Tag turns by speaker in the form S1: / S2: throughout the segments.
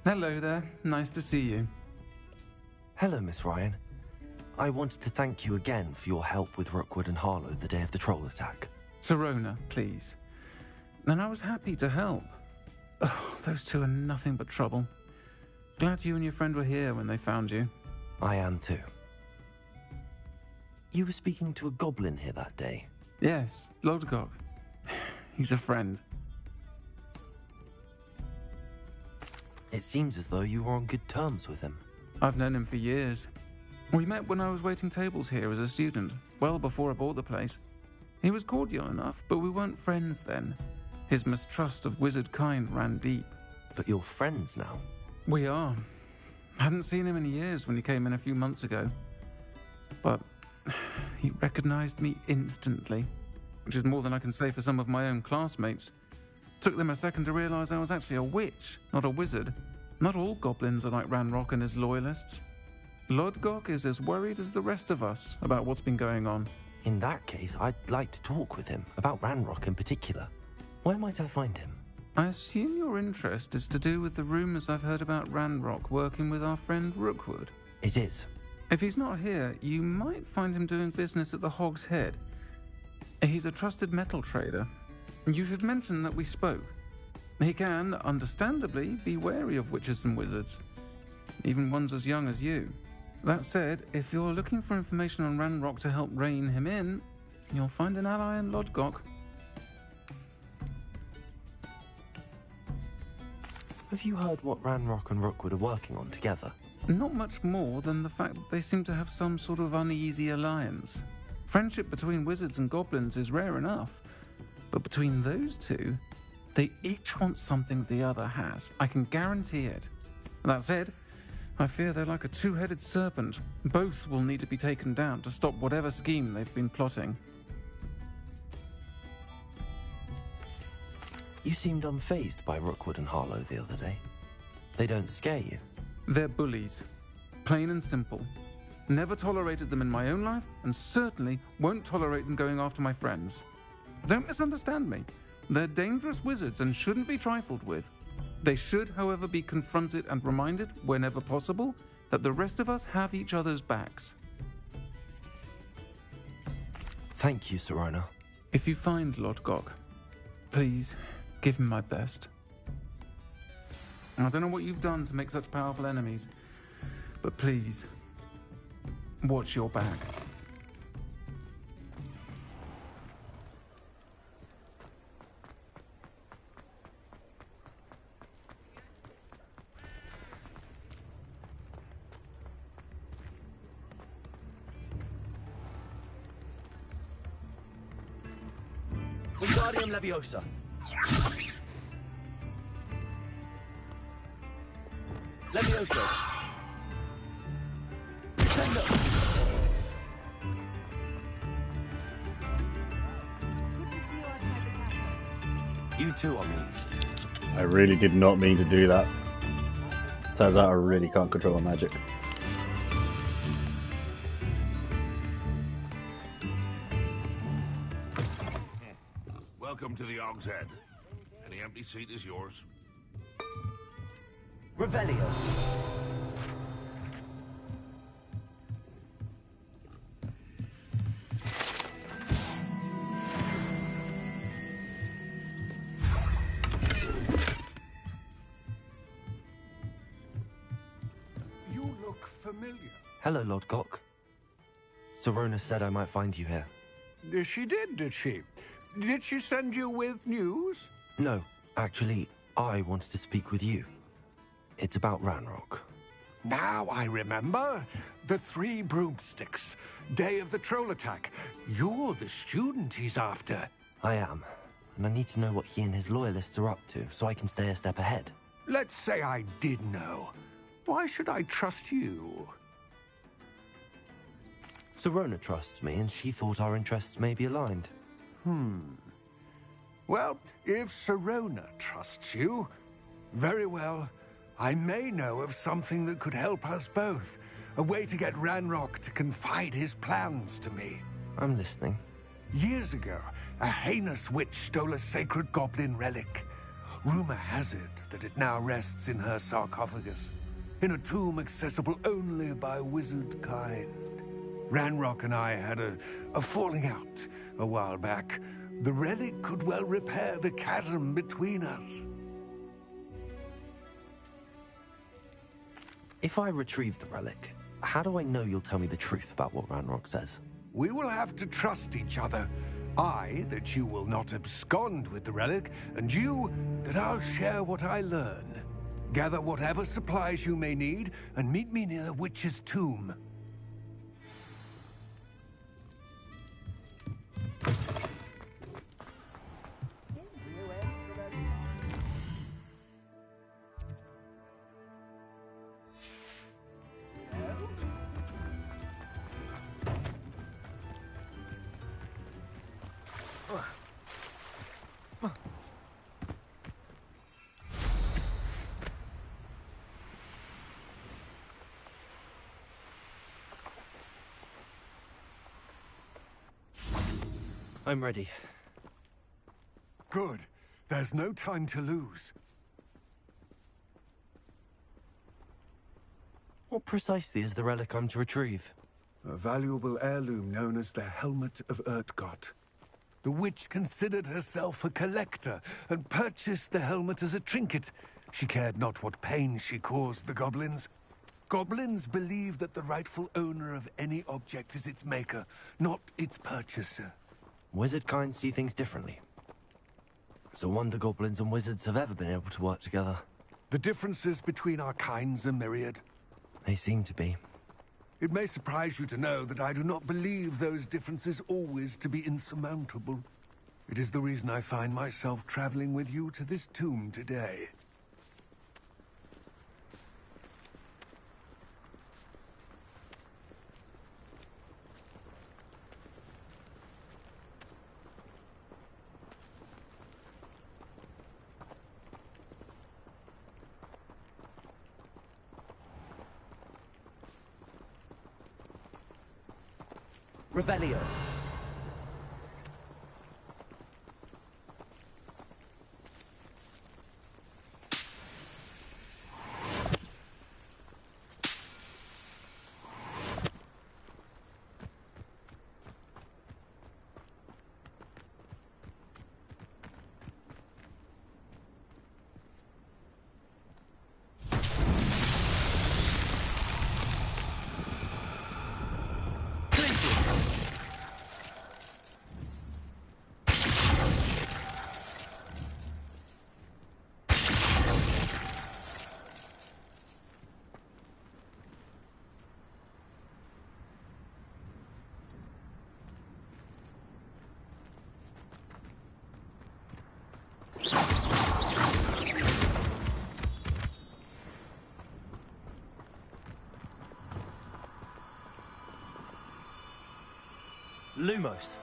S1: Hello there. Nice to see you.
S2: Hello, Miss Ryan. I wanted to thank you again for your help with Rookwood and Harlow the day of the troll attack.
S1: Sirona, please. And I was happy to help. Oh, those two are nothing but trouble. Glad you and your friend were here when they found you.
S2: I am too. You were speaking to a goblin here that day?
S1: Yes, Lodgok. He's a friend.
S2: It seems as though you were on good terms with him.
S1: I've known him for years. We met when I was waiting tables here as a student, well before I bought the place. He was cordial enough, but we weren't friends then. His mistrust of wizard kind ran deep.
S2: But you're friends now?
S1: We are. Hadn't seen him in years when he came in a few months ago. But he recognized me instantly, which is more than I can say for some of my own classmates. Took them a second to realize I was actually a witch, not a wizard. Not all goblins are like Ranrock and his loyalists. Lodgok is as worried as the rest of us about what's been going on.
S2: In that case, I'd like to talk with him, about Ranrock in particular. Where might I find him?
S1: I assume your interest is to do with the rumors I've heard about Ranrock working with our friend Rookwood.
S2: It is.
S1: If he's not here, you might find him doing business at the Hog's Head. He's a trusted metal trader. You should mention that we spoke. He can, understandably, be wary of witches and wizards, even ones as young as you. That said, if you're looking for information on Ranrock to help rein him in, you'll find an ally in Lodgok.
S2: Have you heard what Ranrock and Rookwood are working on together?
S1: Not much more than the fact that they seem to have some sort of uneasy alliance. Friendship between wizards and goblins is rare enough, but between those two, they each want something the other has. I can guarantee it. That said, I fear they're like a two-headed serpent. Both will need to be taken down to stop whatever scheme they've been plotting.
S2: You seemed unfazed by Rookwood and Harlow the other day. They don't scare you?
S1: They're bullies. Plain and simple. Never tolerated them in my own life, and certainly won't tolerate them going after my friends. Don't misunderstand me. They're dangerous wizards and shouldn't be trifled with. They should, however, be confronted and reminded, whenever possible, that the rest of us have each other's backs.
S2: Thank you, Sirona.
S1: If you find Lodgok, please give him my best. I don't know what you've done to make such powerful enemies, but please, watch your back.
S2: Wingardium Leviosa. Leviosa. Descendo. You too, Amit.
S3: I really did not mean to do that. Turns out I really can't control my magic.
S4: Welcome to the Hog's Head. Any empty seat is yours.
S2: Revelio.
S4: You look familiar.
S2: Hello, Lodgok. Sirona said I might find you here.
S4: She did she? Did she send you with news?
S2: No, actually, I wanted to speak with you. It's about Ranrock.
S4: Now I remember. The 3 broomsticks. Day of the troll attack. You're the student he's after.
S2: I am, and I need to know what he and his loyalists are up to so I can stay a step ahead.
S4: Let's say I did know. Why should I trust you?
S2: Sirona trusts me, and she thought our interests may be aligned.
S4: Well, if Sirona trusts you, very well. I may know of something that could help us both. A way to get Ranrock to confide his plans to me.
S2: I'm listening.
S4: Years ago, a heinous witch stole a sacred goblin relic. Rumor has it that it now rests in her sarcophagus, in a tomb accessible only by wizard kind. Ranrock and I had a falling out a while back. The relic could well repair the chasm between us.
S2: If I retrieve the relic, how do I know you'll tell me the truth about what Ranrock says?
S4: We will have to trust each other. I, that you will not abscond with the relic, and you, that I'll share what I learn. Gather whatever supplies you may need, and meet me near the witch's tomb.
S2: I'm ready.
S4: Good. There's no time to lose.
S2: What precisely is the relic I'm to retrieve?
S4: A valuable heirloom known as the Helmet of Urtgott. The witch considered herself a collector and purchased the helmet as a trinket. She cared not what pain she caused the goblins. Goblins believe that the rightful owner of any object is its maker, not its purchaser.
S2: Wizard kind see things differently. It's a wonder goblins and wizards have ever been able to work together.
S4: The differences between our kinds are myriad.
S2: They seem to be.
S4: It may surprise you to know that I do not believe those differences always to be insurmountable. It is the reason I find myself traveling with you to this tomb today.
S2: Revelio. Lumos.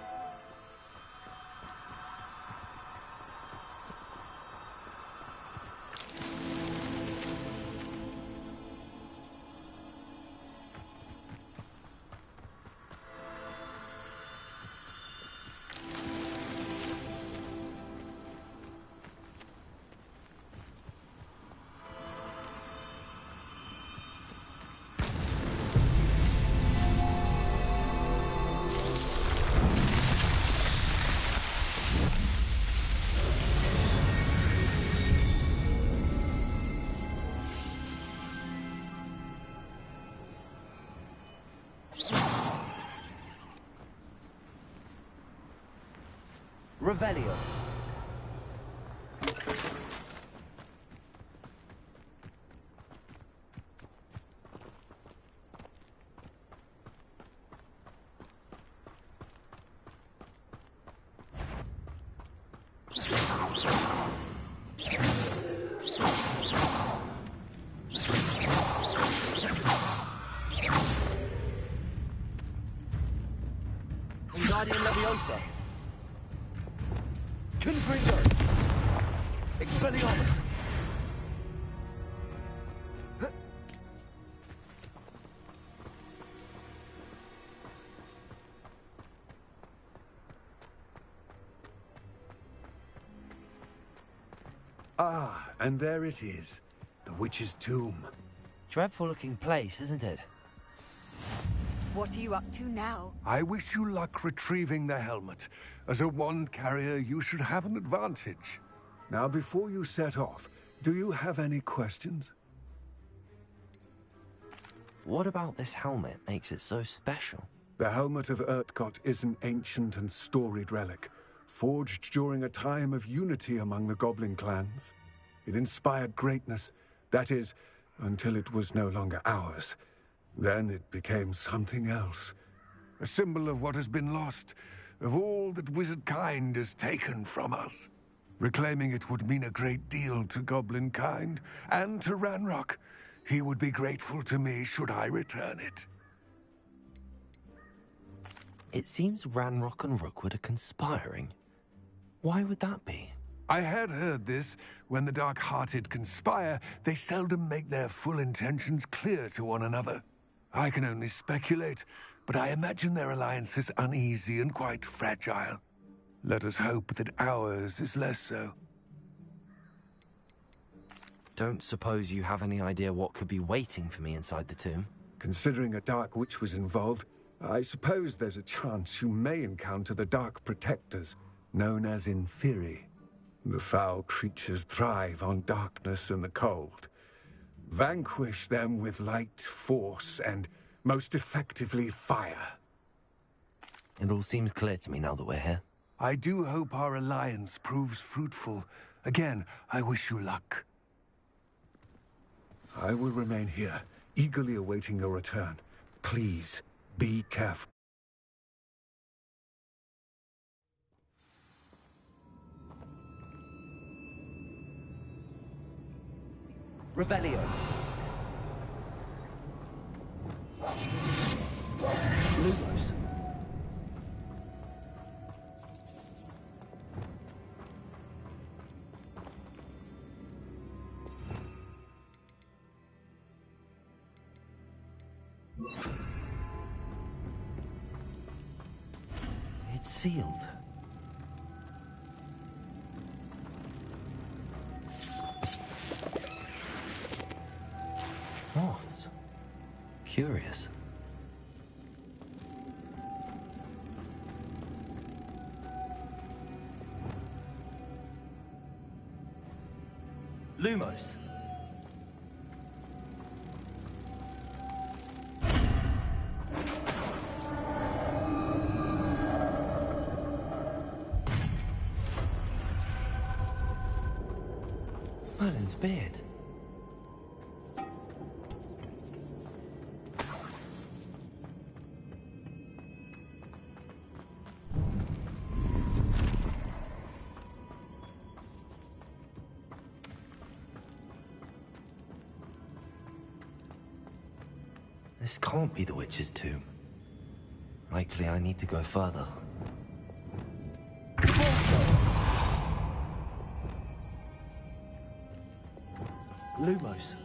S2: Revelio. Wingardium Leviosa. Confringo. Expelliarmus.
S4: Ah, and there it is. The witch's tomb.
S2: Dreadful-looking place, isn't it?
S5: What are you up to now?
S4: I wish you luck retrieving the helmet. As a wand carrier, you should have an advantage. Now, before you set off, do you have any questions?
S2: What about this helmet makes it so special?
S4: The helmet of Urtkot is an ancient and storied relic, forged during a time of unity among the goblin clans. It inspired greatness, that is, until it was no longer ours. Then it became something else. A symbol of what has been lost, of all that wizard kind has taken from us. Reclaiming it would mean a great deal to goblin kind, and to Ranrock. He would be grateful to me should I return it.
S2: It seems Ranrock and Rookwood are conspiring. Why would that be?
S4: I had heard this. When the dark-hearted conspire, they seldom make their full intentions clear to one another. I can only speculate, but I imagine their alliance is uneasy and quite fragile. Let us hope that ours is less so.
S2: Don't suppose you have any idea what could be waiting for me inside the tomb?
S4: Considering a Dark Witch was involved, I suppose there's a chance you may encounter the Dark Protectors, known as Inferi. The foul creatures thrive on darkness and the cold. Vanquish them with light, force, and most effectively fire.
S2: It all seems clear to me now that we're here.
S4: I do hope our alliance proves fruitful. Again, I wish you luck. I will remain here, eagerly awaiting your return. Please, be careful.
S2: Revelio. Lumos. It's sealed. Moths. Curious. Lumos. Merlin's beard. This can't be the witch's tomb. Likely I need to go further. Lumos.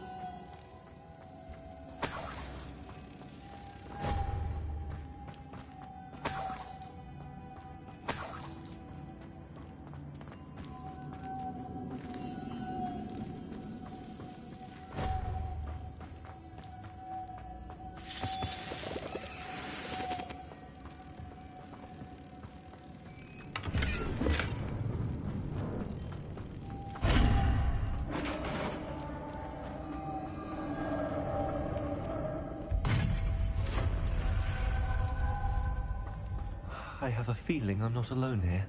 S2: I have a feeling I'm not alone here.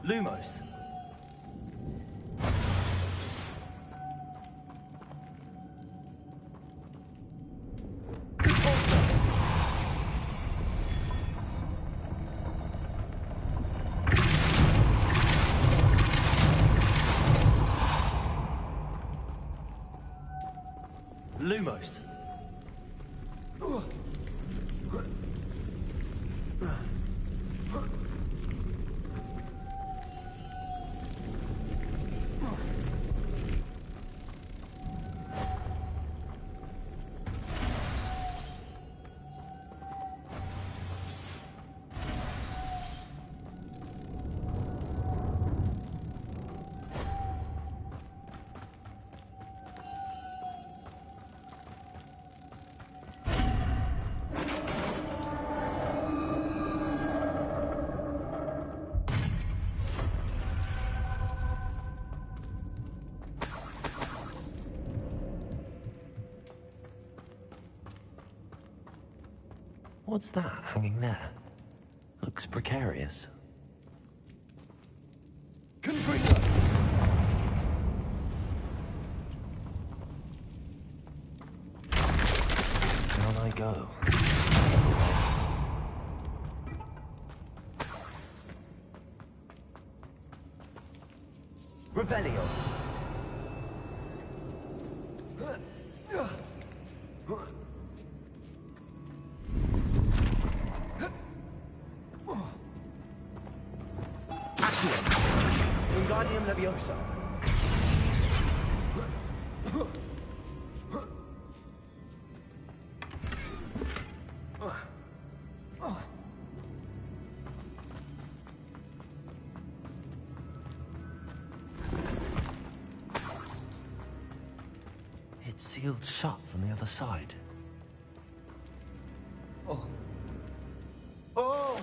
S2: Lumos. What's that hanging there? Looks precarious.
S4: Confringo!
S2: Down I go. Revelio. Wingardium Leviosa. It's sealed shut from the other side. Oh. Oh!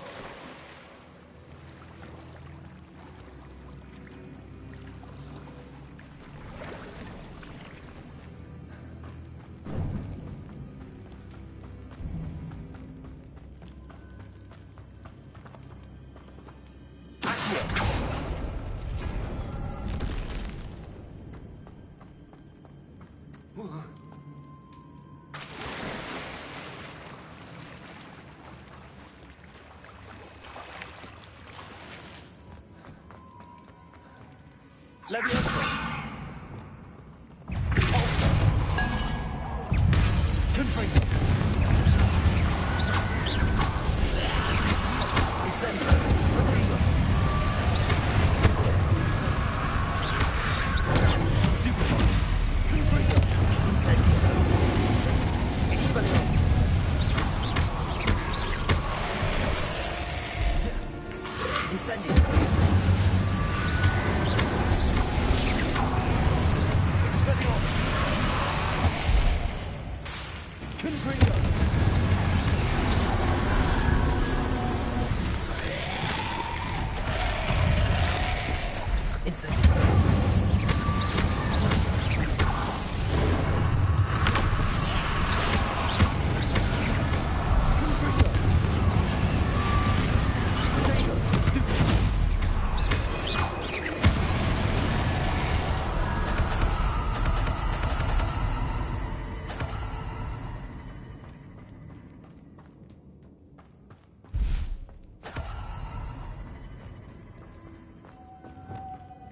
S2: Leviosa. Confringo. Incendio. Rodrigo. Stupidon. Confringo. Incendio. Expelliarmus. Incendio. Confringo! Incendio!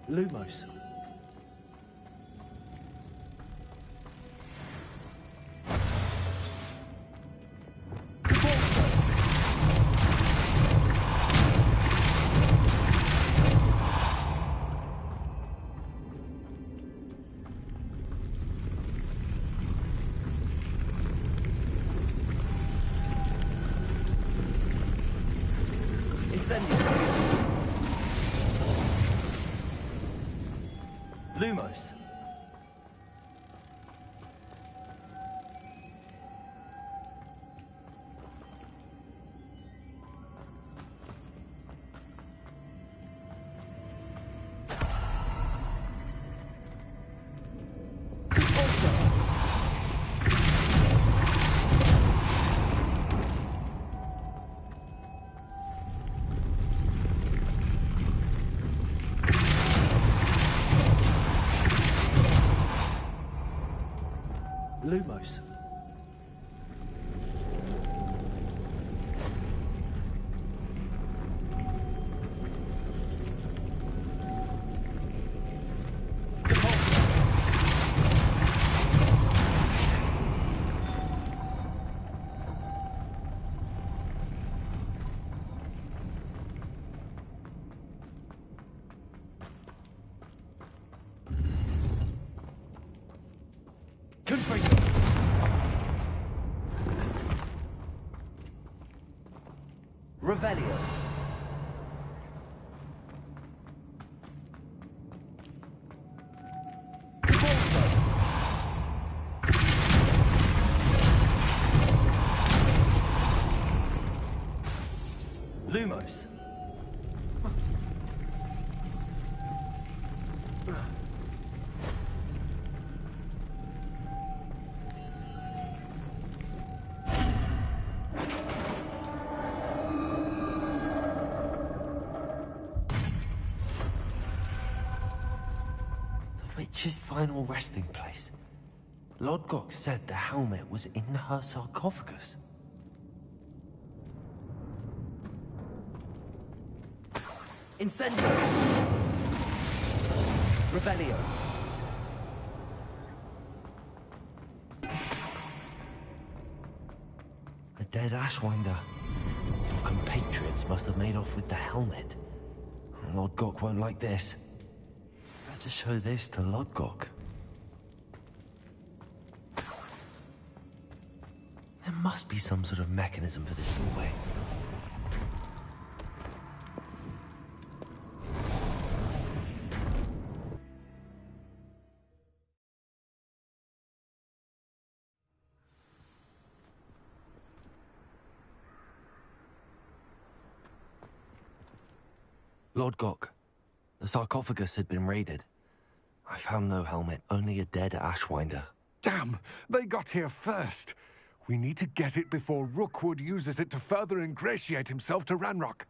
S2: Lumos. Incendio. Lumos. Lumos. Confringo. Revelio. Lumos. witch's final resting place. Lodgok said the helmet was in her sarcophagus. Incendio! Revelio! A dead Ashwinder. Your compatriots must have made off with the helmet. Lodgok won't like this. Better show this to Lodgok. There must be some sort of mechanism for this doorway. Lodgok, the sarcophagus had been raided. I found no helmet, only a dead Ashwinder.
S4: Damn! They got here first. We need to get it before Rookwood uses it to further ingratiate himself to Ranrock.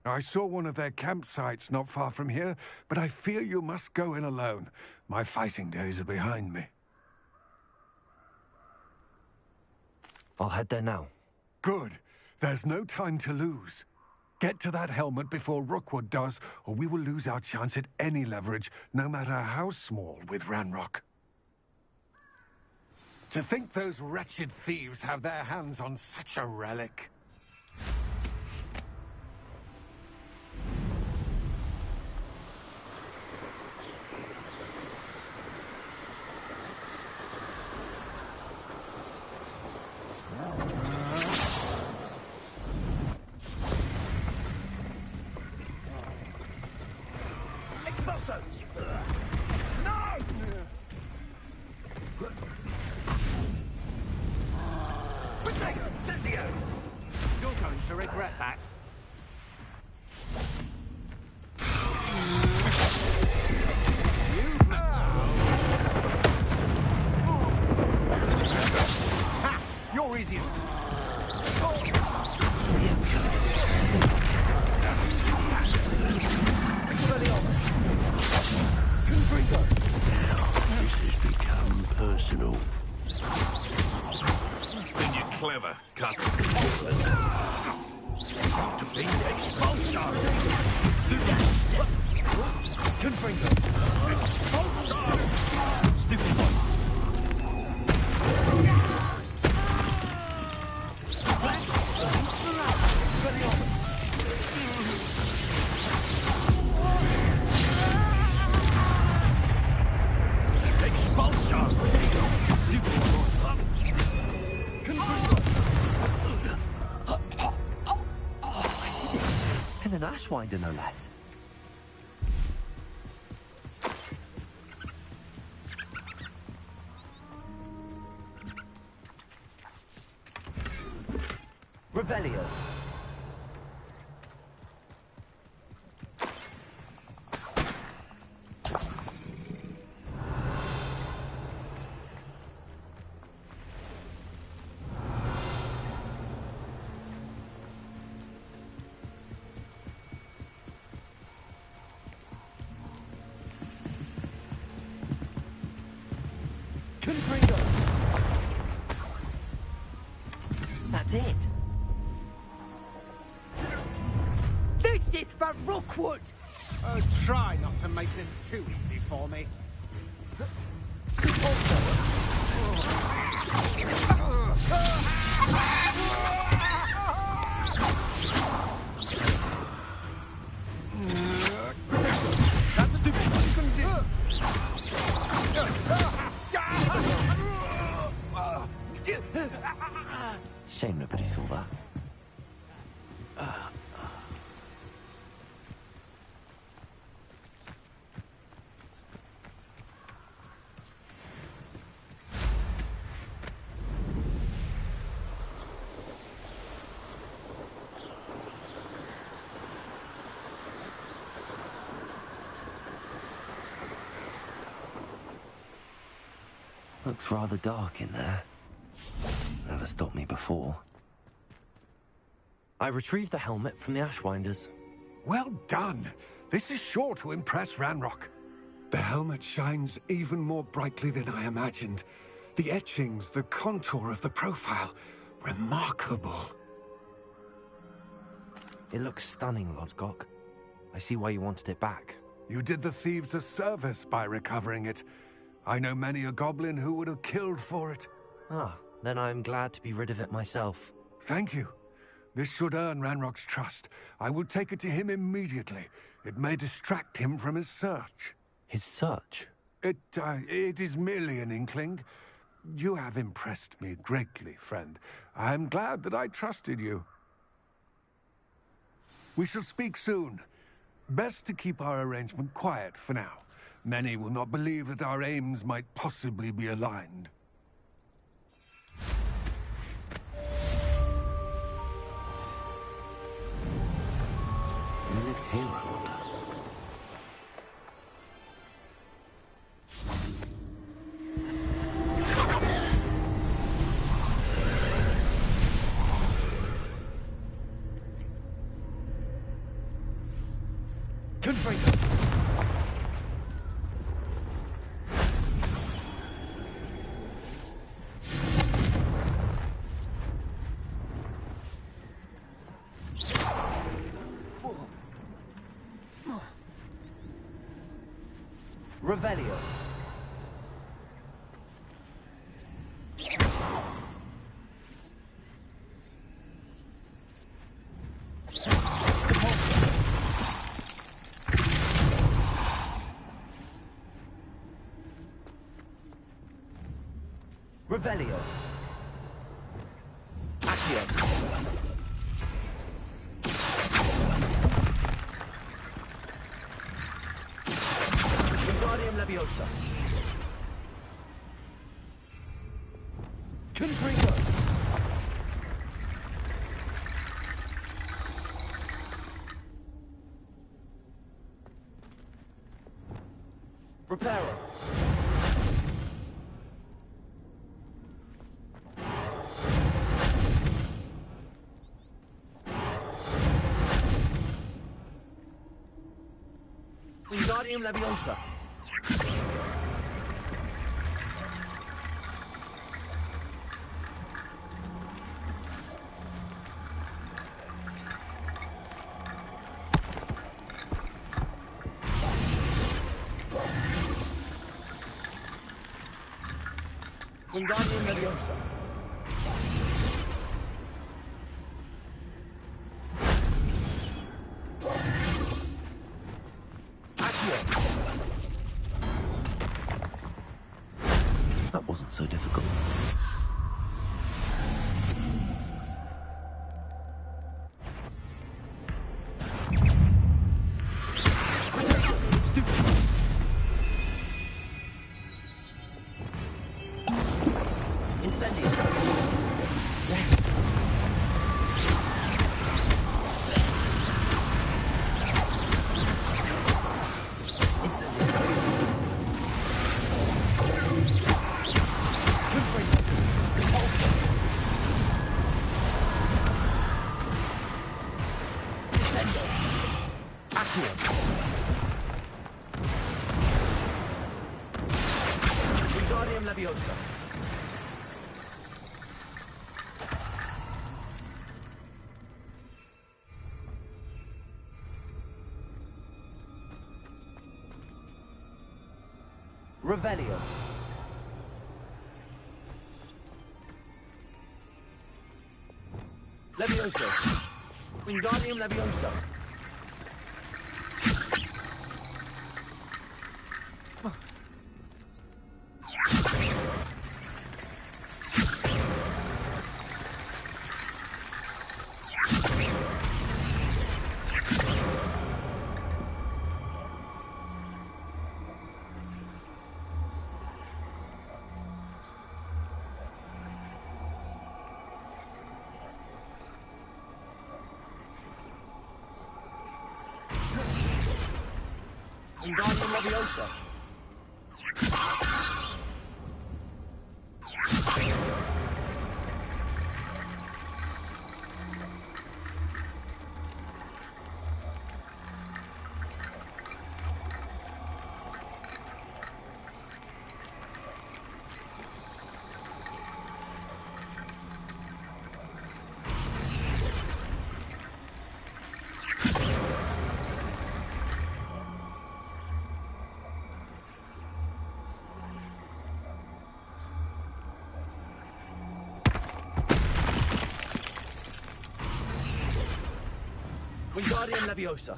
S4: I saw one of their campsites not far from here, but I fear you must go in alone. My fighting days are behind me.
S2: I'll head there now.
S4: Good. There's no time to lose. Get to that helmet before Rookwood does, or we will lose our chance at any leverage, no matter how small, with Ranrock. To think those wretched thieves have their hands on such a relic.
S6: You're going to regret that. Ha! You're easy.
S7: This has become personal.
S8: Then you're clever, cut.
S2: And an Ashwinder, no less. Revelio. That's it.
S5: This is for Rookwood!
S6: Try not to make them too easy for me.
S2: Shame nobody saw that. Looks rather dark in there. Never stopped me before. I retrieved the helmet from the Ashwinders.
S4: Well done. This is sure to impress Ranrock. The helmet shines even more brightly than I imagined. The etchings, the contour of the profile, remarkable.
S2: It looks stunning, Lodgok. I see why you wanted it back.
S4: You did the thieves a service by recovering it. I know many a goblin who would have killed for it.
S2: Ah, then I'm glad to be rid of it myself.
S4: Thank you. This should earn Ranrock's trust. I will take it to him immediately. It may distract him from his search.
S2: His search?
S4: It is merely an inkling. You have impressed me greatly, friend. I am glad that I trusted you. We shall speak soon. Best to keep our arrangement quiet for now. Many will not believe that our aims might possibly be aligned.
S2: You lived here, I wonder. Revelio. Revelio. Accio. Wingardium Leviosa. Confringo. Reparo. Wingardium Leviosa. Wingardium Leviosa. That wasn't so difficult. Incendio. Yes. Incendio. Wingardium Leviosa. Revelio. Leviosa. Wingardium Leviosa. Wingardium Leviosa. Wingardium Leviosa.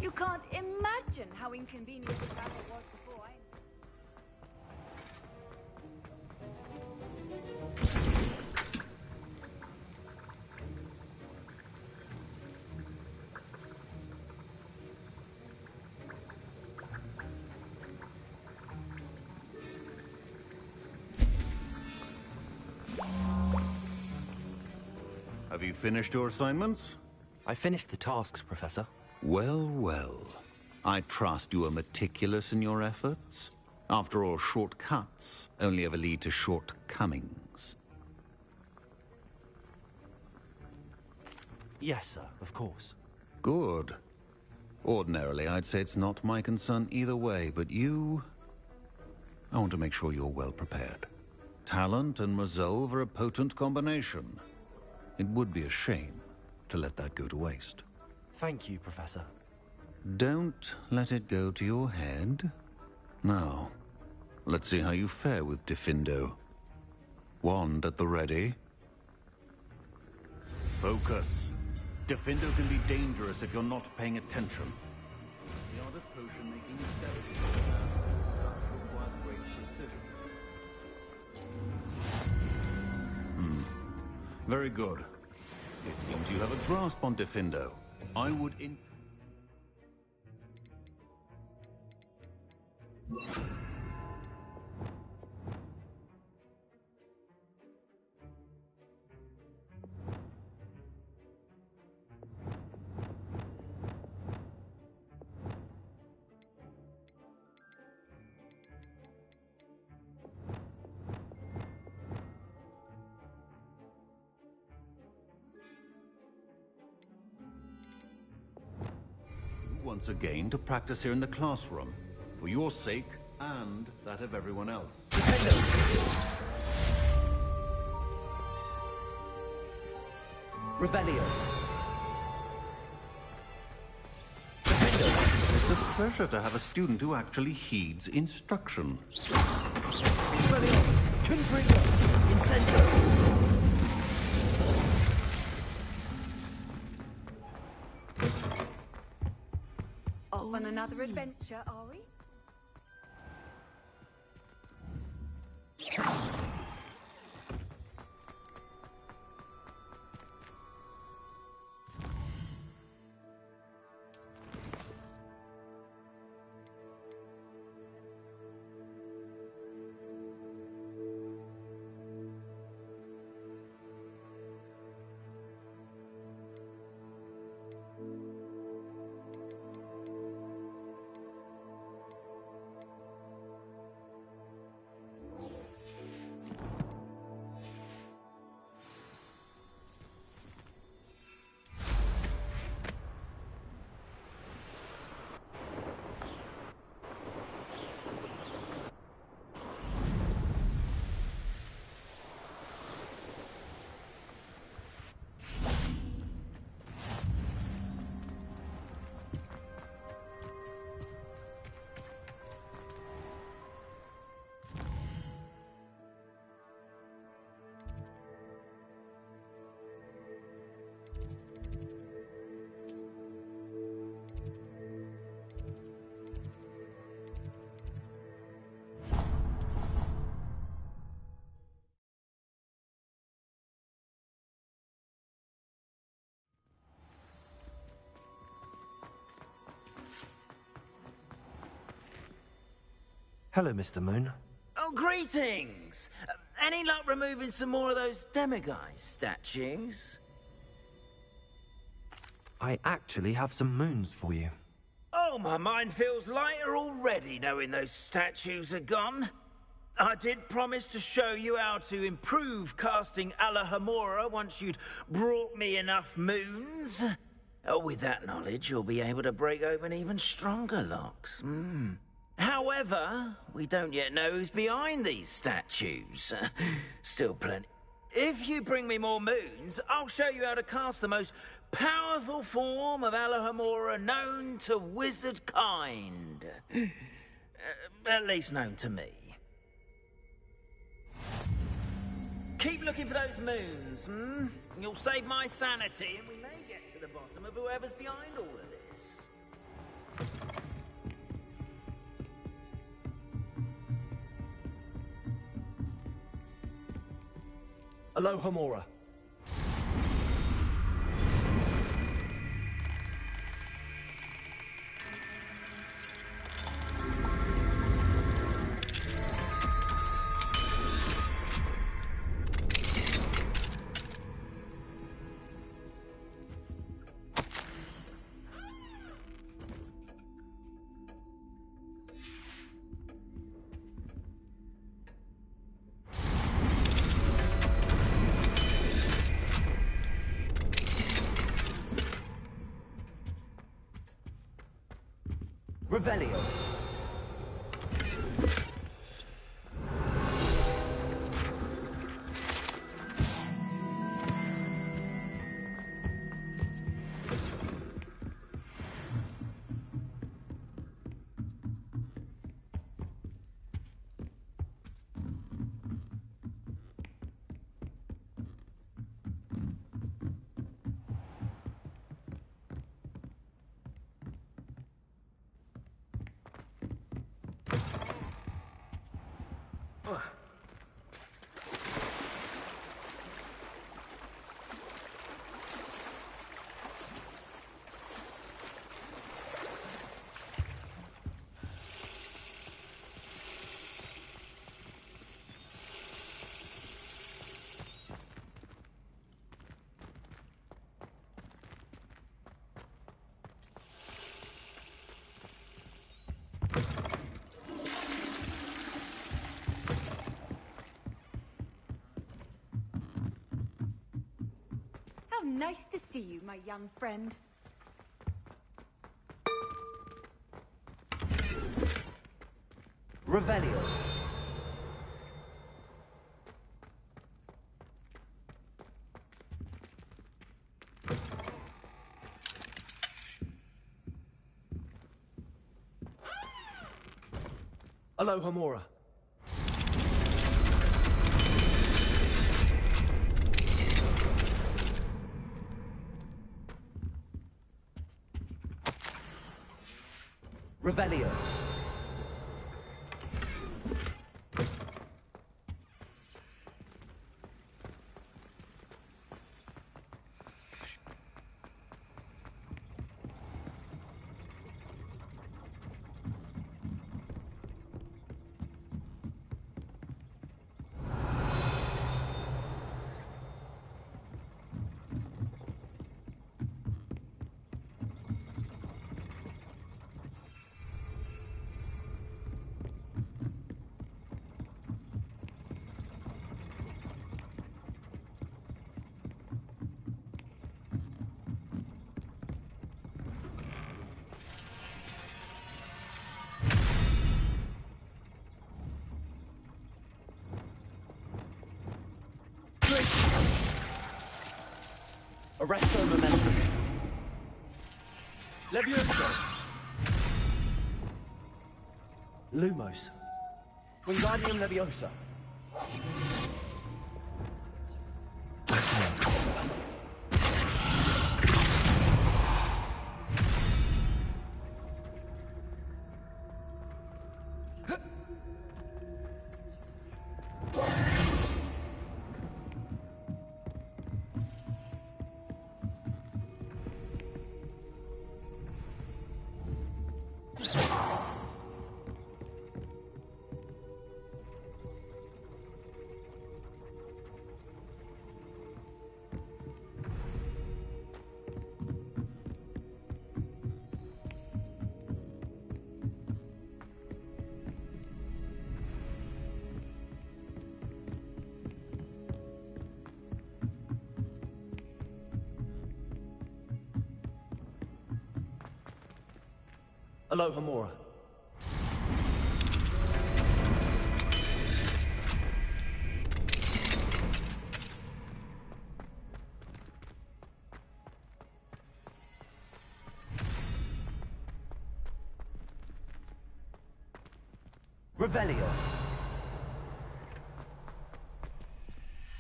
S5: You can't imagine how inconvenient the travel was before I...
S9: Have you finished your assignments?
S2: I finished the tasks, Professor.
S9: Well, well. I trust you are meticulous in your efforts. After all, shortcuts only ever lead to shortcomings.
S2: Yes, sir, of course.
S9: Good. Ordinarily, I'd say it's not my concern either way, but you... I want to make sure you're well prepared. Talent and resolve are a potent combination. It would be a shame to let that go to waste.
S2: Thank you, Professor.
S9: Don't let it go to your head. Now, let's see how you fare with Diffindo. Wand at the ready. Focus. Diffindo can be dangerous if you're not paying attention. The art of potion making is delicate. Requires great precision. Very good. It seems you have a grasp on Diffindo. I would once again to practice here in the classroom, for your sake and that of everyone else.
S2: Revelio.
S9: It's a pleasure to have a student who actually heeds instruction.
S2: Expelliarmus. Confringo. Incendio.
S5: Off on another adventure, are we?
S2: Hello, Mr. Moon.
S10: Oh, greetings! Any luck removing some more of those demiguise statues?
S2: I actually have some moons for you.
S10: Oh, my mind feels lighter already knowing those statues are gone. I did promise to show you how to improve casting Alohomora once you'd brought me enough moons. Oh, with that knowledge, you'll be able to break open even stronger locks. However, we don't yet know who's behind these statues. Still plenty. If you bring me more moons, I'll show you how to cast the most powerful form of Alohomora known to wizard kind. At least known to me. Keep looking for those moons, You'll save my sanity, and we may get to the bottom of whoever's behind all of this.
S2: Alohomora. Revelio.
S5: How nice to see you, my young friend.
S2: Revelio. Alohomora. Revelio. Arresto momentum. Levioso. Lumos. Wingardium Leviosa. Alohomora. Revelio.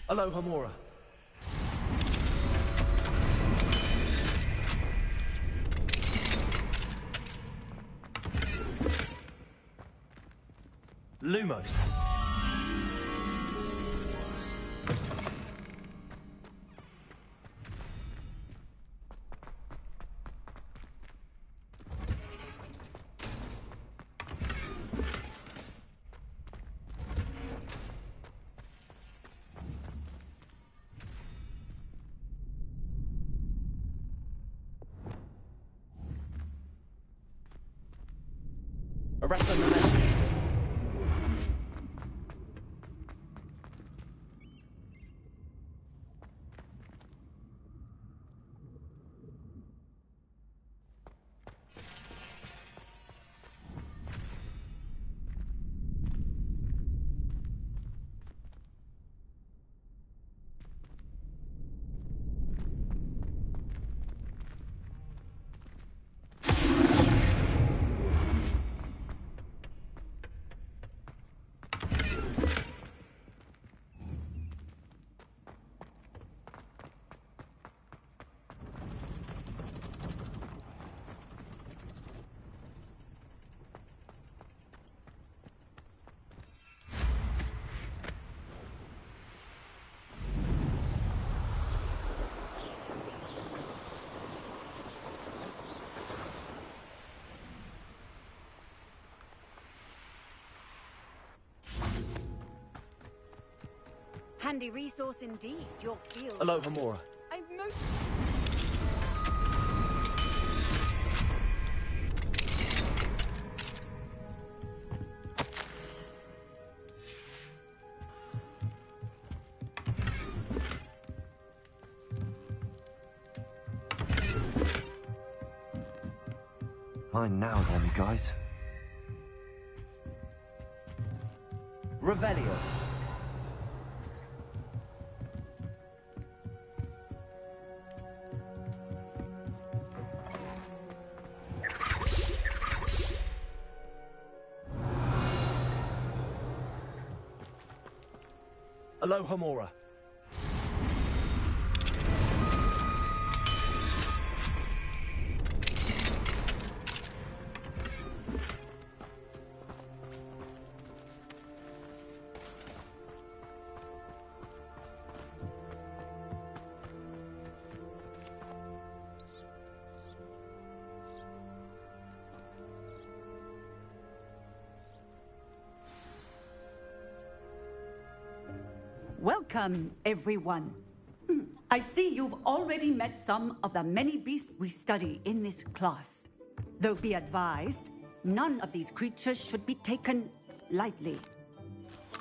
S2: Alohomora. Lumos. Arresto momentum.
S5: Handy resource indeed, your field.
S2: Hello, Hamura.
S5: I'm most...
S2: Fine now then, guys. Revelio. Hello, Hamura.
S11: Welcome, everyone. I see you've already met some of the many beasts we study in this class. Though be advised, none of these creatures should be taken lightly.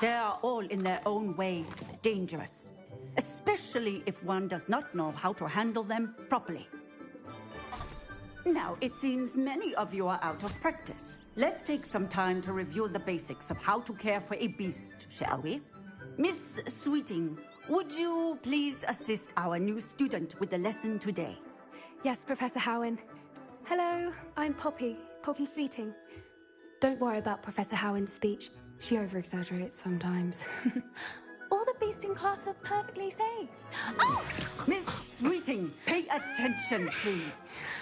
S11: They are all in their own way dangerous, especially if one does not know how to handle them properly. Now, it seems many of you are out of practice. Let's take some time to review the basics of how to care for a beast, shall we? Miss Sweeting, would you please assist our new student with the lesson today?
S12: Yes, Professor Howen. Hello, I'm Poppy Sweeting. Don't worry about Professor Howen's speech. She over-exaggerates sometimes. All the beasts in class are perfectly safe. Oh!
S11: Miss Sweeting, pay attention, please.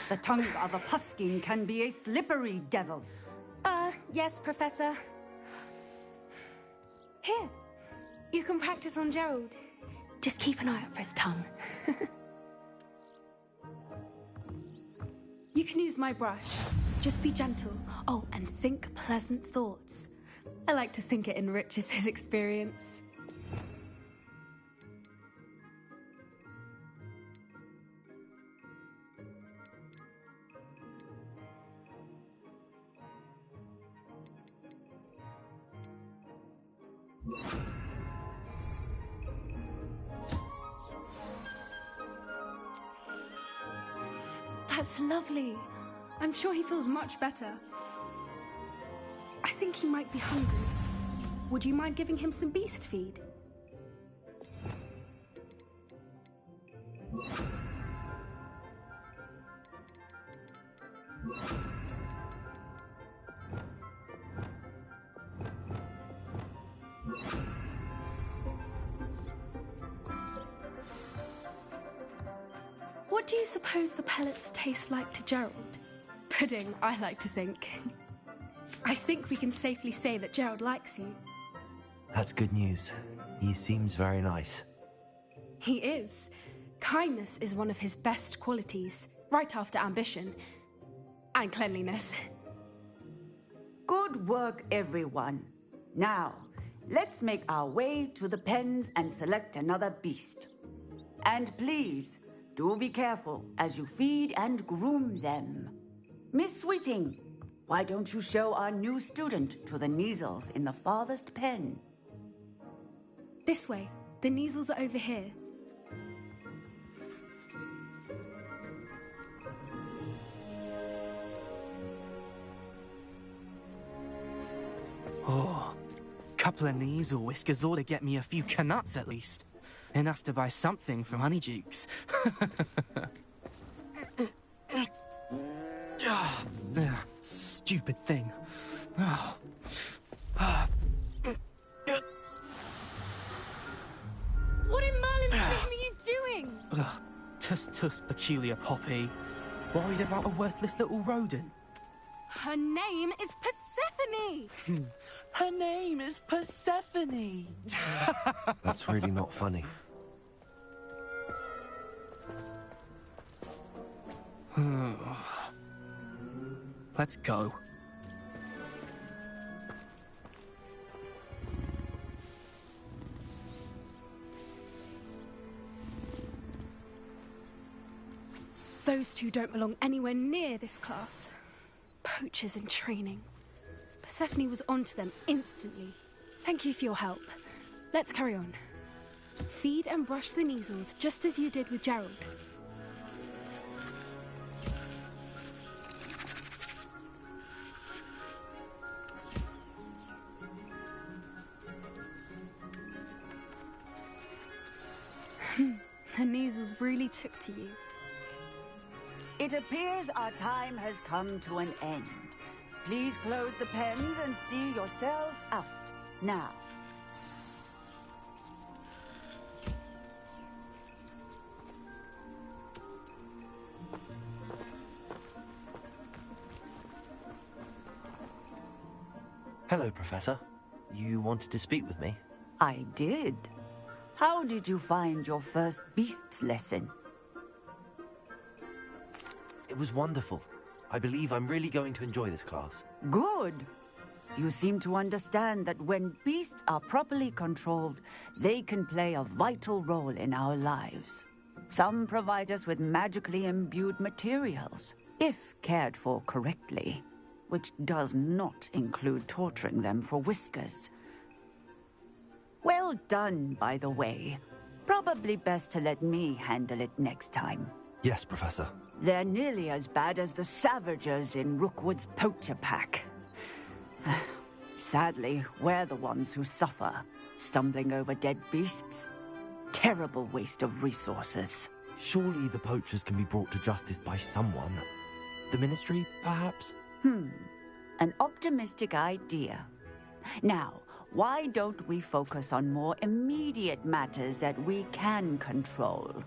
S11: The tongue of a puffskein can be a slippery devil.
S12: Yes, Professor. Here. You can practice on Gerald. Just keep an eye out for his tongue. You can use my brush. Just be gentle. Oh, and think pleasant thoughts. I like to think it enriches his experience. That's lovely. I'm sure he feels much better. I think he might be hungry. Would you mind giving him some beast feed? What do you suppose the pellets taste like to Gerald? Pudding, I like to think. I think we can safely say that Gerald likes you.
S2: That's good news. He seems very nice.
S12: He is. Kindness is one of his best qualities, right after ambition. And cleanliness.
S11: Good work, everyone. Now, let's make our way to the pens and select another beast. And please, do be careful as you feed and groom them. Miss Sweeting, why don't you show our new student to the Kneazles in the farthest pen?
S12: This way. The Kneazles are over here.
S13: Oh, couple of Kneazle whiskers ought to get me a few canuts at least. Enough to buy something from Honeydukes. Stupid thing.
S12: What in Merlin's name are you doing?
S13: Tuss, peculiar Poppy. Worried about a worthless little rodent.
S12: Her name is Persephone!
S13: Her name is Persephone!
S2: That's really not funny.
S13: Let's go.
S12: Those two don't belong anywhere near this class. Poachers in training. Persephone was onto them instantly. Thank you for your help. Let's carry on. Feed and brush the measles just as you did with Gerald. The measles really took to you.
S11: It appears our time has come to an end. Please close the pens and see yourselves out now.
S2: Hello, Professor. You wanted to speak with me?
S11: I did. How did you find your first beasts lesson?
S2: It was wonderful. I believe I'm really going to enjoy this class.
S11: Good. You seem to understand that when beasts are properly controlled, they can play a vital role in our lives. Some provide us with magically imbued materials, if cared for correctly, which does not include torturing them for whiskers. Well done, by the way. Probably best to let me handle it next time.
S2: Yes, Professor.
S11: They're nearly as bad as the Savagers in Rookwood's poacher pack. Sadly, we're the ones who suffer, stumbling over dead beasts. Terrible waste of resources.
S2: Surely the poachers can be brought to justice by someone. The Ministry, perhaps?
S11: An optimistic idea. Now, why don't we focus on more immediate matters that we can control?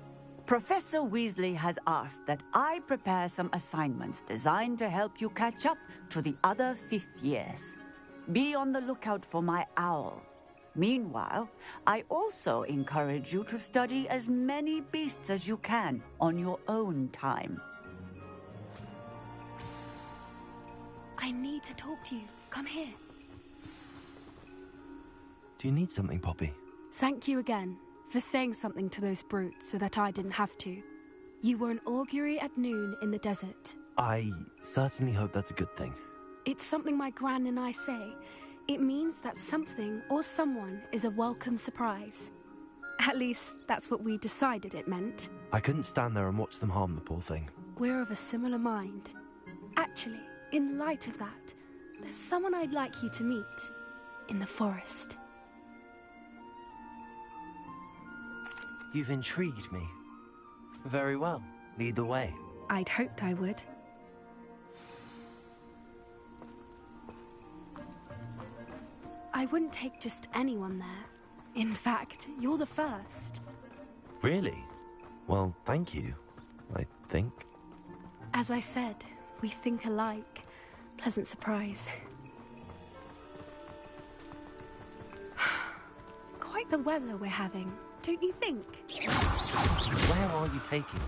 S11: Professor Weasley has asked that I prepare some assignments designed to help you catch up to the other 5th years. Be on the lookout for my owl. Meanwhile, I also encourage you to study as many beasts as you can on your own time.
S12: I need to talk to you. Come here.
S2: Do you need something, Poppy?
S12: Thank you again for saying something to those brutes so that I didn't have to. You were an augury at noon in the desert.
S2: I certainly hope that's a good thing.
S12: It's something my gran and I say. It means that something or someone is a welcome surprise. At least, that's what we decided it meant.
S2: I couldn't stand there and watch them harm the poor thing.
S12: We're of a similar mind. Actually, in light of that, there's someone I'd like you to meet. In the forest.
S2: You've intrigued me. Very well. Lead the way.
S12: I'd hoped I would. I wouldn't take just anyone there. In fact, you're the first.
S2: Really? Well, thank you, I think.
S12: As I said, we think alike. Pleasant surprise. Quite the weather we're having, don't you think?
S2: Where are you taking me?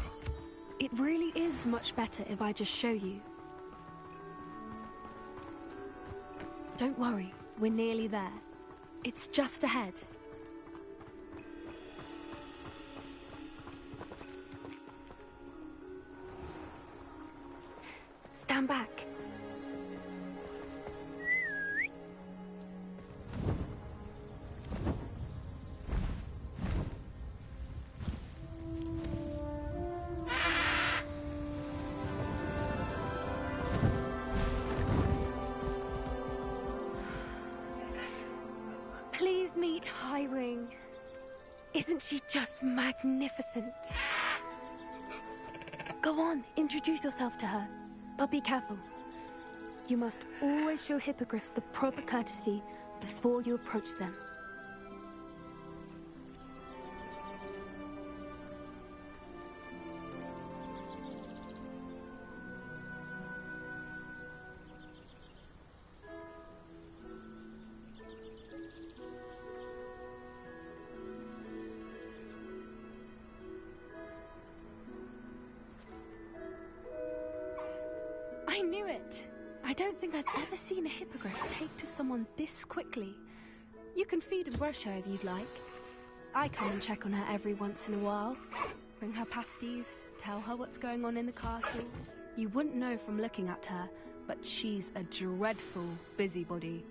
S12: It really is much better if I just show you. Don't worry, we're nearly there. It's just ahead. Stand back. Please meet Highwing. Isn't she just magnificent? Go on, introduce yourself to her. But be careful. You must always show hippogriffs the proper courtesy before you approach them. I knew it! I don't think I've ever seen a hippogriff take to someone this quickly. You can feed and brush her if you'd like. I come and check on her every once in a while. bring her pasties, tell her what's going on in the castle. You wouldn't know from looking at her, but she's a dreadful busybody.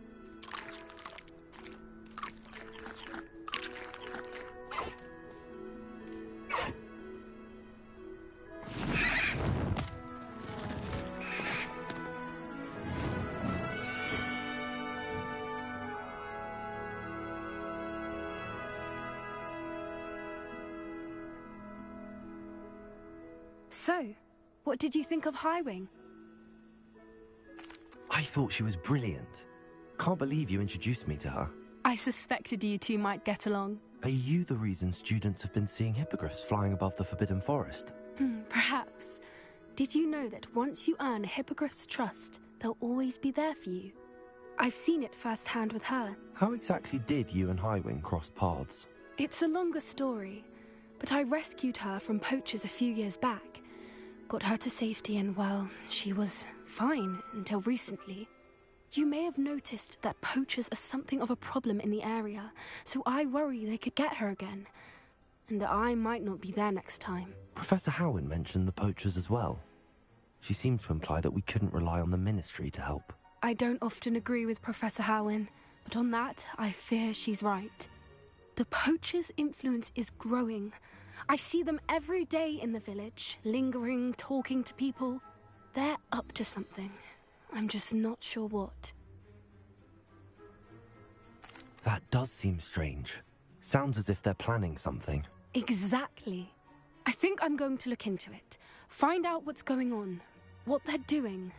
S12: So, what did you think of Highwing?
S2: I thought she was brilliant. Can't believe you introduced me to her.
S12: I suspected you two might get along.
S2: Are you the reason students have been seeing hippogriffs flying above the Forbidden Forest?
S12: Perhaps. Did you know that once you earn a hippogriff's trust, they'll always be there for you? I've seen it firsthand with her.
S2: How exactly did you and Highwing cross paths?
S12: It's a longer story, but I rescued her from poachers a few years back. Got her to safety and, well, she was fine until recently. You may have noticed that poachers are something of a problem in the area, so I worry they could get her again. And I might not be there next time.
S2: Professor Howin mentioned the poachers as well. She seemed to imply that we couldn't rely on the Ministry to help.
S12: I don't often agree with Professor Howin, but on that, I fear she's right. The poachers' influence is growing. I see them every day in the village, lingering, talking to people. They're up to something. I'm just not sure what.
S2: That does seem strange. Sounds as if they're planning something.
S12: Exactly. I think I'm going to look into it. Find out what's going on. What they're doing.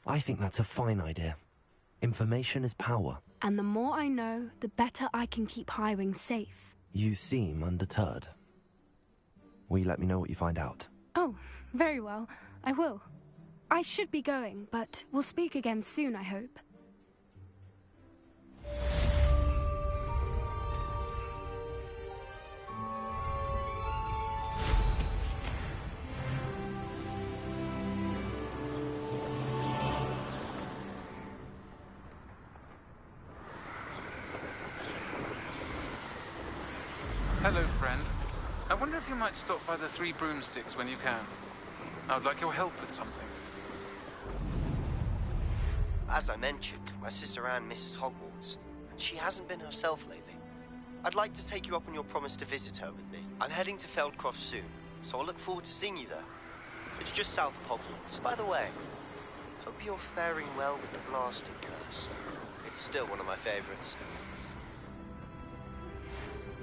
S2: I think that's a fine idea. Information is power.
S12: And the more I know, the better I can keep Highwing safe.
S2: You seem undeterred. Will you let me know what you find out?
S12: Oh, very well. I will. I should be going, but we'll speak again soon, I hope.
S1: Hello, friend. I wonder if you might stop by the Three Broomsticks when you can. I would like your help with something.
S14: As I mentioned, my sister Anne misses Hogwarts, and she hasn't been herself lately. I'd like to take you up on your promise to visit her with me. I'm heading to Feldcroft soon, so I'll look forward to seeing you there. It's just south of Hogwarts. By the way, hope you're faring well with the blasting curse. It's still one of my favorites.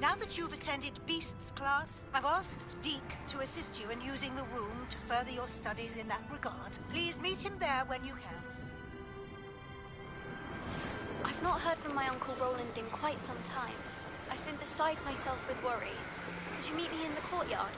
S5: Now that you've attended Beasts class, I've asked Deke to assist you in using the room to further your studies in that regard. Please meet him there when you can.
S15: I've not heard from my Uncle Roland in quite some time. I've been beside myself with worry. Could you meet me in the courtyard?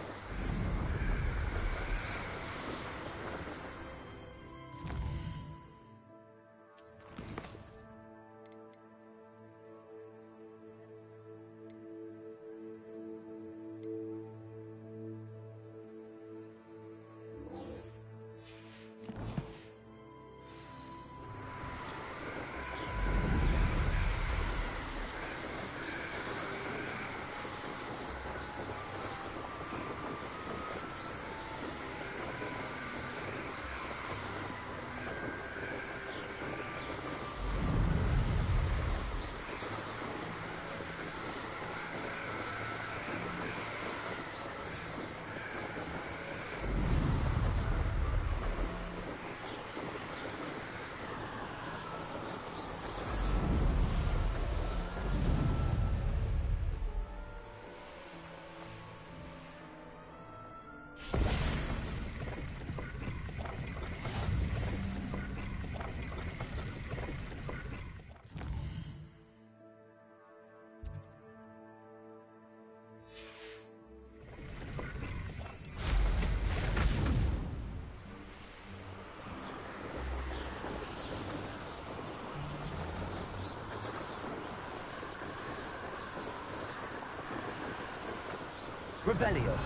S2: Revelio.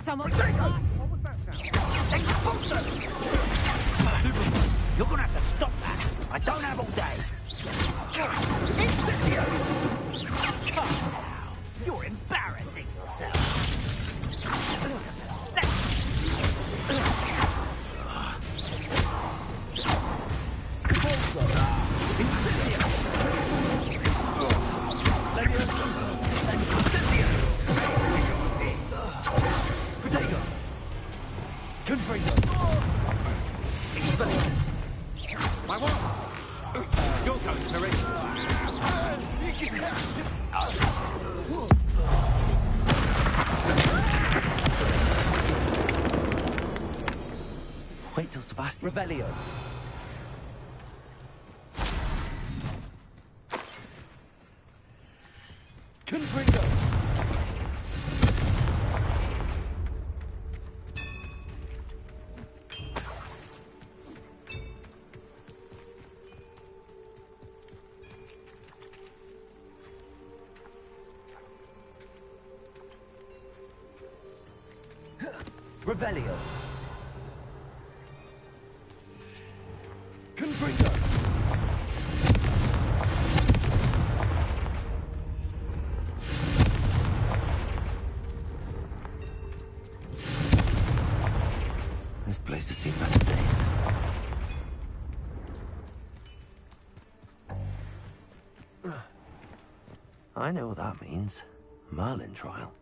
S11: Someone
S6: What was that sound?
S10: Expulso! You're gonna have to stop that. I don't have all day. Incendio! Come now. You're embarrassing yourself.
S6: My what? You're going to race.
S2: Wait till Sebastian.
S13: Revelio.
S2: Confringo. Revelio. Confringo. This place has seen better days. I know what that means. Merlin trial.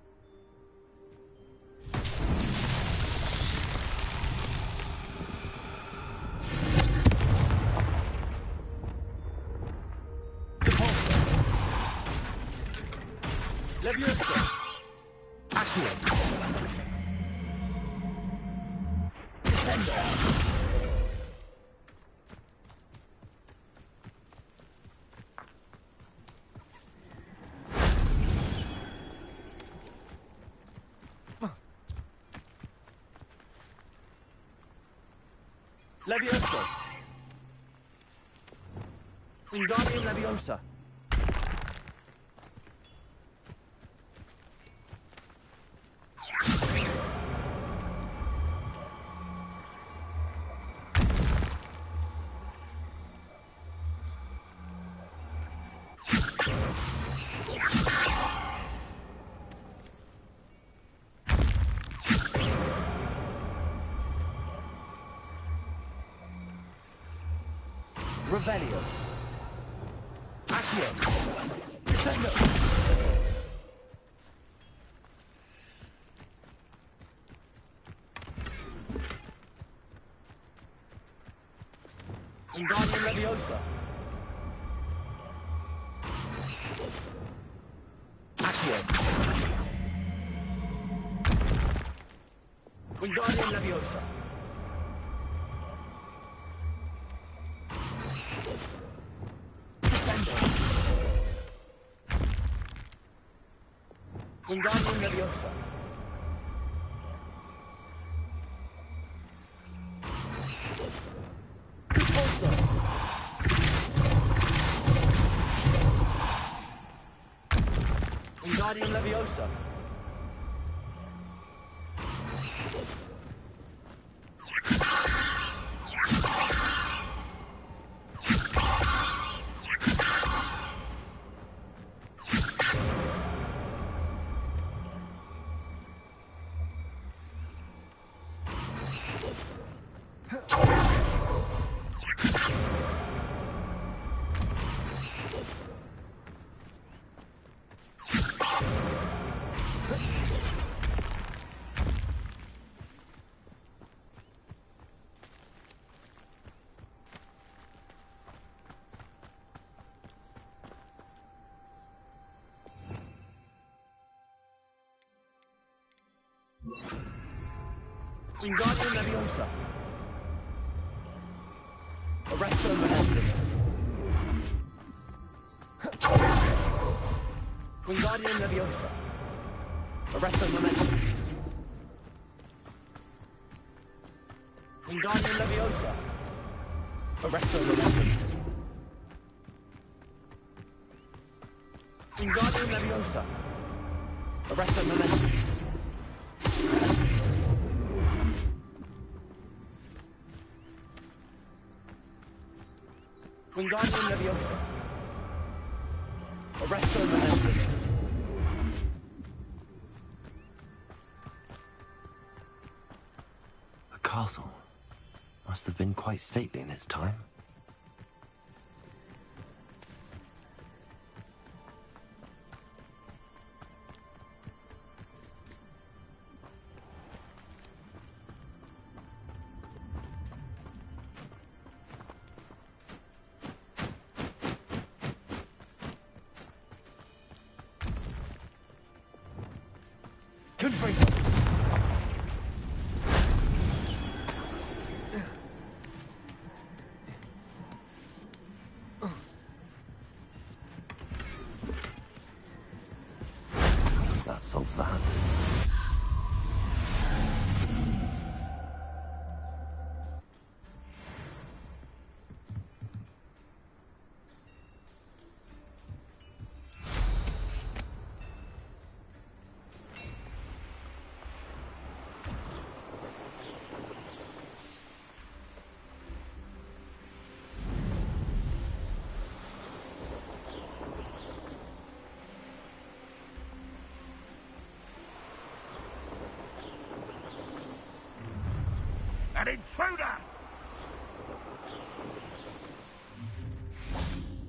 S13: Leviosa. Accio. Descendo. Leviosa. Wingardium Leviosa. Revelio. Accio. Descendo. Wingardium Leviosa. Accio. Wingardium Leviosa. Descendo. Wingardium Leviosa. Expulso. Wingardium Leviosa. Wingardium Leviosa. Arresto Momentum. Wingardium Leviosa. Arresto Momentum. Wingardium Leviosa. Arresto Momentum. Wingardium Leviosa. Arresto Momentum. Wingardium Leviosa. Arresto Momentum.
S2: A castle. Must have been quite stately in its time. That solves that.
S8: An intruder!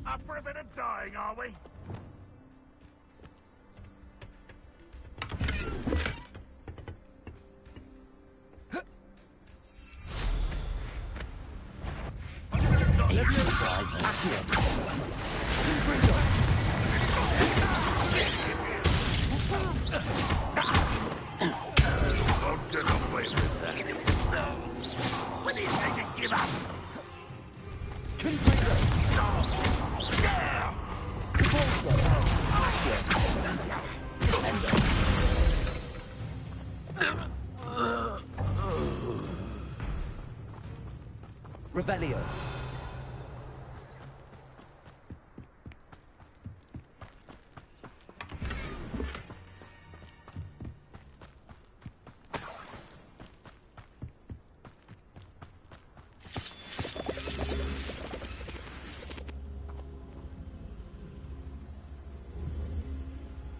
S8: Up for a bit of dying, are we? Won't get away with that. When is they can give up?
S13: Revelio.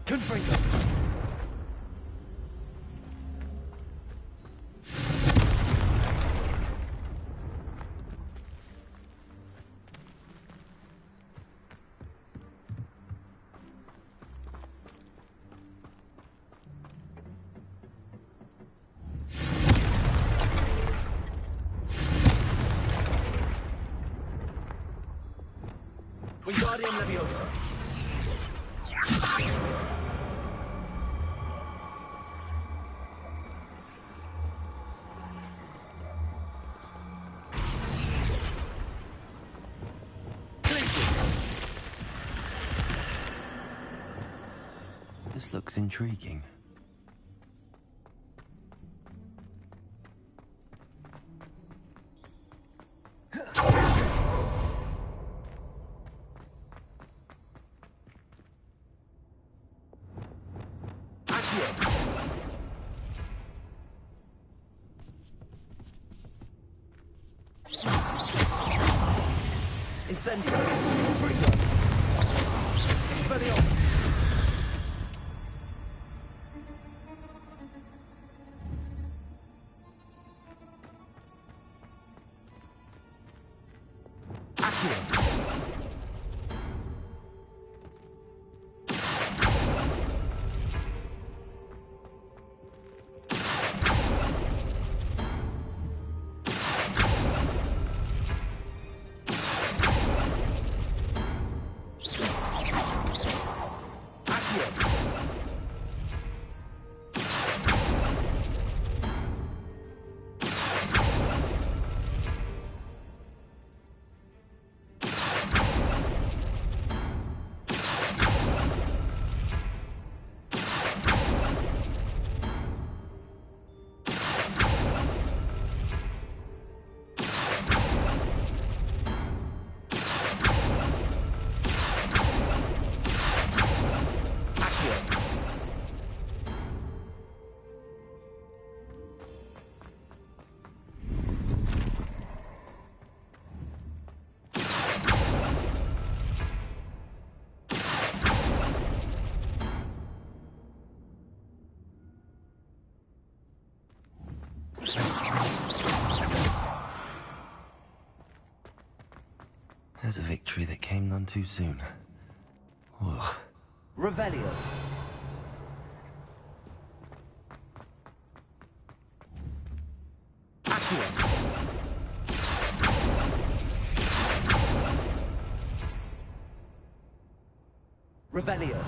S13: Confringo. Wingardium Leviosa.
S2: This looks intriguing.
S13: Incendio. Confringo. Expelliarmus.
S2: There's a victory that came none too soon. Ugh.
S16: Revelio. Revelio.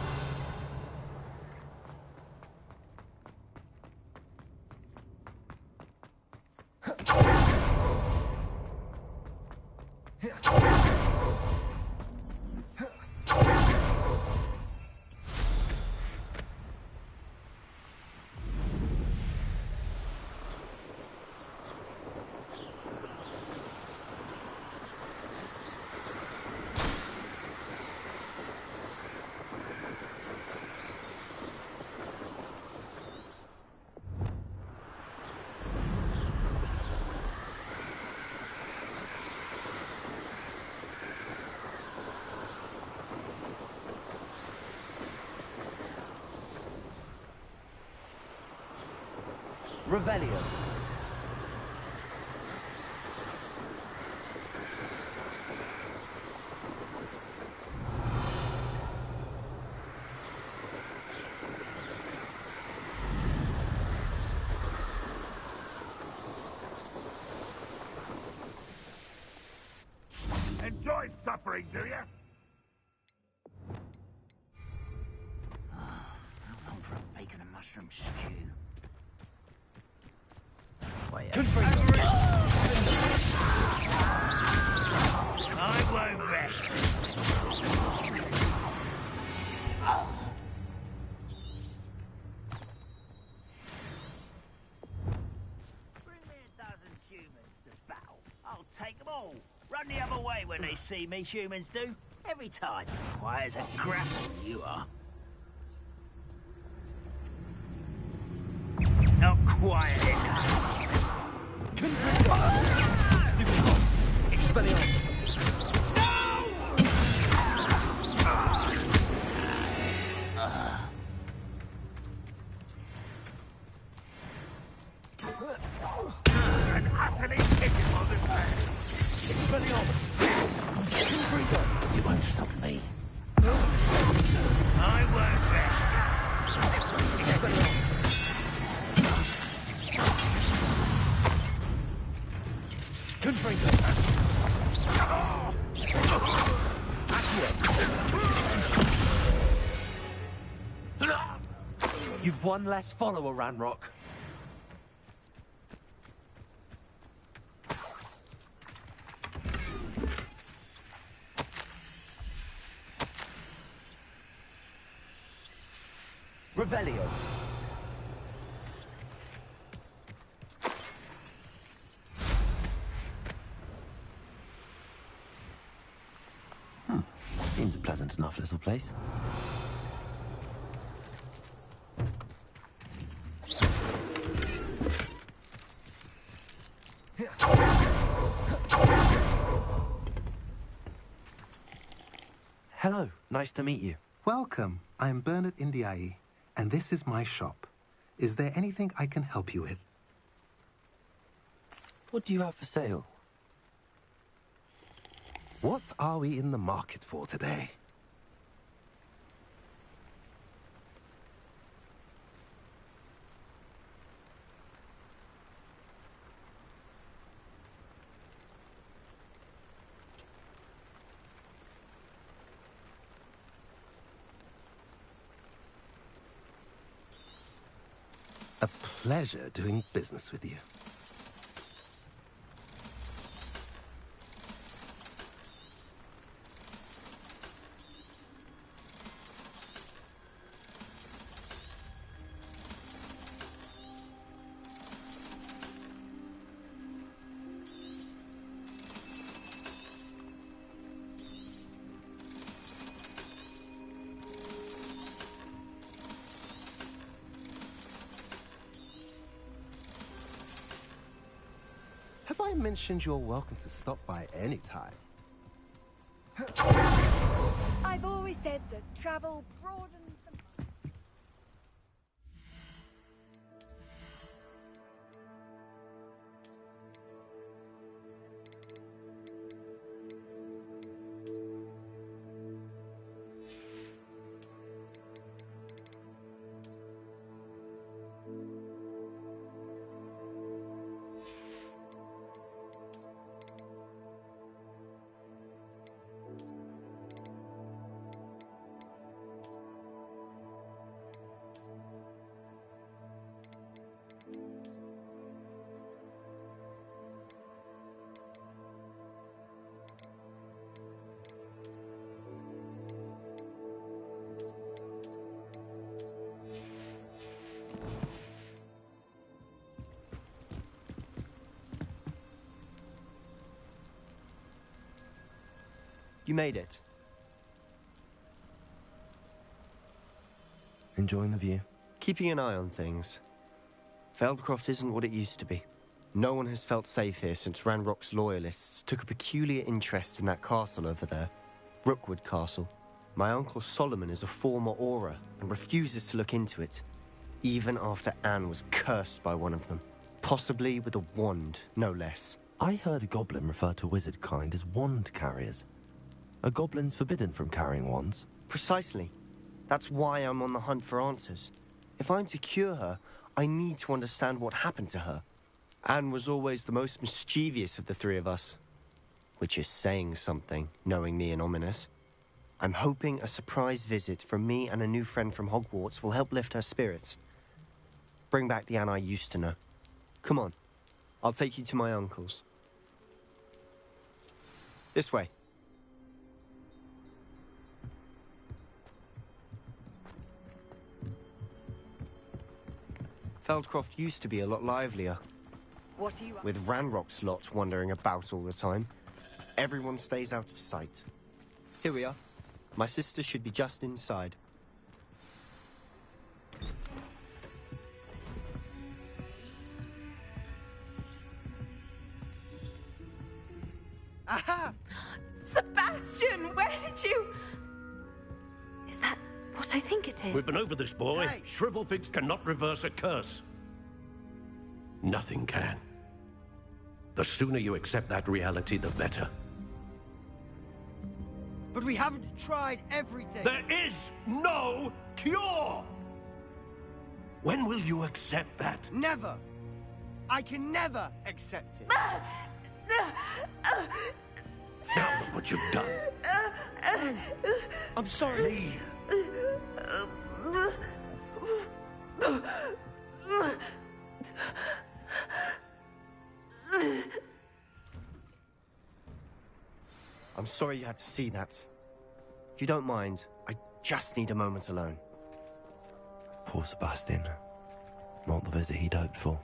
S16: Revelio.
S8: Enjoy suffering, do you?
S6: I'm on for a bacon and mushroom stew.
S10: I won't rest.
S6: Bring me 1,000 humans to battle. I'll take them all. Run the other way when they see me, humans do. Every time. Quiet as a grapple, you are. Not quiet enough.
S16: Expelliarmus.
S8: An utterly pitiful display.
S16: Expelliarmus.
S7: You won't stop me.
S10: I won't rest.
S16: Expelliarmus. Confringo. You've one less follower, Ranrock. Revelio.
S2: Seems a pleasant enough little place. Hello, nice to meet you.
S17: Welcome. I'm Bernard Indiai, and this is my shop. Is there anything I can help you with?
S2: What do you have for sale?
S17: What are we in the market for today? A pleasure doing business with you. Have I mentioned you're welcome to stop by any time?
S18: I've always said that travel broadens the mind.
S14: You made it.
S2: Enjoying the view?
S14: Keeping an eye on things. Feldcroft isn't what it used to be. No one has felt safe here since Ranrock's loyalists took a peculiar interest in that castle over there. Rookwood Castle. My Uncle Solomon is a former Auror and refuses to look into it, even after Anne was cursed by one of them. Possibly with a wand, no less.
S2: I heard a goblin refer to wizard kind as wand carriers. Are goblins forbidden from carrying wands?
S14: Precisely. That's why I'm on the hunt for answers. If I'm to cure her, I need to understand what happened to her. Anne was always the most mischievous of the three of us. Which is saying something, knowing me and Ominous. I'm hoping a surprise visit from me and a new friend from Hogwarts will help lift her spirits. Bring back the Anne I used to know. Come on. I'll take you to my uncle's. This way. Feldcroft used to be a lot livelier.
S18: What are you...
S14: With Ranrock's lot wandering about all the time. Everyone stays out of sight. Here we are. My sister should be just inside.
S19: Aha! Sebastian, where did you...
S15: Is that what I think it is?
S7: We've been over this, boy.
S19: Hey.
S7: Shrivelfigs cannot reverse a curse. Nothing can. The sooner you accept that reality, the better.
S19: But we haven't tried everything.
S7: There is no cure! When will you accept that?
S19: Never. I can never accept it.
S7: Now look what you've done.
S19: I'm sorry.
S14: I'm sorry you had to see that. If you don't mind, I just need a moment alone.
S2: Poor Sebastian. Not the visit he'd hoped for.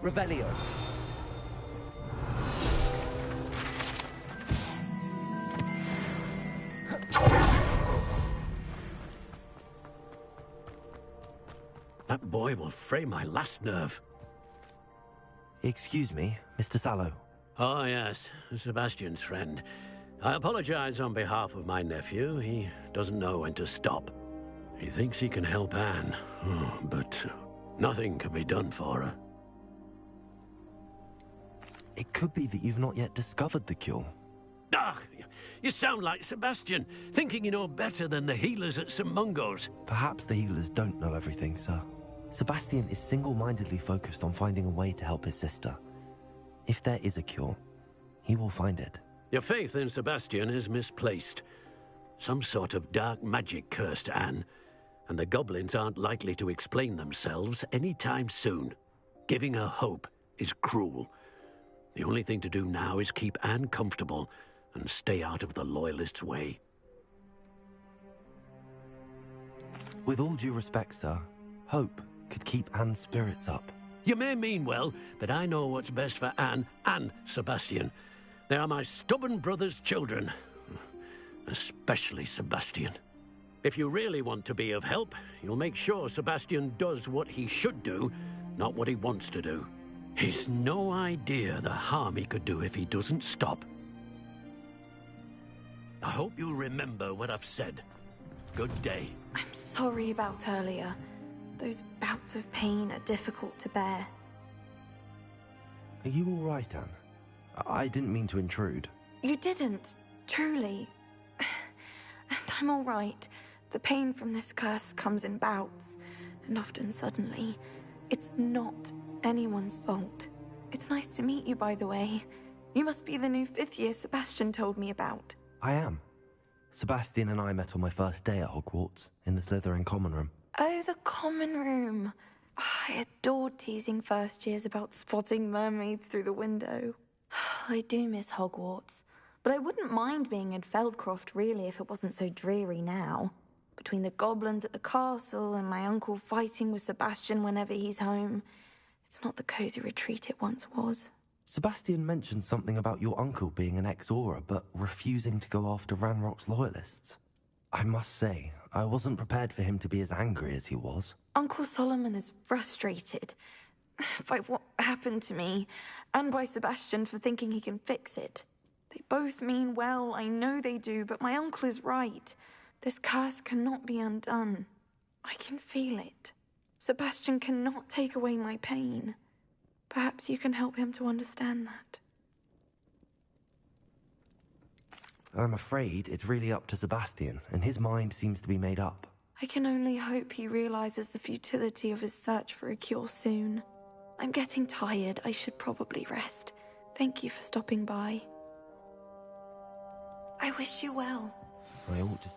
S16: Revelio.
S7: That boy will fray my last nerve.
S2: Excuse me, Mr. Sallow.
S7: Oh, yes, Sebastian's friend. I apologize on behalf of my nephew. He doesn't know when to stop. He thinks he can help Anne, but nothing can be done for her.
S2: It could be that you've not yet discovered the cure.
S7: Ah, you sound like Sebastian, thinking you know better than the healers at St. Mungo's.
S2: Perhaps the healers don't know everything, sir. Sebastian is single-mindedly focused on finding a way to help his sister. If there is a cure, he will find it.
S7: Your faith in Sebastian is misplaced. Some sort of dark magic cursed Anne, and the goblins aren't likely to explain themselves anytime soon. Giving her hope is cruel. The only thing to do now is keep Anne comfortable and stay out of the Loyalists' way.
S2: With all due respect, sir, hope could keep Anne's spirits up.
S7: You may mean well, but I know what's best for Anne and Sebastian. They are my stubborn brother's children. Especially Sebastian. If you really want to be of help, you'll make sure Sebastian does what he should do, not what he wants to do. He's no idea the harm he could do if he doesn't stop. I hope you'll remember what I've said. Good day.
S15: I'm sorry about earlier. Those bouts of pain are difficult to bear.
S2: Are you all right, Anne? I didn't mean to intrude.
S15: You didn't, truly. And I'm all right. The pain from this curse comes in bouts, and often suddenly. It's not anyone's fault. It's nice to meet you, by the way. You must be the new 5th year Sebastian told me about.
S2: I am. Sebastian and I met on my first day at Hogwarts, in the Slytherin common room.
S15: Oh, the common room. I adored teasing first years about spotting mermaids through the window. I do miss Hogwarts, but I wouldn't mind being in Feldcroft really if it wasn't so dreary now. Between the goblins at the castle and my uncle fighting with Sebastian whenever he's home, it's not the cozy retreat it once was.
S2: Sebastian mentioned something about your uncle being an ex-Aura, but refusing to go after Ranrock's loyalists. I must say, I wasn't prepared for him to be as angry as he was.
S15: Uncle Solomon is frustrated by what happened to me, and by Sebastian for thinking he can fix it. They both mean well, I know they do, but my uncle is right. This curse cannot be undone. I can feel it. Sebastian cannot take away my pain. Perhaps you can help him to understand that.
S2: I'm afraid it's really up to Sebastian, and his mind seems to be made up.
S15: I can only hope he realizes the futility of his search for a cure soon. I'm getting tired. I should probably rest. Thank you for stopping by. I wish you well.
S2: I ought to see.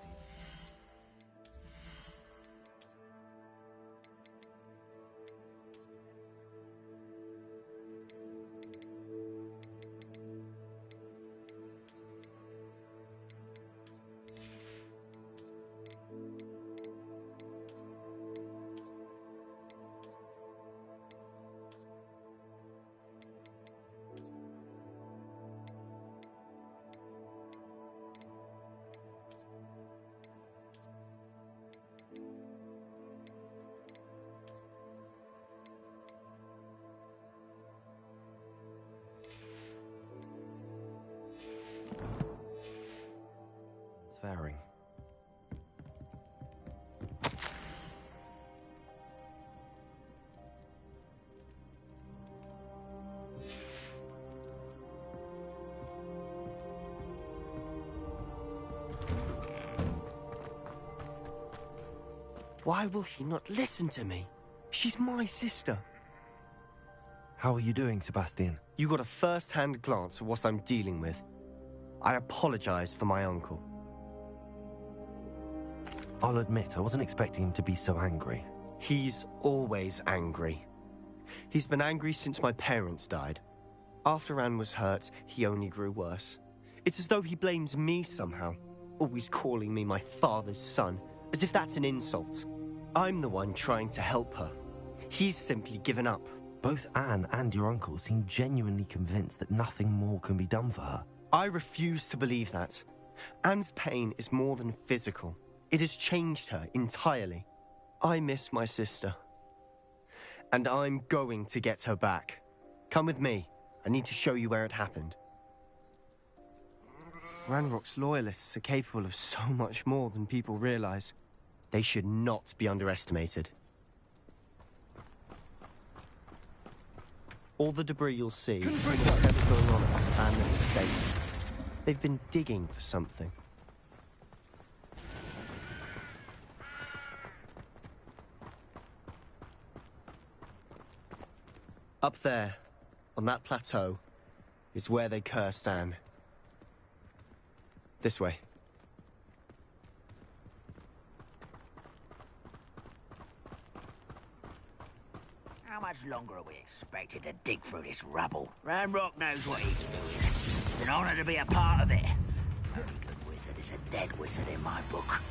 S2: Faring.
S19: Why will he not listen to me? She's my sister.
S2: How are you doing, Sebastian?
S19: You got a first-hand glance at what I'm dealing with. I apologize for my uncle.
S2: I'll admit, I wasn't expecting him to be so angry.
S19: He's always angry. He's been angry since my parents died. After Anne was hurt, he only grew worse. It's as though he blames me somehow, always calling me my father's son, as if that's an insult. I'm the one trying to help her. He's simply given up.
S2: Both Anne and your uncle seem genuinely convinced that nothing more can be done for her.
S19: I refuse to believe that. Anne's pain is more than physical. It has changed her entirely. I miss my sister. And I'm going to get her back. Come with me. I need to show you where it happened. Ranrock's loyalists are capable of so much more than people realize. They should not be underestimated. All the debris you'll see is whatever's going on at the family estate. They've been digging for something. Up there, on that plateau, is where they cursed Anne. This way.
S6: How much longer are we expected to dig through this rubble? Ranrock knows what he's doing. It's an honor to be a part of it. Any good wizard is a dead wizard in my book.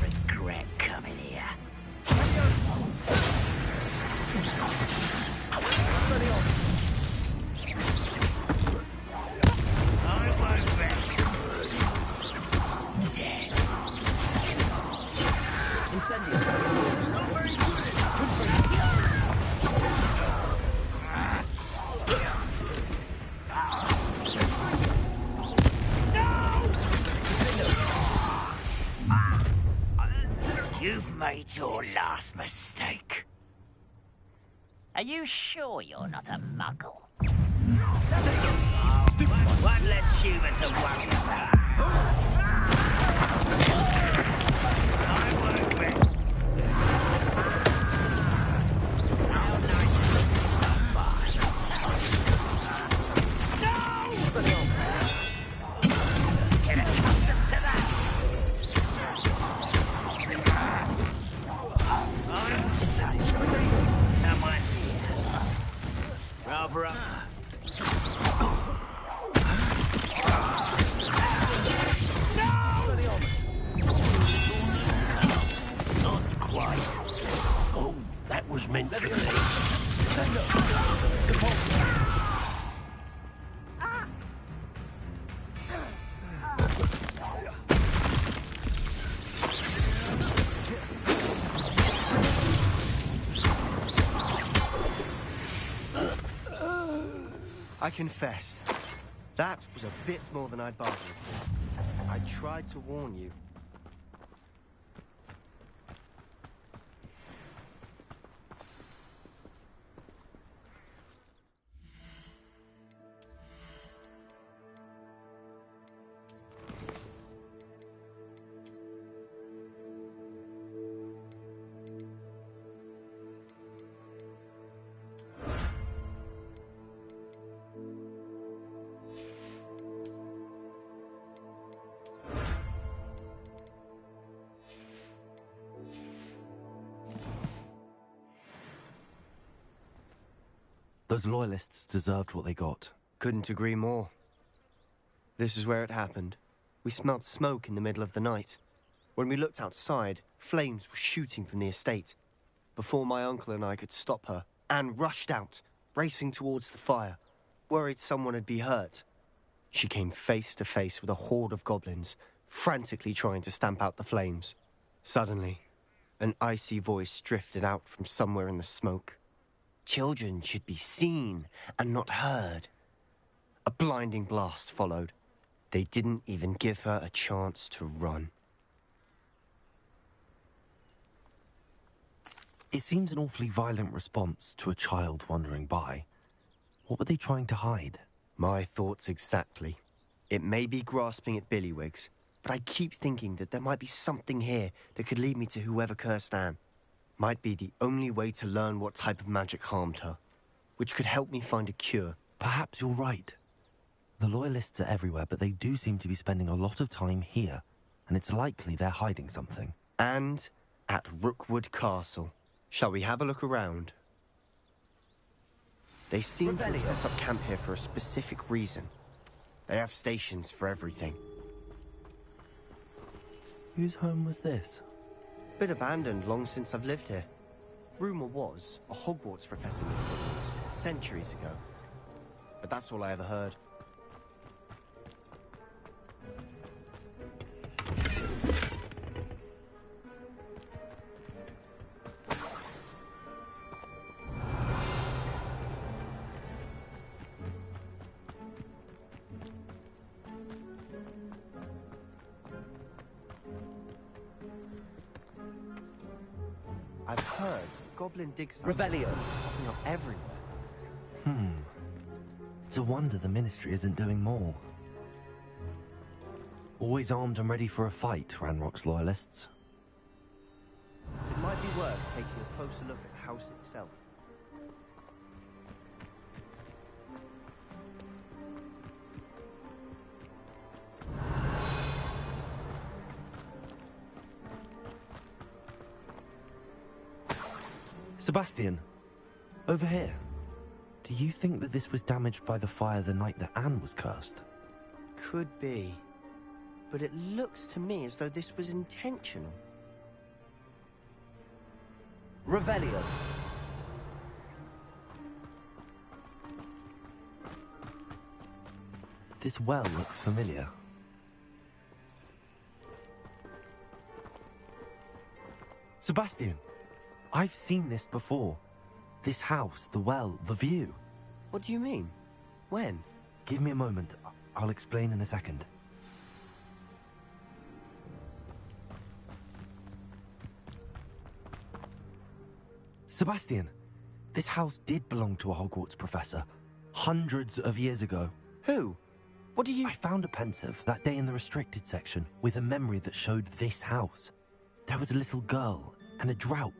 S6: Regret coming here. I won't rest. Dead.
S19: Incendio. Not very good.
S6: You've made your last mistake. Are you sure you're not a muggle? One less human to worry about. I won't rest. How nice of you to stop by. No! Get accustomed to that.
S19: I confess, that was a bit more than I'd bargained for. I tried to warn you.
S2: Those loyalists deserved what they got.
S19: Couldn't agree more. This is where it happened. We smelled smoke in the middle of the night. When we looked outside, flames were shooting from the estate. Before my uncle and I could stop her, Anne rushed out, racing towards the fire, worried someone had been hurt. She came face to face with a horde of goblins, frantically trying to stamp out the flames. Suddenly, an icy voice drifted out from somewhere in the smoke. Children should be seen and not heard. A blinding blast followed. They didn't even give her a chance to run.
S2: It seems an awfully violent response to a child wandering by. What were they trying to hide?
S19: My thoughts exactly. It may be grasping at billywhigs, but I keep thinking that there might be something here that could lead me to whoever cursed Anne. Might be the only way to learn what type of magic harmed her, which could help me find a cure.
S2: Perhaps you're right. The Loyalists are everywhere, but they do seem to be spending a lot of time here, and it's likely they're hiding something.
S19: And at Rookwood Castle. Shall we have a look around? They seem to have set up camp here for a specific reason. They have stations for everything.
S2: Whose home was this?
S19: Bit abandoned long since I've lived here. Rumour was a Hogwarts professor lived here centuries ago. But that's all I ever heard. I've heard goblin dig sites popping up everywhere.
S2: It's a wonder the Ministry isn't doing more. Always armed and ready for a fight, Ranrock's Loyalists.
S19: It might be worth taking a closer look at the house itself.
S2: Sebastian, over here. Do you think that this was damaged by the fire the night that Anne was cursed?
S19: Could be. But it looks to me as though this was intentional.
S16: Revelio.
S2: This well looks familiar. Sebastian, I've seen this before. This house, the well, the view.
S19: What do you mean? When?
S2: Give me a moment. I'll explain in a second. Sebastian, this house did belong to a Hogwarts professor. Hundreds of years ago.
S19: Who? What do you...
S2: I found a pensive that day in the restricted section with a memory that showed this house. There was a little girl and a drought.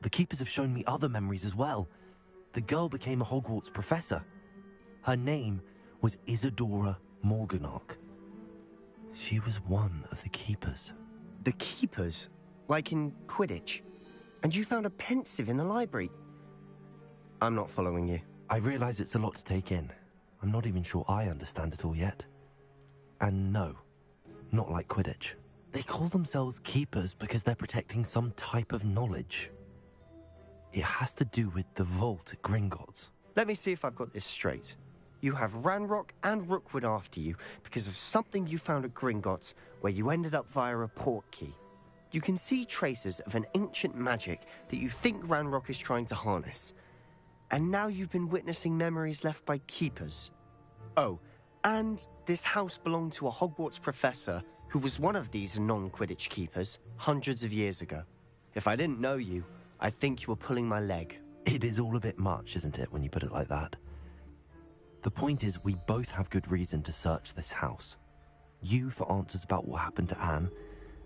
S2: The keepers have shown me other memories as well. The girl became a Hogwarts professor. Her name was Isadora Morganach. She was one of the keepers.
S19: The keepers? Like in Quidditch? And you found a pensive in the library? I'm not following you.
S2: I realize it's a lot to take in. I'm not even sure I understand it all yet. And no, not like Quidditch. They call themselves keepers because they're protecting some type of knowledge. It has to do with the vault at Gringotts.
S19: Let me see if I've got this straight. You have Ranrock and Rookwood after you because of something you found at Gringotts where you ended up via a port key. You can see traces of an ancient magic that you think Ranrock is trying to harness. And now you've been witnessing memories left by keepers. Oh, and this house belonged to a Hogwarts professor who was one of these non-Quidditch keepers hundreds of years ago. If I didn't know you, I'd think you were pulling my leg.
S2: It is all a bit much, isn't it, when you put it like that? The point is, we both have good reason to search this house. You for answers about what happened to Anne,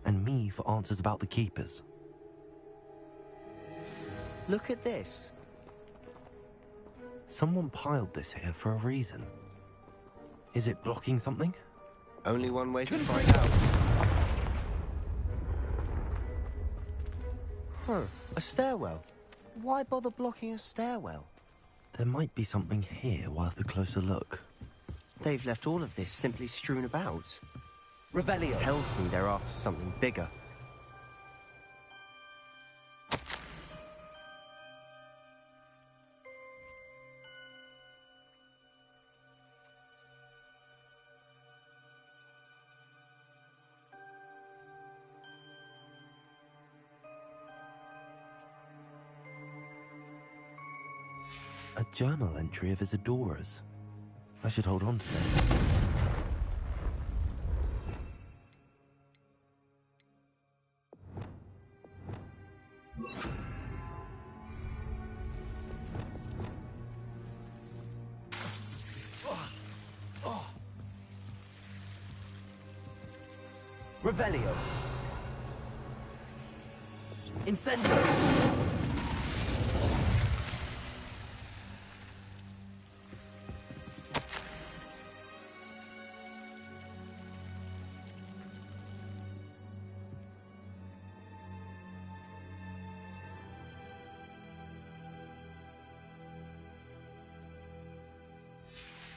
S2: and me for answers about the keepers.
S19: Look at this.
S2: Someone piled this here for a reason. Is it blocking something?
S19: Only one way to find out. Huh, a stairwell. Why bother blocking a stairwell?
S2: There might be something here worth a closer look.
S19: They've left all of this simply strewn about.
S16: Revelio.
S19: Tells me they're after something bigger.
S2: A journal entry of Isadora's. I should hold on to this.
S16: Revelio. Incendio.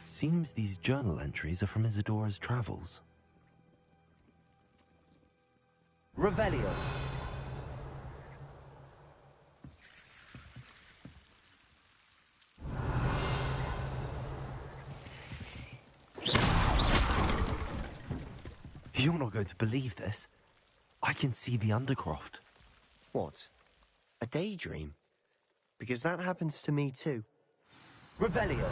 S2: Seems these journal entries are from Isadora's travels.
S16: Revelio.
S2: You're not going to believe this. I can see the Undercroft.
S19: What? A daydream? Because that happens to me too.
S16: Revelio.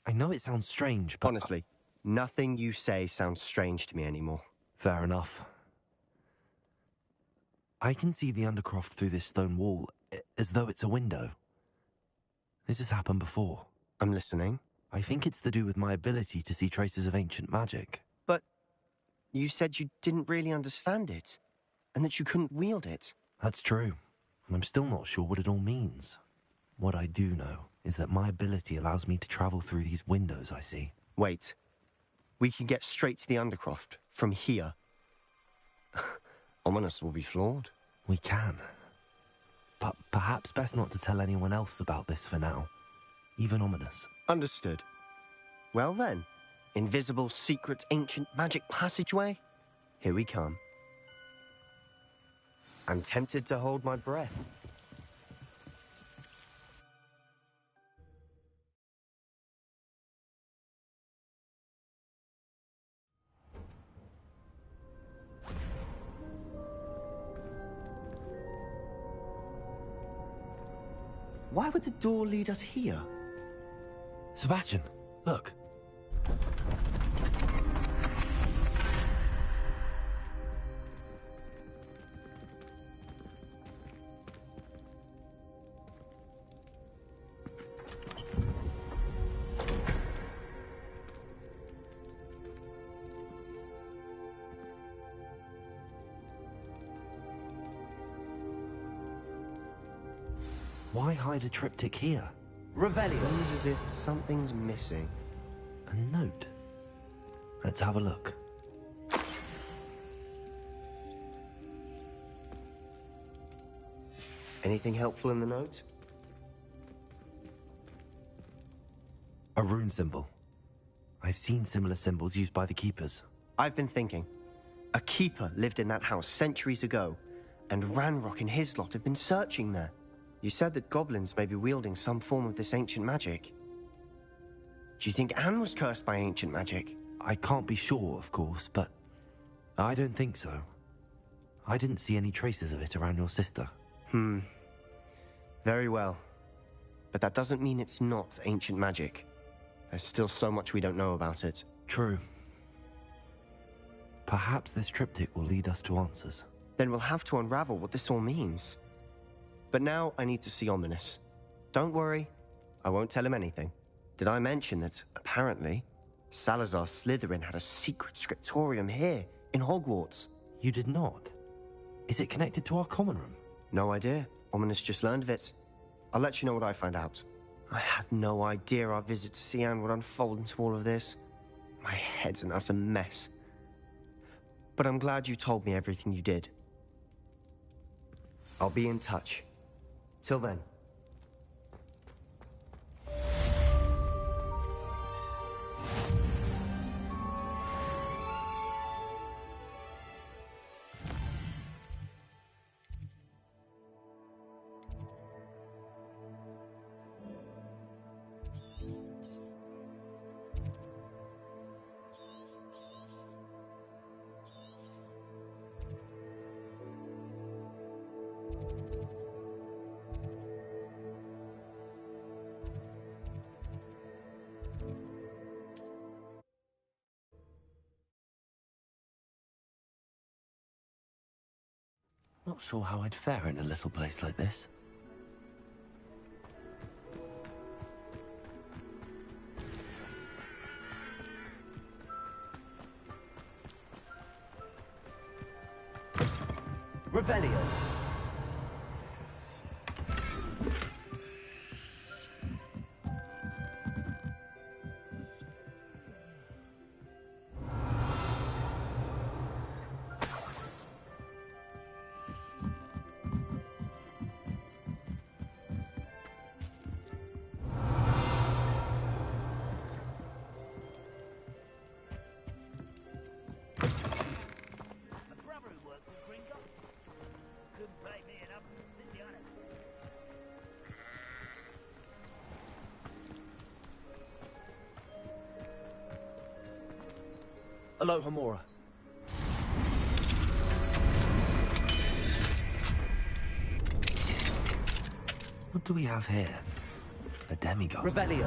S2: I know it sounds strange, but...
S19: Honestly, nothing you say sounds strange to me anymore.
S2: Fair enough. I can see the Undercroft through this stone wall, as though it's a window. This has happened before.
S19: I'm listening.
S2: I think it's to do with my ability to see traces of ancient magic.
S19: But you said you didn't really understand it, and that you couldn't wield it.
S2: That's true, and I'm still not sure what it all means. What I do know is that my ability allows me to travel through these windows I see.
S19: Wait. We can get straight to the Undercroft from here. Ominous will be flawed.
S2: We can. But perhaps best not to tell anyone else about this for now. Even Ominous.
S19: Understood. Well then, invisible, secret, ancient magic passageway? Here we come. I'm tempted to hold my breath. Why would the door lead us here?
S2: Sebastian, look. Why hide a triptych here?
S16: Revelio.
S19: Seems as if something's missing.
S2: A note. Let's have a look.
S19: Anything helpful in the note?
S2: A rune symbol. I've seen similar symbols used by the keepers.
S19: I've been thinking. A keeper lived in that house centuries ago, and Ranrock and his lot have been searching there. You said that goblins may be wielding some form of this ancient magic. Do you think Anne was cursed by ancient magic?
S2: I can't be sure, of course, but I don't think so. I didn't see any traces of it around your sister.
S19: Very well. But that doesn't mean it's not ancient magic. There's still so much we don't know about it.
S2: True. Perhaps this triptych will lead us to answers.
S19: Then we'll have to unravel what this all means. But now I need to see Ominous. Don't worry, I won't tell him anything. Did I mention that, apparently, Salazar Slytherin had a secret scriptorium here, in Hogwarts?
S2: You did not? Is it connected to our common room?
S19: No idea. Ominous just learned of it. I'll let you know what I find out. I had no idea our visit to Cian would unfold into all of this. My head's an utter mess. But I'm glad you told me everything you did. I'll be in touch. Till then.
S2: Not sure how I'd fare in a little place like this.
S16: Revelio. Hello, Hamora.
S2: What do we have here? A demigod.
S16: Revelio.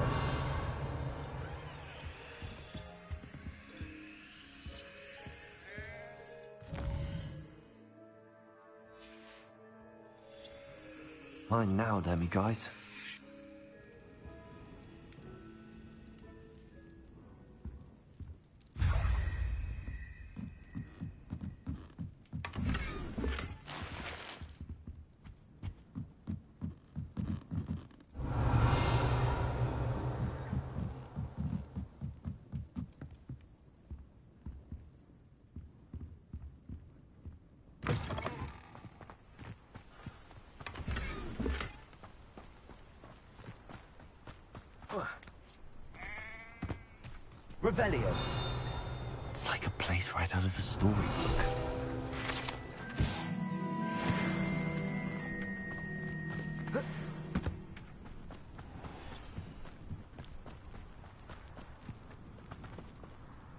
S2: Mine now, demiguys.
S16: Revelio.
S2: It's like a place right out of a storybook.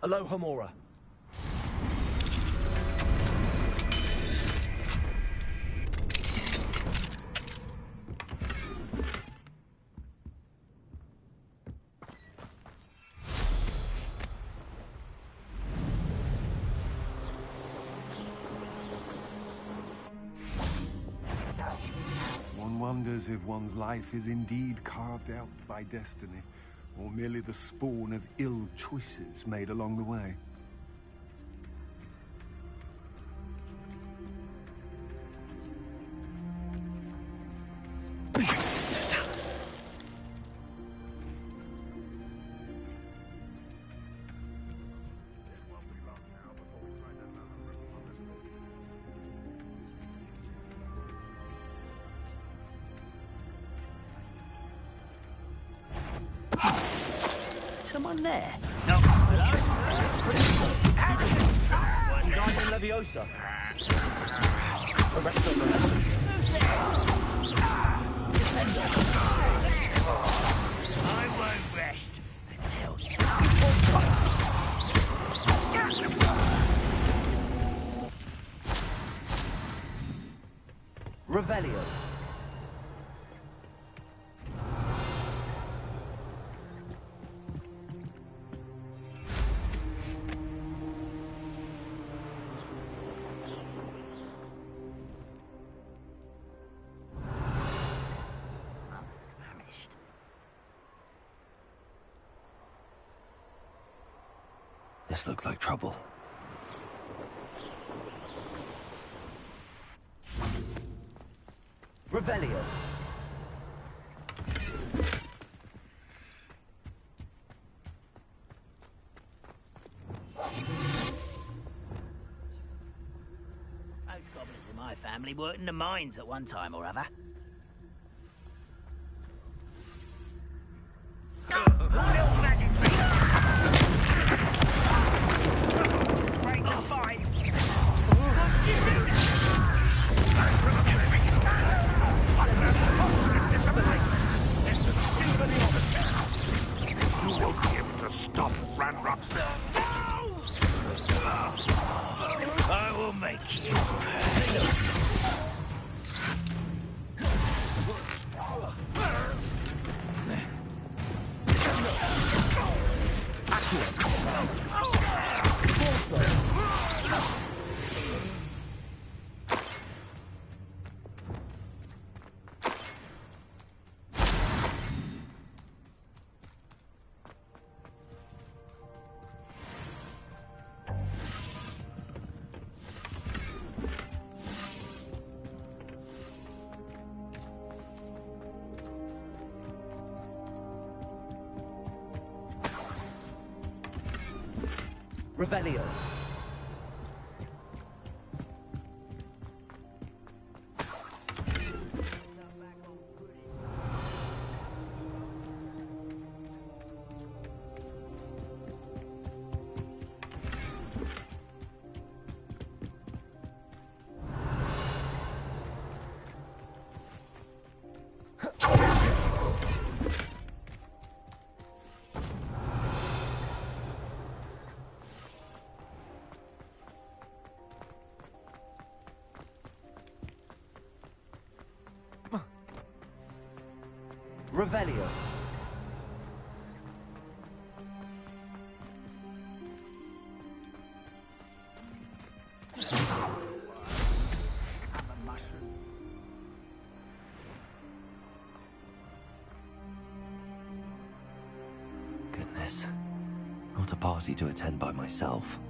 S16: Hello, Hamora.
S4: One wonders if one's life is indeed carved out by destiny, or merely the spawn of ill choices made along the way.
S16: Someone there?
S6: No.
S16: Wingardium Leviosa. Arresto Molesta.
S6: I won't rest until you...
S16: Revelio.
S2: This looks like trouble.
S16: Revelio.
S6: Most goblins in my family worked in the mines at one time or other. Little magic trick. Great to fight.
S8: You won't be able to stop Ranrock's.
S6: I will make you pay.
S16: Revelio. Revelio.
S2: Goodness. Not a party to attend by myself.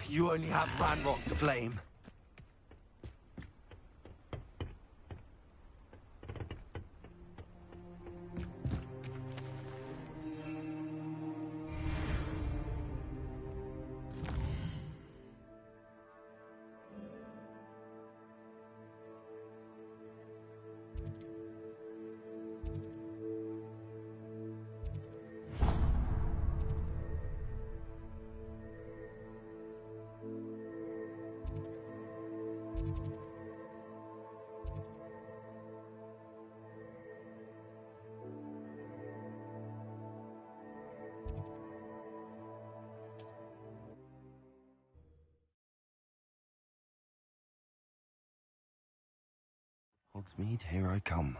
S16: You only have Ranrock to blame.
S2: Hogsmeade, here I come.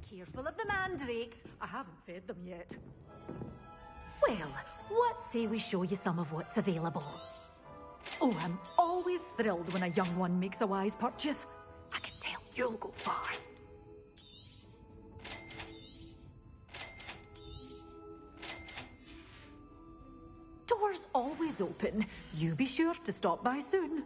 S20: Careful of the mandrakes. I haven't fed them yet. Well, what say we show you some of what's available? Oh, I'm always thrilled when a young one makes a wise purchase. I can tell you'll go far. Doors always open. You be sure to stop by soon.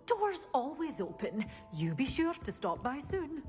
S20: Doors always open. You be sure to stop by soon.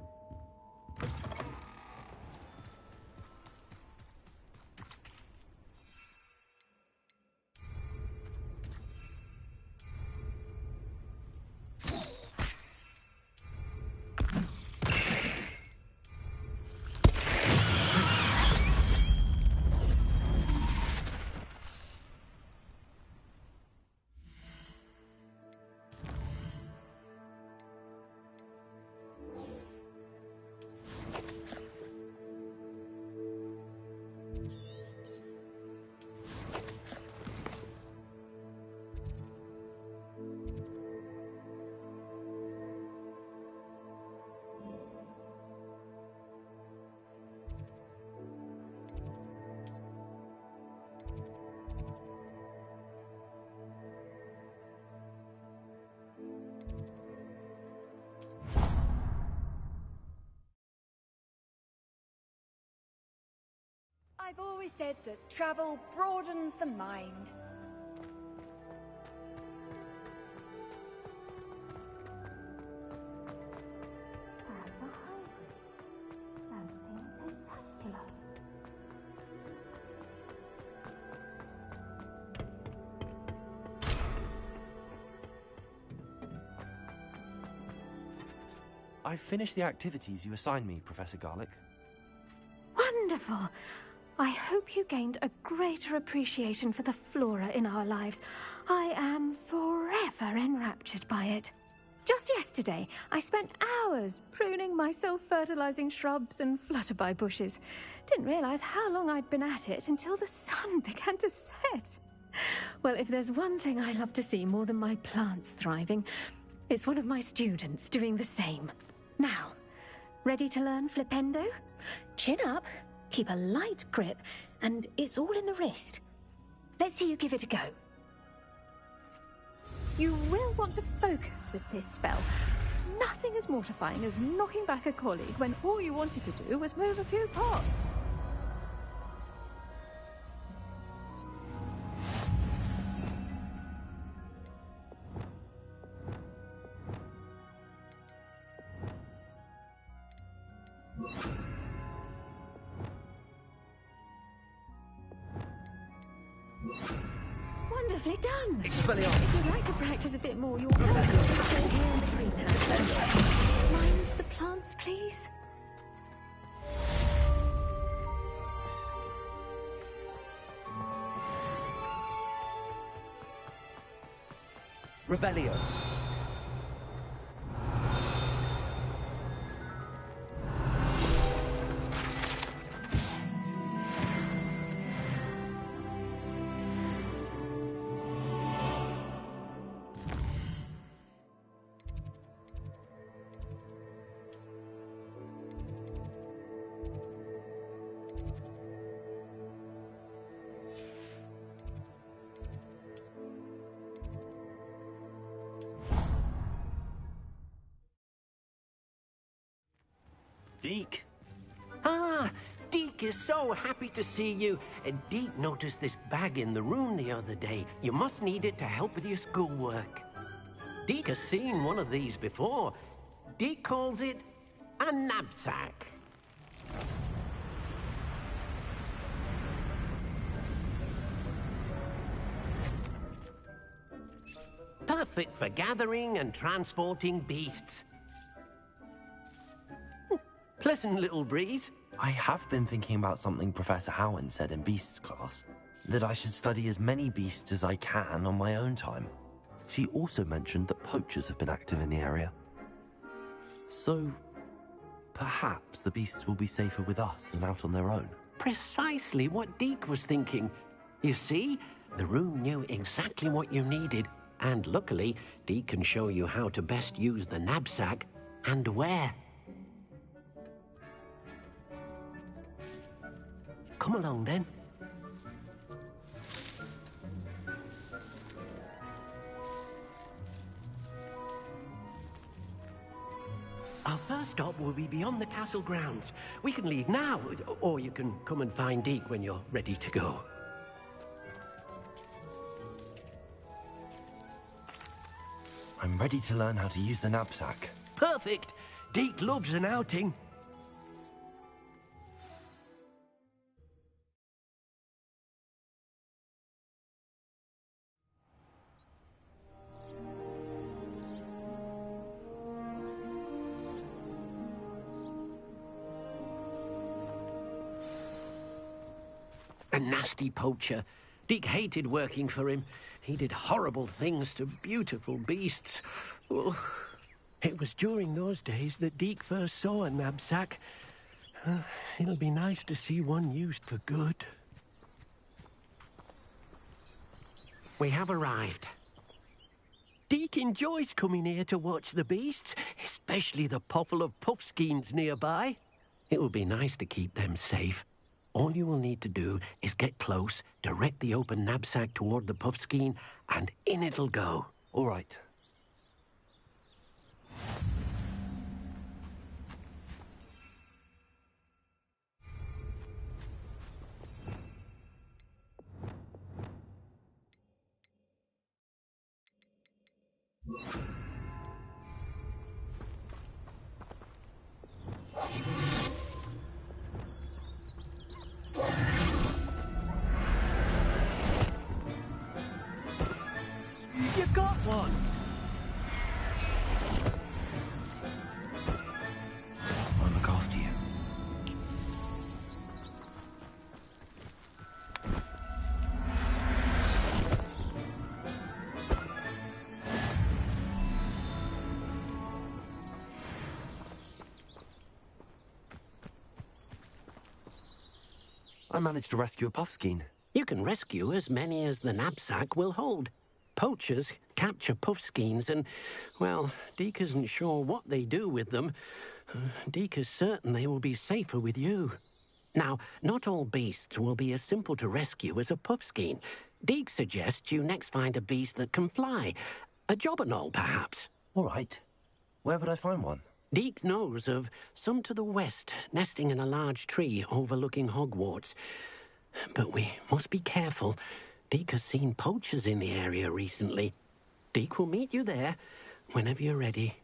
S18: I've always said that travel broadens the mind.
S2: I've finished the activities you assigned me, Professor Garlick.
S21: Wonderful. I hope you gained a greater appreciation for the flora in our lives. I am forever enraptured by it. Just yesterday, I spent hours pruning my self-fertilizing shrubs and flutterby bushes. Didn't realize how long I'd been at it until the sun began to set. Well, if there's one thing I love to see more than my plants thriving, it's one of my students doing the same. Now, ready to learn Flipendo? Chin up. Keep a light grip, and it's all in the wrist. Let's see you give it a go. You will want to focus with this spell. Nothing as mortifying as knocking back a colleague when all you wanted to do was move a few pots. Wonderfully done.
S16: Expelliarmus.
S21: If you'd like to practice a bit more, you're welcome to stay here in the greenhouse. Mind the plants, please.
S16: Revelio.
S7: Deke. Ah, Deke is so happy to see you. Deke noticed this bag in the room the other day. You must need it to help with your schoolwork. Deke has seen one of these before. Deke calls it a knapsack. Perfect for gathering and transporting beasts. Pleasant little breeze.
S2: I have been thinking about something Professor Howen said in Beasts class, that I should study as many beasts as I can on my own time. She also mentioned that poachers have been active in the area. So, perhaps the beasts will be safer with us than out on their own.
S7: Precisely what Deke was thinking. You see, the room knew exactly what you needed. And luckily, Deke can show you how to best use the knapsack and where. Come along, then. Our first stop will be beyond the castle grounds. We can leave now, or you can come and find Deke when you're ready to go.
S2: I'm ready to learn how to use the knapsack.
S7: Perfect! Deke loves an outing. A nasty poacher. Deke hated working for him. He did horrible things to beautiful beasts. Oh. It was during those days that Deke first saw a knapsack. It'll be nice to see one used for good. We have arrived. Deke enjoys coming here to watch the beasts, especially the potful of puffskeins nearby. It will be nice to keep them safe. All you will need to do is get close, direct the open knapsack toward the puffskein, and in it'll go.
S2: All right.
S7: You got one!
S2: I'll look after you. I managed to rescue a puffskein.
S7: You can rescue as many as the knapsack will hold. Poachers capture puffskeins and, well, Deke isn't sure what they do with them. Deke is certain they will be safer with you. Now, not all beasts will be as simple to rescue as a puffskein. Deke suggests you next find a beast that can fly. A jobberknoll, perhaps.
S2: All right. Where would I find one?
S7: Deke knows of some to the west, nesting in a large tree overlooking Hogwarts. But we must be careful. Deke has seen poachers in the area recently. Deke will meet you there whenever you're ready.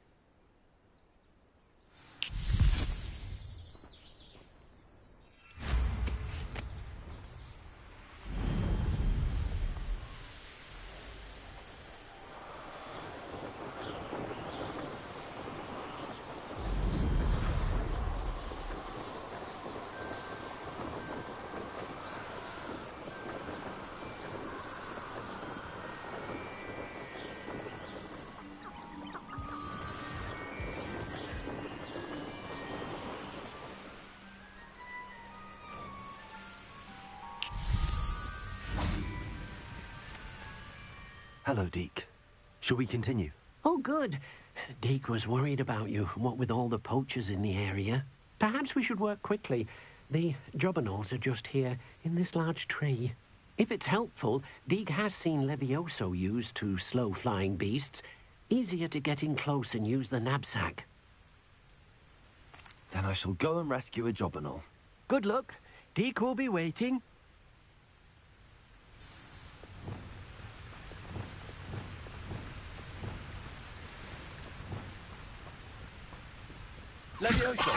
S2: Hello, Deke. Shall we continue?
S7: Oh, good. Deke was worried about you, what with all the poachers in the area. Perhaps we should work quickly. The jobberknolls are just here, in this large tree. If it's helpful, Deke has seen Levioso used to slow flying beasts. Easier to get in close and use the knapsack.
S2: Then I shall go and rescue a jobberknoll.
S7: Good luck. Deke will be waiting.
S2: Levioso!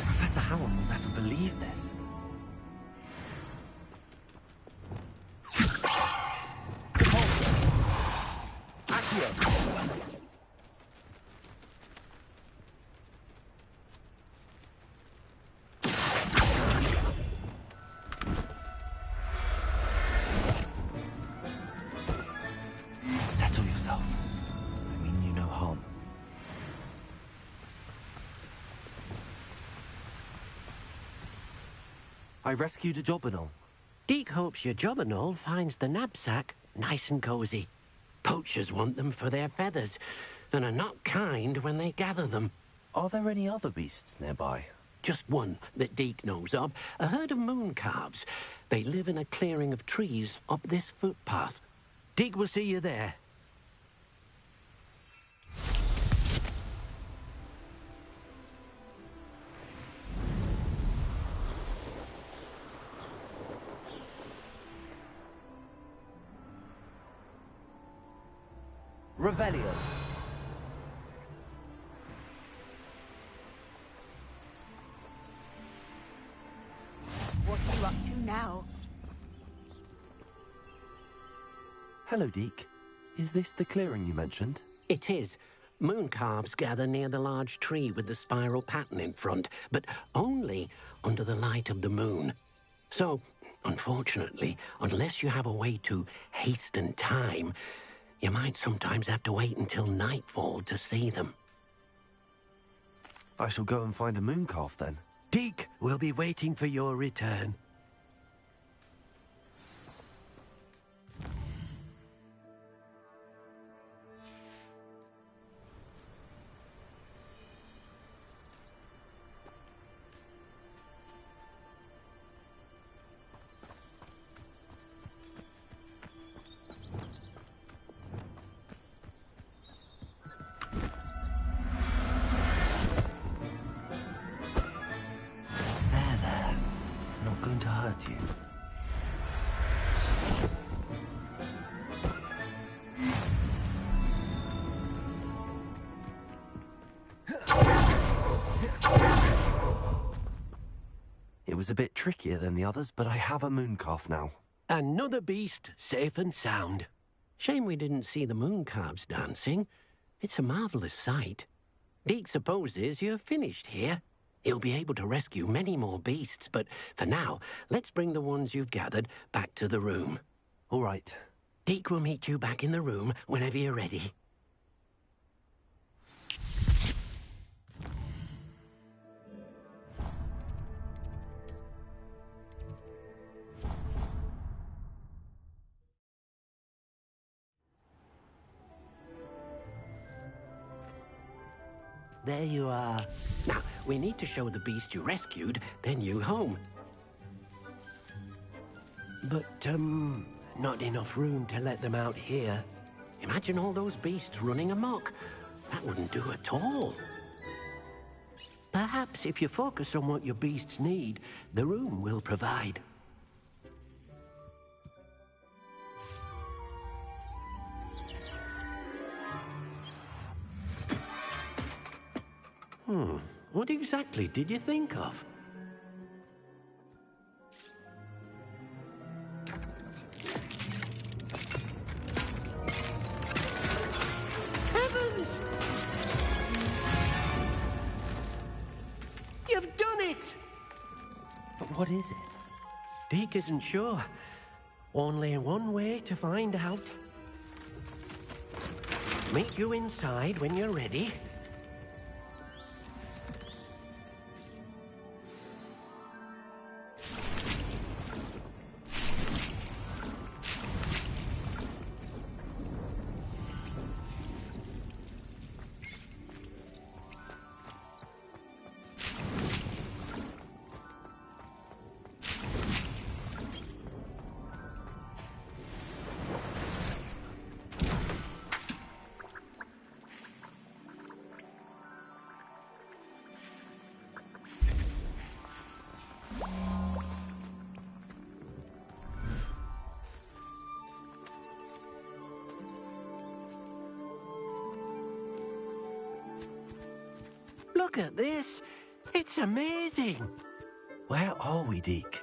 S2: Professor Howard will never believe this. I rescued a jobberknoll.
S7: Deke hopes your jobberknoll finds the knapsack nice and cozy. Poachers want them for their feathers, and are not kind when they gather them.
S2: Are there any other beasts nearby?
S7: Just one that Deke knows of, a herd of moon calves. They live in a clearing of trees up this footpath. Deke will see you there.
S16: Revelio.
S18: What are you up to now?
S2: Hello, Deke. Is this the clearing you mentioned?
S7: It is. Moon calves gather near the large tree with the spiral pattern in front, but only under the light of the moon. So, unfortunately, unless you have a way to hasten time, you might sometimes have to wait until nightfall to see them.
S2: I shall go and find a moon calf then.
S7: Deke will be waiting for your return.
S2: Not going to hurt you. It was a bit trickier than the others, but I have a moon calf now.
S7: Another beast, safe and sound. Shame we didn't see the moon calves dancing. It's a marvellous sight. Deke supposes you're finished here. He'll be able to rescue many more beasts, but for now, let's bring the ones you've gathered back to the room.
S2: All right.
S7: Deke will meet you back in the room whenever you're ready. There you are. Now, we need to show the beast you rescued their new home. But, not enough room to let them out here. Imagine all those beasts running amok. That wouldn't do at all. Perhaps if you focus on what your beasts need, the room will provide. What exactly did you think of? Heavens! You've done it!
S2: But what is it?
S7: Deke isn't sure. Only one way to find out. Meet you inside when you're ready. Look at this. It's amazing.
S2: Where are we, Deke?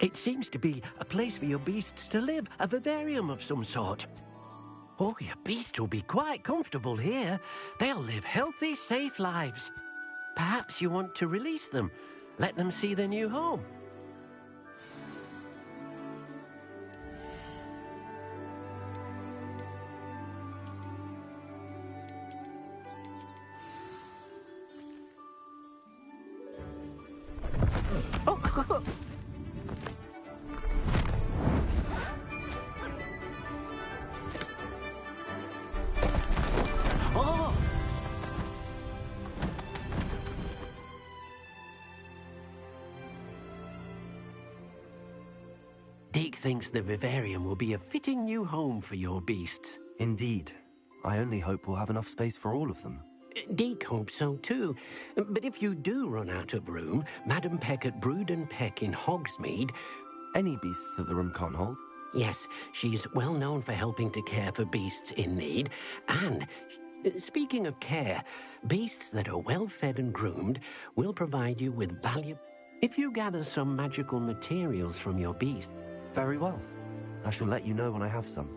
S7: It seems to be a place for your beasts to live, a vivarium of some sort. Oh, your beasts will be quite comfortable here. They'll live healthy, safe lives. Perhaps you want to release them, let them see their new home.
S2: Oh!
S7: Deke thinks the vivarium will be a fitting new home for your beasts.
S2: Indeed. I only hope we'll have enough space for all of them.
S7: Deke hopes so too. But if you do run out of room, Madam Peck at Brood and Peck in Hogsmeade...
S2: Any beasts that the room can't hold?
S7: Yes, she's well known for helping to care for beasts in need. And, speaking of care, beasts that are well fed and groomed will provide you with value... If you gather some magical materials from your beast...
S2: Very well. I shall let you know when I have some.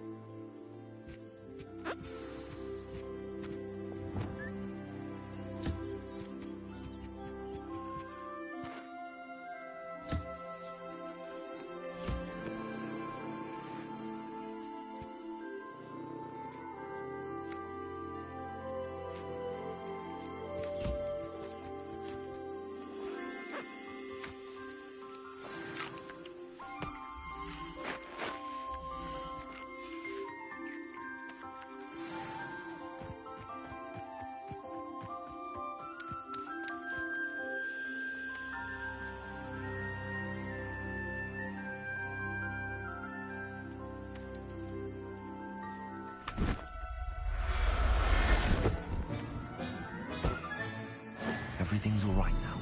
S2: Everything's all right now.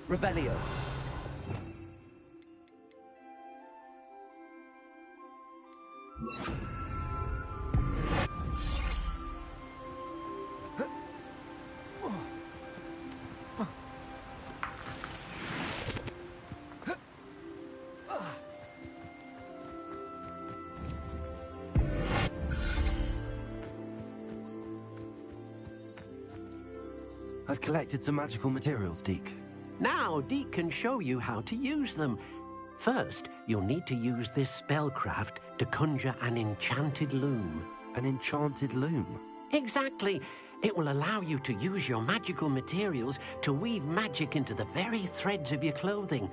S2: Revelio. I've collected some magical materials, Deke.
S7: Now, Deke can show you how to use them. First, you'll need to use this spellcraft to conjure an enchanted loom.
S2: An enchanted loom?
S7: Exactly. It will allow you to use your magical materials to weave magic into the very threads of your clothing,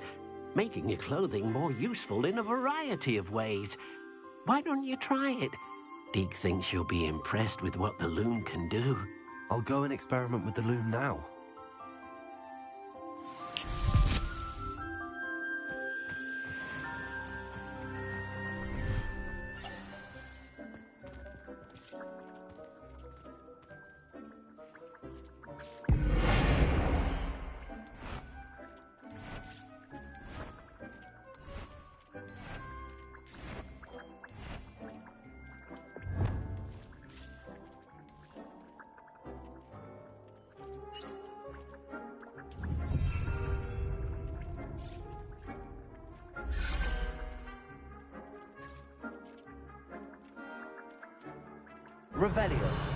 S7: making your clothing more useful in a variety of ways. Why don't you try it? Deke thinks you'll be impressed with what the loom can do.
S2: I'll go and experiment with the loom now.
S16: Revelio.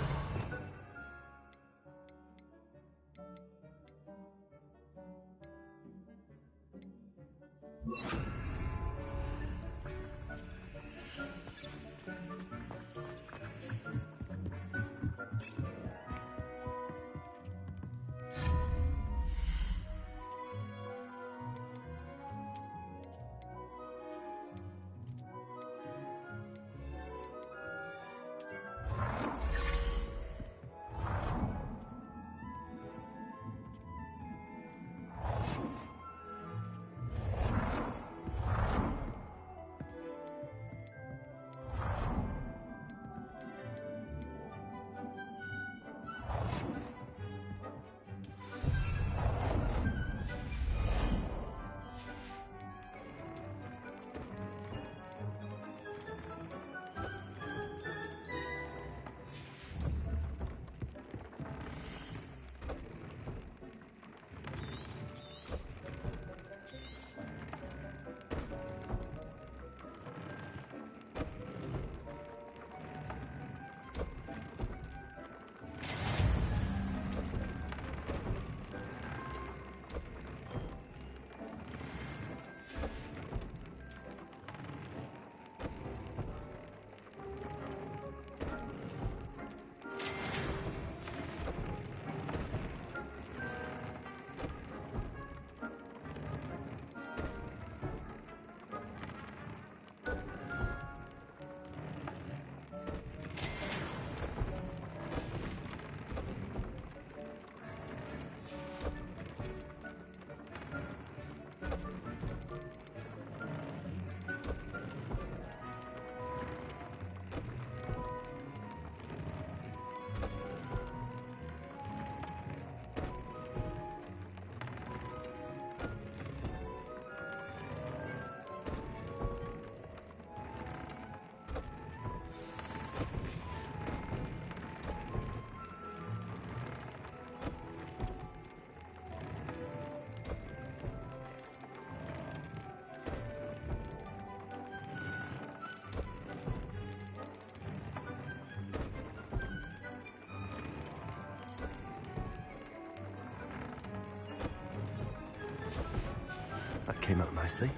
S2: That came out nicely.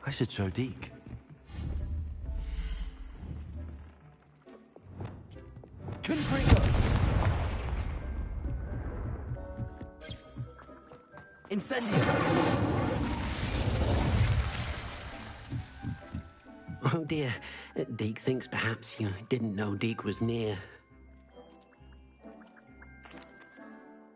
S2: I should show Deke.
S16: Confringo! Incendio!
S7: Oh dear. Deke thinks perhaps you didn't know Deke was near.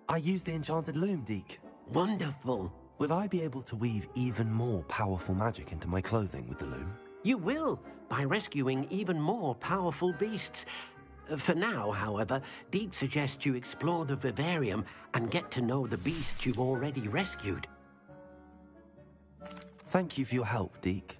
S2: I used the enchanted loom, Deke.
S7: Wonderful.
S2: Will I be able to weave even more powerful magic into my clothing with the loom?
S7: You will, by rescuing even more powerful beasts. For now, however, Deke suggests you explore the vivarium and get to know the beasts you've already rescued.
S2: Thank you for your help, Deke.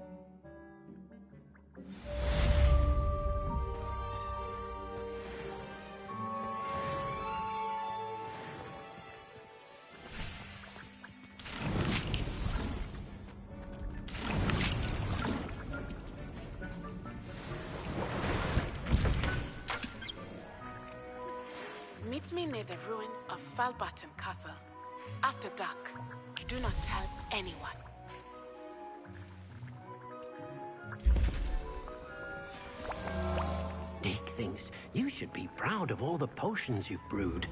S3: Meet me near the ruins of Falbaton Castle. After dark. Do not tell anyone.
S7: Deke thinks you should be proud of all the potions you've brewed.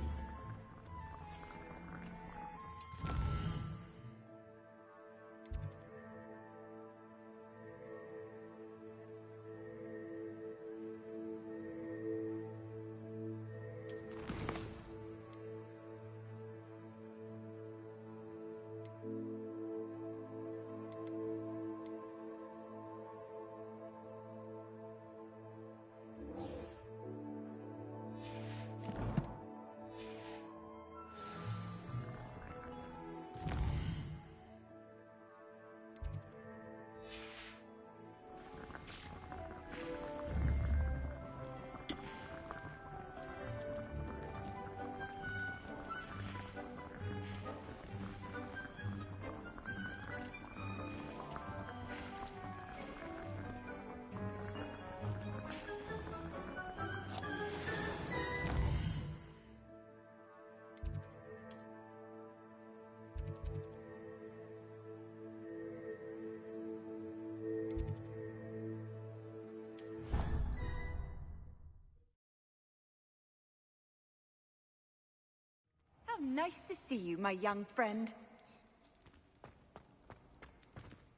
S18: nice to see you, my young friend.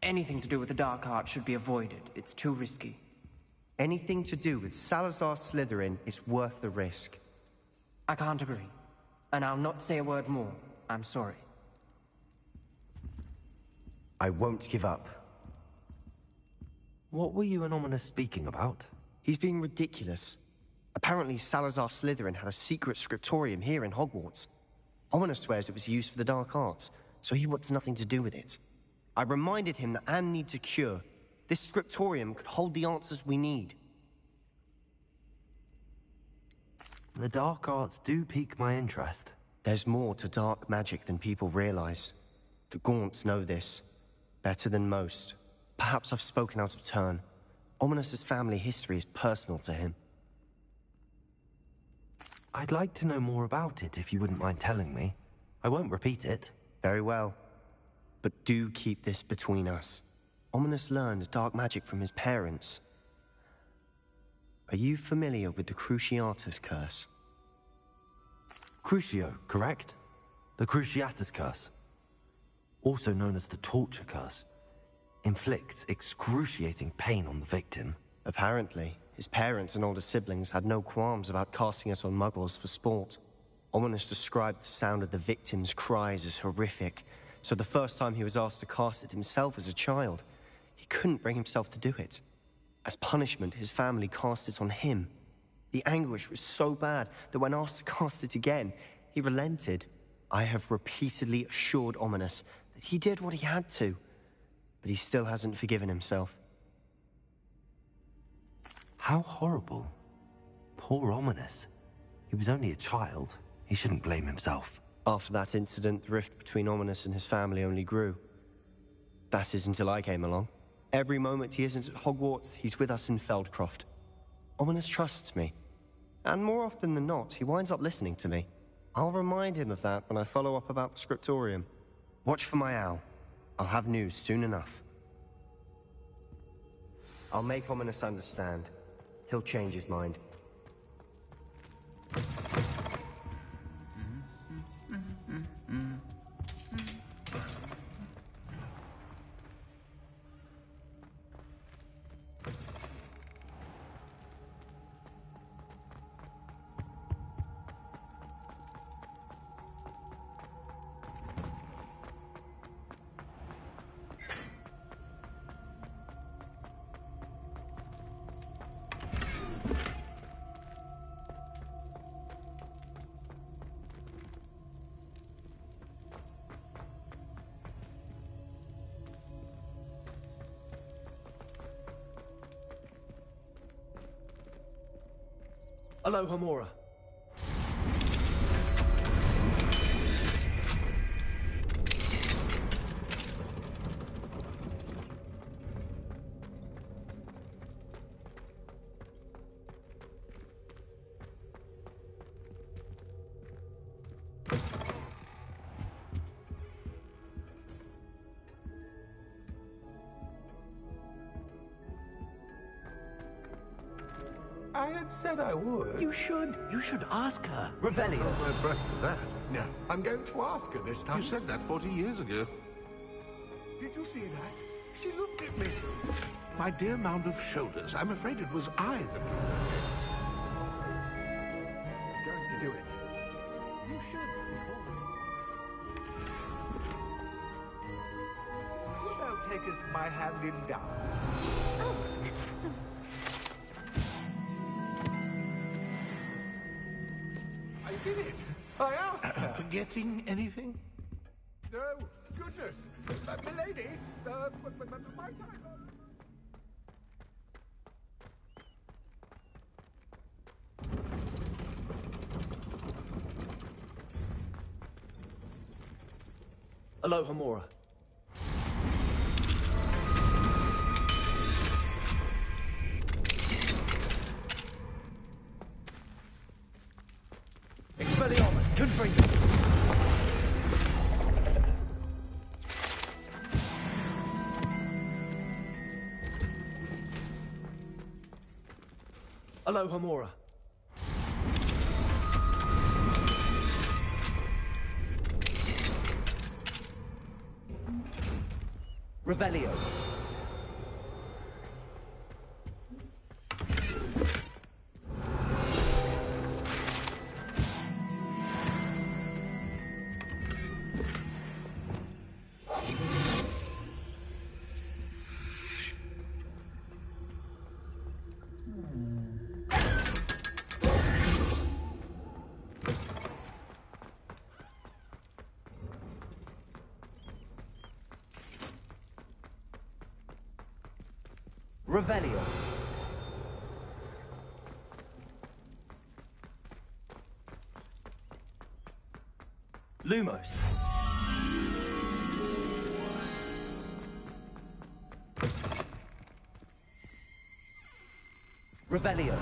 S13: Anything to do with the dark art should be avoided. It's too risky.
S19: Anything to do with Salazar Slytherin is worth the risk.
S13: I can't agree. And I'll not say a word more. I'm sorry.
S19: I won't give up.
S2: What were you and Ominous speaking about?
S19: He's being ridiculous. Apparently Salazar Slytherin had a secret scriptorium here in Hogwarts. Ominous swears it was used for the dark arts, so he wants nothing to do with it. I reminded him that Anne needs a cure. This scriptorium could hold the answers we need.
S2: The dark arts do pique my interest.
S19: There's more to dark magic than people realize. The Gaunts know this. Better than most. Perhaps I've spoken out of turn. Ominous's family history is personal to him.
S2: I'd like to know more about it if you wouldn't mind telling me. I won't repeat it.
S19: Very well. But do keep this between us. Ominous learned dark magic from his parents. Are you familiar with the Cruciatus Curse?
S2: Crucio, correct? The Cruciatus Curse. Also known as the Torture Curse. Inflicts excruciating pain on the victim.
S19: Apparently, his parents and older siblings had no qualms about casting it on muggles for sport. Ominous described the sound of the victim's cries as horrific, so the first time he was asked to cast it himself as a child, he couldn't bring himself to do it. As punishment, his family cast it on him. The anguish was so bad that when asked to cast it again, he relented. I have repeatedly assured Ominous that he did what he had to, but he still hasn't forgiven himself.
S2: How horrible. Poor Ominous. He was only a child. He shouldn't blame himself.
S19: After that incident, the rift between Ominous and his family only grew. That is until I came along. Every moment he isn't at Hogwarts, he's with us in Feldcroft. Ominous trusts me. And more often than not, he winds up listening to me. I'll remind him of that when I follow up about the scriptorium. Watch for my owl. I'll have news soon enough. I'll make Ominous understand. He'll change his mind.
S2: Alohomora.
S4: I had said I would.
S8: You should ask her.
S2: Revelio.
S4: Hold my breath for that. No, I'm going to ask her this time.
S8: You said that 40 years ago.
S4: Did you see that? She looked at me.
S8: My dear mound of shoulders, I'm afraid it was I that...
S4: I'm going to do it. You should. Spelltaker's my hand in down. I did it. I asked her.
S8: Forgetting anything?
S4: No, goodness. Milady, my time.
S2: Alohomora. Expelliarmus. Confringo. Alohomora.
S16: Revelio. Revelio. Lumos. Revelio.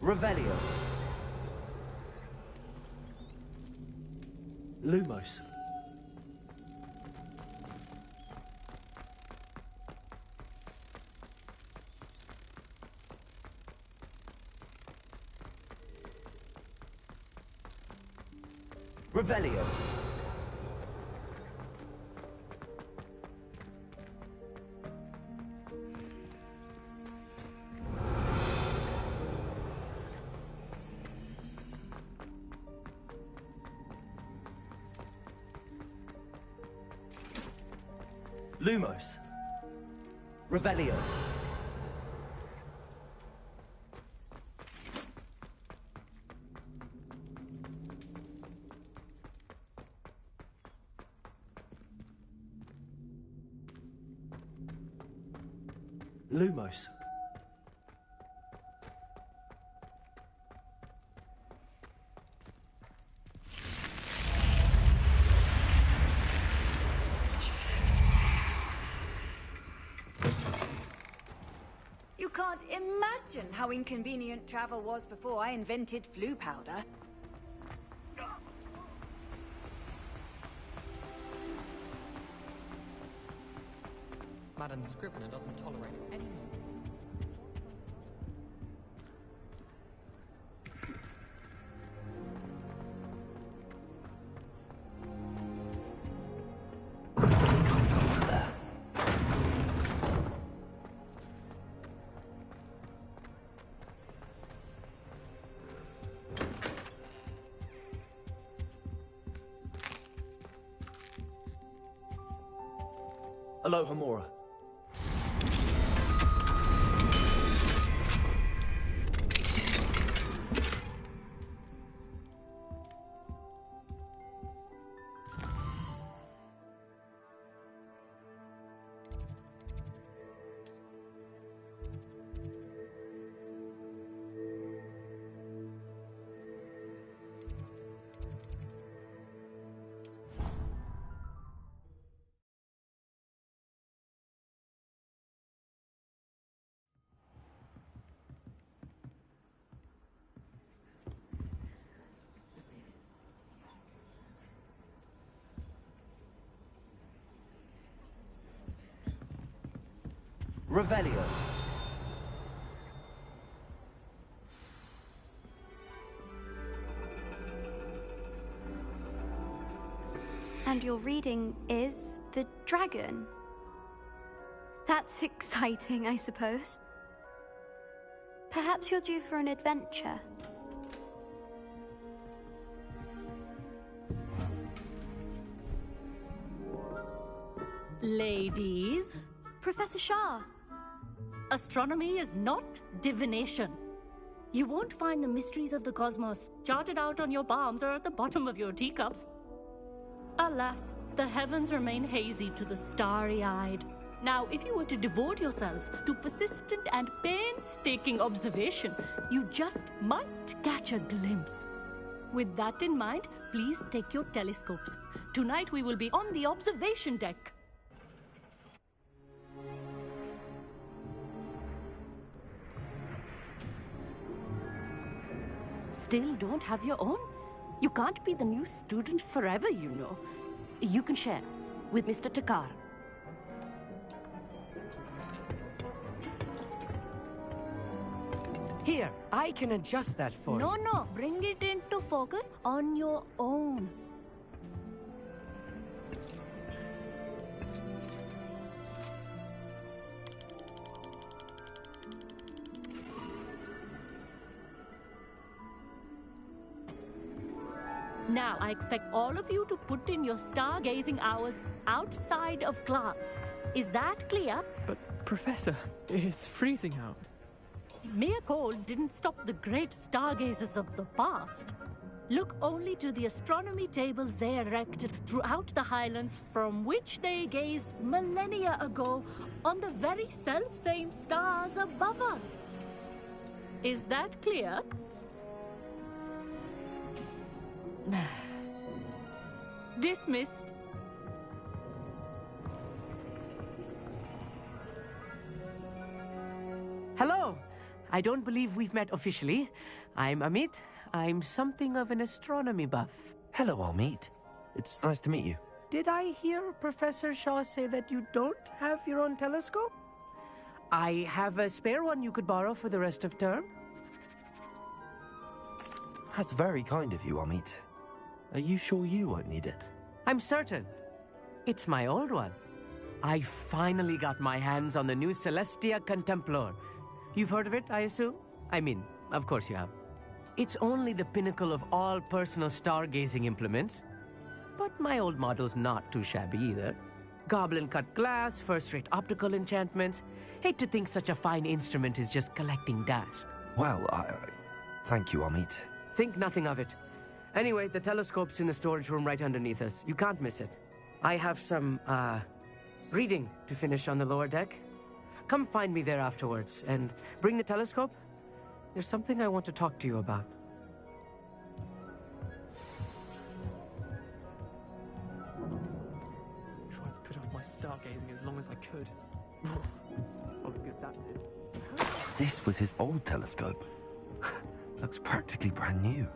S16: Revelio. Lumos. Revelio. Lumos. Revelio. Lumos.
S9: You can't imagine how inconvenient travel was before I invented flu powder.
S22: Madam Scrivener doesn't tolerate any more.
S16: Alohomora. Revelio.
S23: And your reading is the dragon. That's exciting, I suppose. Perhaps you're due for an adventure.
S24: Ladies,
S23: Professor Shah.
S24: astronomy is not divination. You won't find the mysteries of the cosmos charted out on your palms or at the bottom of your teacups. Alas, the heavens remain hazy to the starry-eyed. Now, if you were to devote yourselves to persistent and painstaking observation, you just might catch a glimpse. With that in mind, please take your telescopes. Tonight we will be on the observation deck. Still don't have your own? You can't be the new student forever, you know. You can share with Mr. Takar.
S1: Here, I can adjust that for you.
S24: No, bring it into focus on your own. Now, I expect all of you to put in your stargazing hours outside of class. Is that clear?
S13: But, Professor, it's freezing out.
S24: Mere cold didn't stop the great stargazers of the past. Look only to the astronomy tables they erected throughout the highlands from which they gazed millennia ago on the very self-same stars above us. Is that clear? Dismissed.
S1: Hello. I don't believe we've met officially. I'm Amit. I'm something of an astronomy buff.
S2: Hello, Amit. It's nice to meet you.
S1: Did I hear Professor Shaw say that you don't have your own telescope? I have a spare one you could borrow for the rest of term.
S2: That's very kind of you, Amit. Are you sure you won't need it?
S1: I'm certain. It's my old one. I finally got my hands on the new Celestia Contemplar. You've heard of it, I assume? I mean, of course you have. It's only the pinnacle of all personal stargazing implements. But my old model's not too shabby either. Goblin-cut glass, first-rate optical enchantments. Hate to think such a fine instrument is just collecting dust.
S2: Well, thank you, Amit.
S1: Think nothing of it. Anyway, the telescope's in the storage room right underneath us. You can't miss it. I have some, reading to finish on the lower deck. Come find me there afterwards, and bring the telescope. There's something I want to talk to you about.
S13: Tried to put off my stargazing as long as I could. Probably good that did.
S2: This was his old telescope. Looks practically brand new.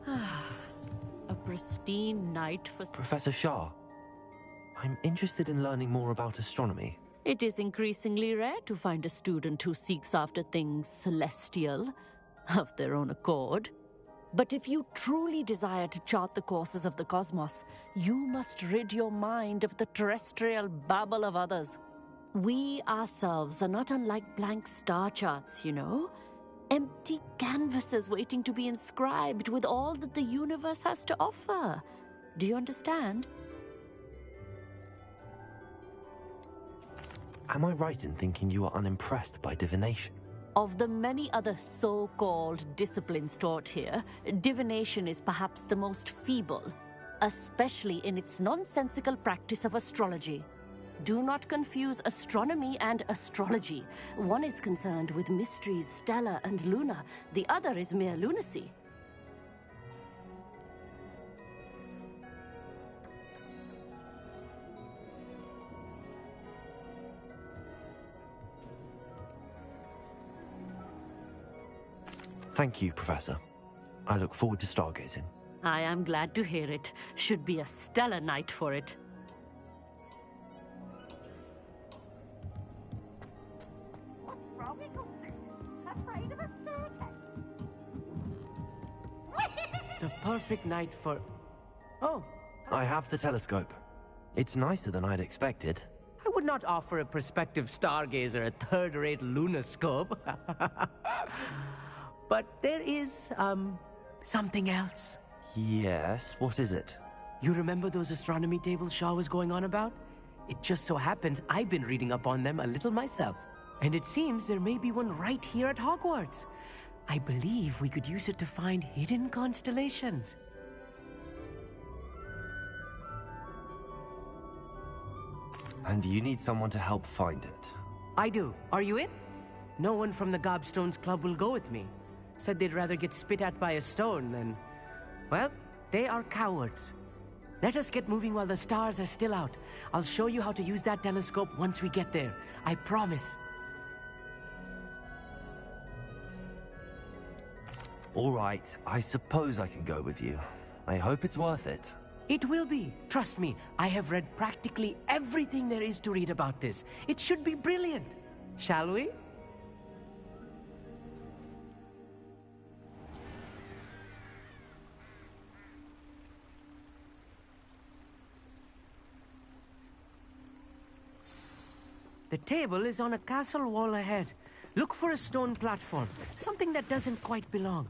S24: A pristine night for...
S2: Professor Shah, I'm interested in learning more about astronomy.
S24: It is increasingly rare to find a student who seeks after things celestial, of their own accord. But if you truly desire to chart the courses of the cosmos, you must rid your mind of the terrestrial babble of others. We ourselves are not unlike blank star charts, you know? Empty canvases waiting to be inscribed with all that the universe has to offer. Do you understand?
S2: Am I right in thinking you are unimpressed by divination?
S24: Of the many other so-called disciplines taught here, divination is perhaps the most feeble, especially in its nonsensical practice of astrology. Do not confuse astronomy and astrology. One is concerned with mysteries stellar and lunar. The other is mere lunacy.
S2: Thank you, Professor. I look forward to stargazing.
S24: I am glad to hear it. Should be a stellar night for it.
S1: The perfect night for... Oh.
S2: I have the telescope. It's nicer than I'd expected.
S1: I would not offer a prospective stargazer a third-rate lunoscope. But there is, something else.
S2: Yes, what is it?
S1: You remember those astronomy tables Shaw was going on about? It just so happens I've been reading up on them a little myself. And it seems there may be one right here at Hogwarts. I believe we could use it to find hidden constellations.
S2: And you need someone to help find it.
S1: I do. Are you in? No one from the Gobstones Club will go with me. Said they'd rather get spit at by a stone than... Well, they are cowards. Let us get moving while the stars are still out. I'll show you how to use that telescope once we get there. I promise.
S2: All right, I suppose I can go with you. I hope it's worth it.
S1: It will be. Trust me, I have read practically everything there is to read about this. It should be brilliant. Shall we? The table is on a castle wall ahead. Look for a stone platform, something that doesn't quite belong.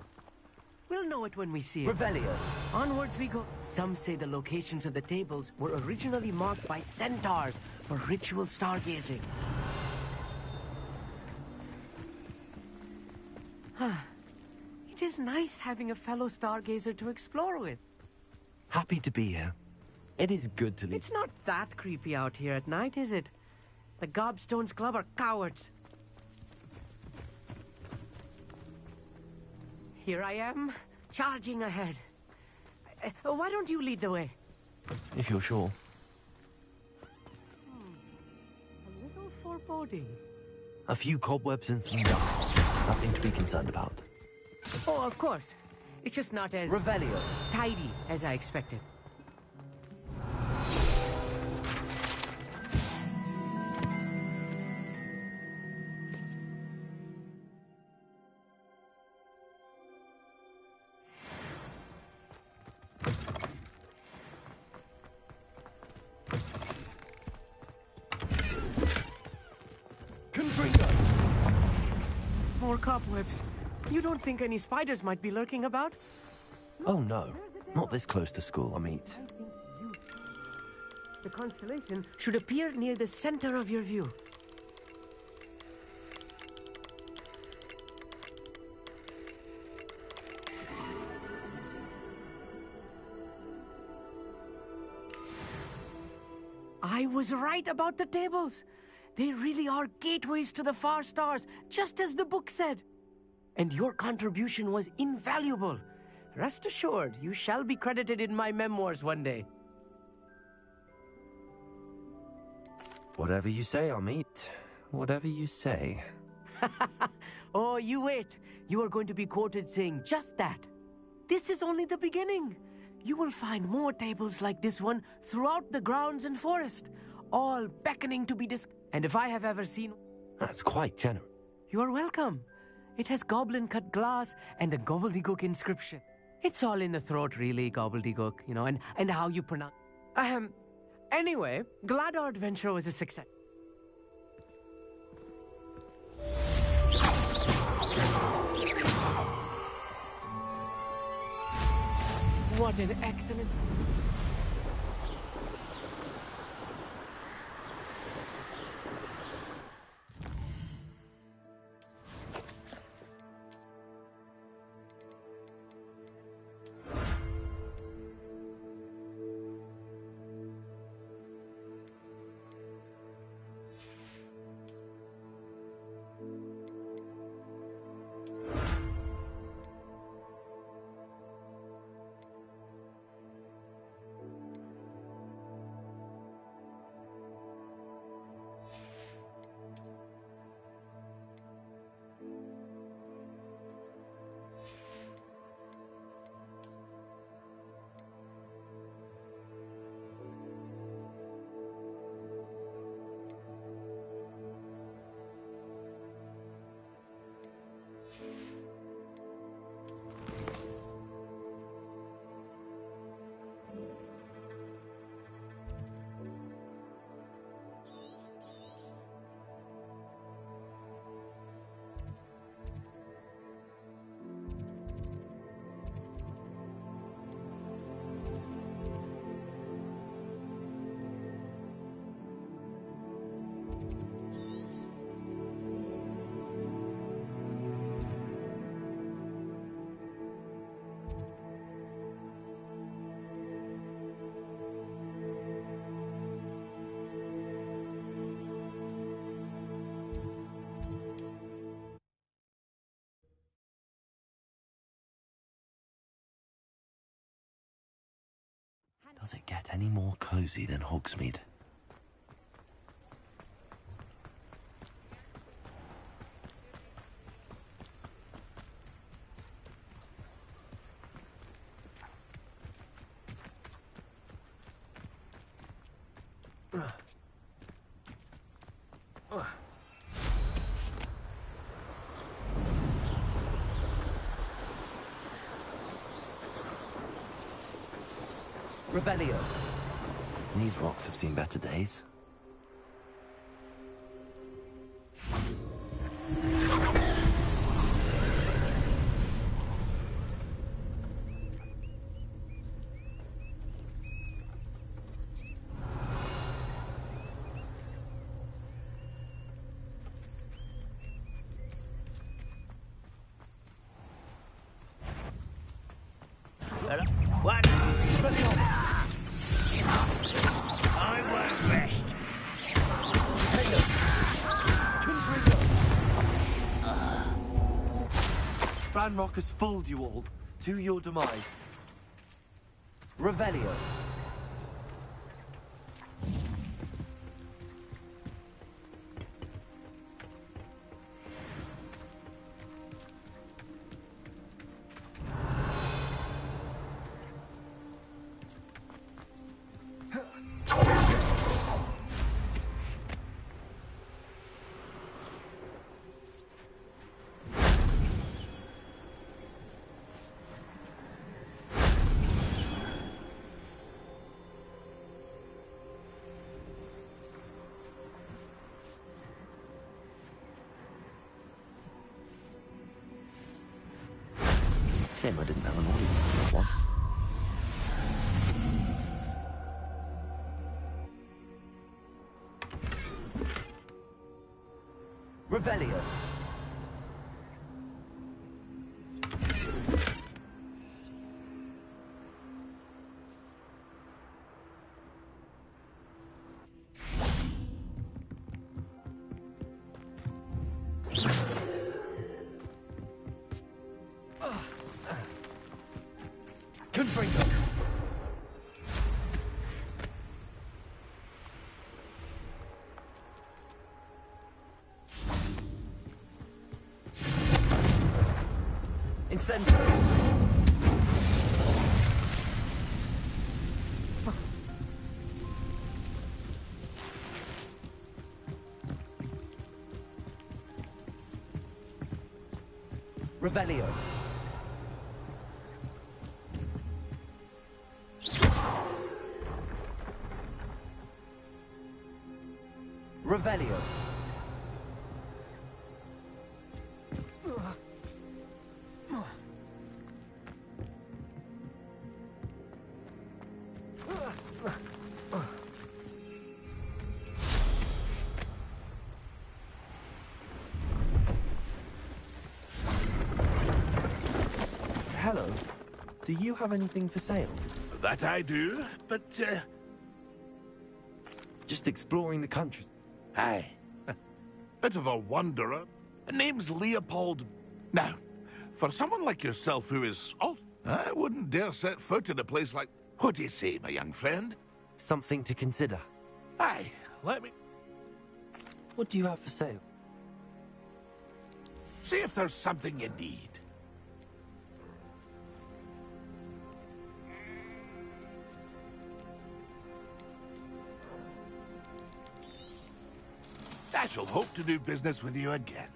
S1: We'll know it when we see it.
S16: Revelio.
S1: Onwards we go. Some say the locations of the tables were originally marked by centaurs for ritual stargazing. It is nice having a fellow stargazer to explore with.
S2: Happy to be here. It is good to leave.
S1: It's not that creepy out here at night, is it? The Gobstones Club are cowards. Here I am, charging ahead. Why don't you lead the way?
S2: If you're sure.
S1: A little foreboding.
S2: A few cobwebs and some dust. Nothing to be concerned about.
S1: Oh, of course. It's just not as...
S16: Revelio.
S1: Tidy as I expected. More cobwebs. You don't think any spiders might be lurking about?
S2: Oh no, not this close to school, Amit.
S1: The constellation should appear near the center of your view. I was right about the tables. They really are gateways to the far stars, just as the book said. And your contribution was invaluable. Rest assured, you shall be credited in my memoirs one day.
S2: Whatever you say, Amit. Whatever you say.
S1: Oh, you wait. You are going to be quoted saying just that. This is only the beginning. You will find more tables like this one throughout the grounds and forest, all beckoning to be And if I have ever seen...
S2: That's quite generous.
S1: You are welcome. It has goblin-cut glass and a gobbledygook inscription. It's all in the throat, really, gobbledygook, you know, and how you pronounce... Anyway, glad our adventure was a success. What an excellent...
S2: Does it get any more cozy than Hogsmeade?
S16: Revelio.
S2: These rocks have seen better days.
S6: What? I won't rest.
S16: Ranrock has fooled you all to your demise. Revelio.
S2: Shame I didn't have an audience for this one.
S16: Revelio. Confringo. Incendio. Revelio. Revelio. Hello. Do you have anything for sale?
S8: That I do, but,
S16: Just exploring the country.
S8: Aye. Bit of a wanderer. Name's Leopold. Now, for someone like yourself who is alt, I wouldn't dare set foot in a place like... What do you say, my young friend?
S16: Something to consider.
S8: Aye, let me...
S16: What do you have for sale?
S8: See if there's something you need. I shall hope to do business with you again.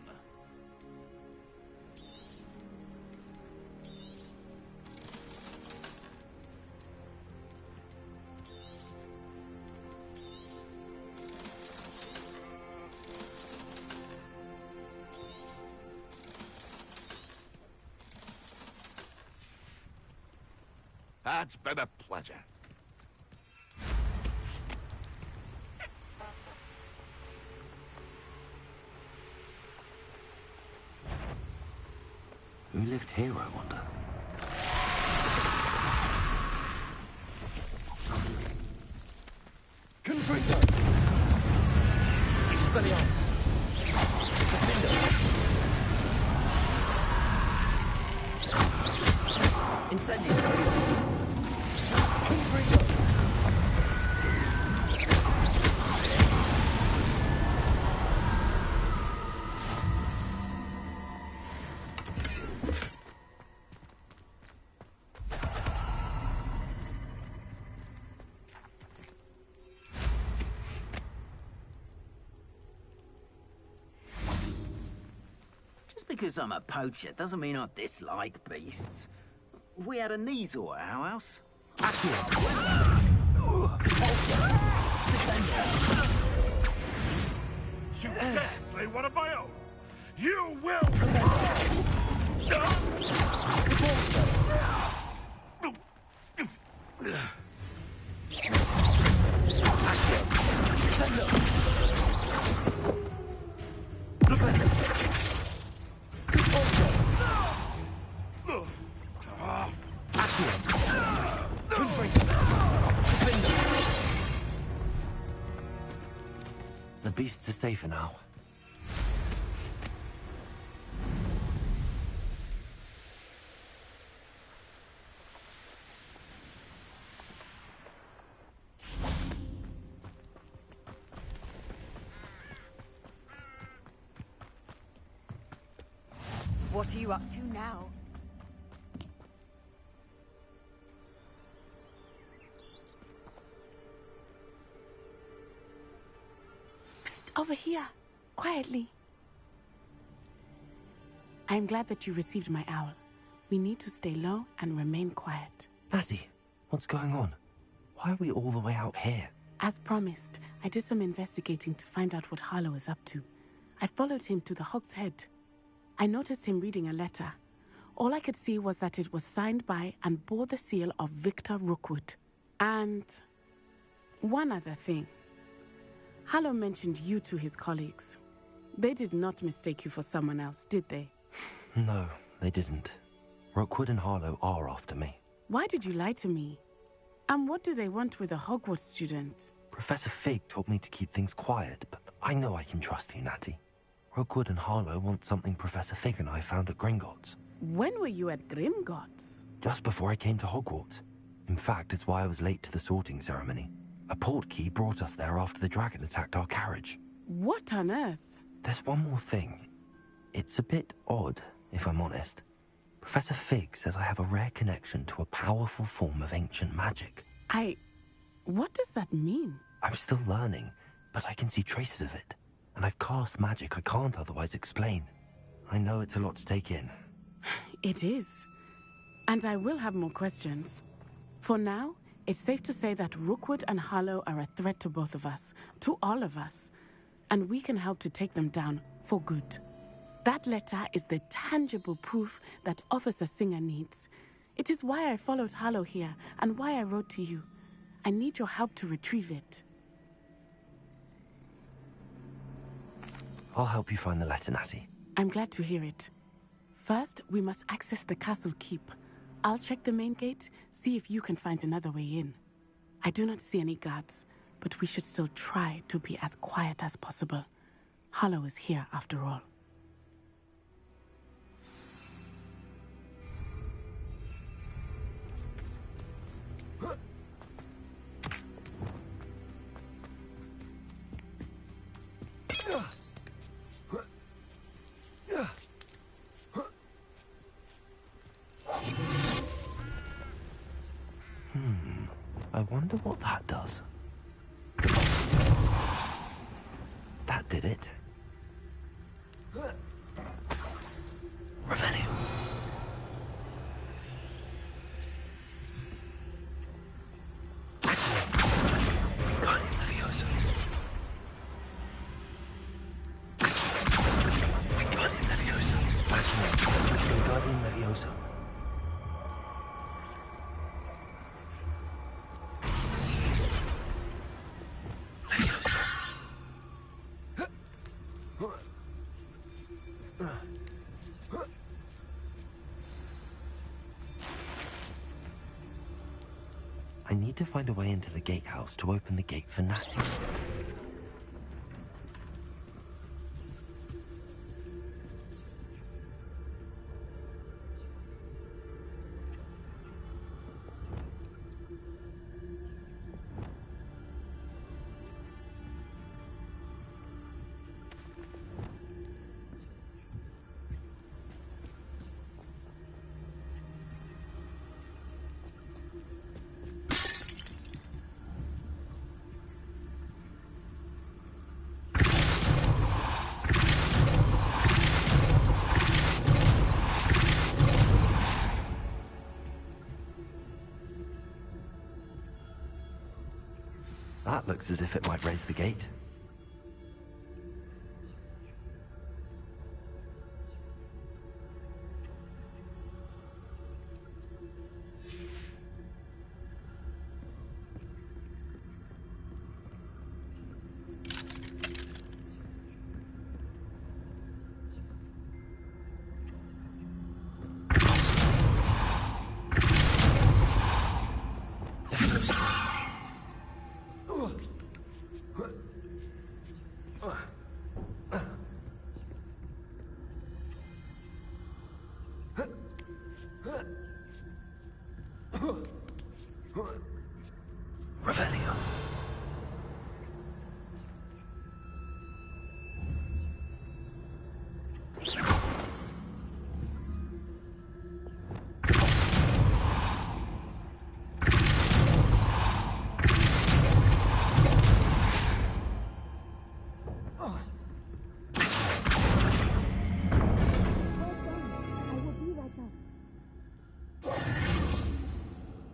S8: It's been a pleasure.
S2: Who lived here, I wonder?
S16: Confringo. Expelliarmus. Incendio. Confringo.
S6: because I'm a poacher doesn't mean I dislike beasts. We had a Kneasel at our house.
S8: You dare slay one of my own! You will!
S2: The beasts are safer now.
S9: What are you up to now?
S3: Psst, over here. Quietly. I'm glad that you received my owl. We need to stay low and remain quiet.
S2: Natty, what's going on? Why are we all the way out here?
S3: As promised, I did some investigating to find out what Harlow is up to. I followed him to the Hog's Head. I noticed him reading a letter. All I could see was that it was signed by and bore the seal of Victor Rookwood. And one other thing. Harlow mentioned you to his colleagues. They did not mistake you for someone else, did they?
S2: No, they didn't. Rookwood and Harlow are after me.
S3: Why did you lie to me? And what do they want with a Hogwarts student?
S2: Professor Fig told me to keep things quiet, but I know I can trust you, Natty. Rookwood and Harlow want something Professor Fig and I found at Gringotts.
S3: When were you at Grimgotts?
S2: Just before I came to Hogwarts. In fact, it's why I was late to the sorting ceremony. A portkey brought us there after the dragon attacked our carriage.
S3: What on earth?
S2: There's one more thing. It's a bit odd, if I'm honest. Professor Fig says I have a rare connection to a powerful form of ancient magic.
S3: What does that mean?
S2: I'm still learning, but I can see traces of it. And I've cast magic I can't otherwise explain. I know it's a lot to take in.
S3: It is. And I will have more questions. For now, it's safe to say that Rookwood and Harlow are a threat to both of us, to all of us. And we can help to take them down for good. That letter is the tangible proof that Officer Singer needs. It is why I followed Harlow here and why I wrote to you. I need your help to retrieve it.
S2: I'll help you find the letter, Natty.
S3: I'm glad to hear it. First, we must access the castle keep. I'll check the main gate, see if you can find another way in. I do not see any guards, but we should still try to be as quiet as possible. Harlow is here after all.
S2: I wonder what that does. That did it. Revenue. Leviosa. Leviosa. Leviosa. I need to find a way into the gatehouse to open the gate for Natty. That looks as if it might raise the gate. Revelio.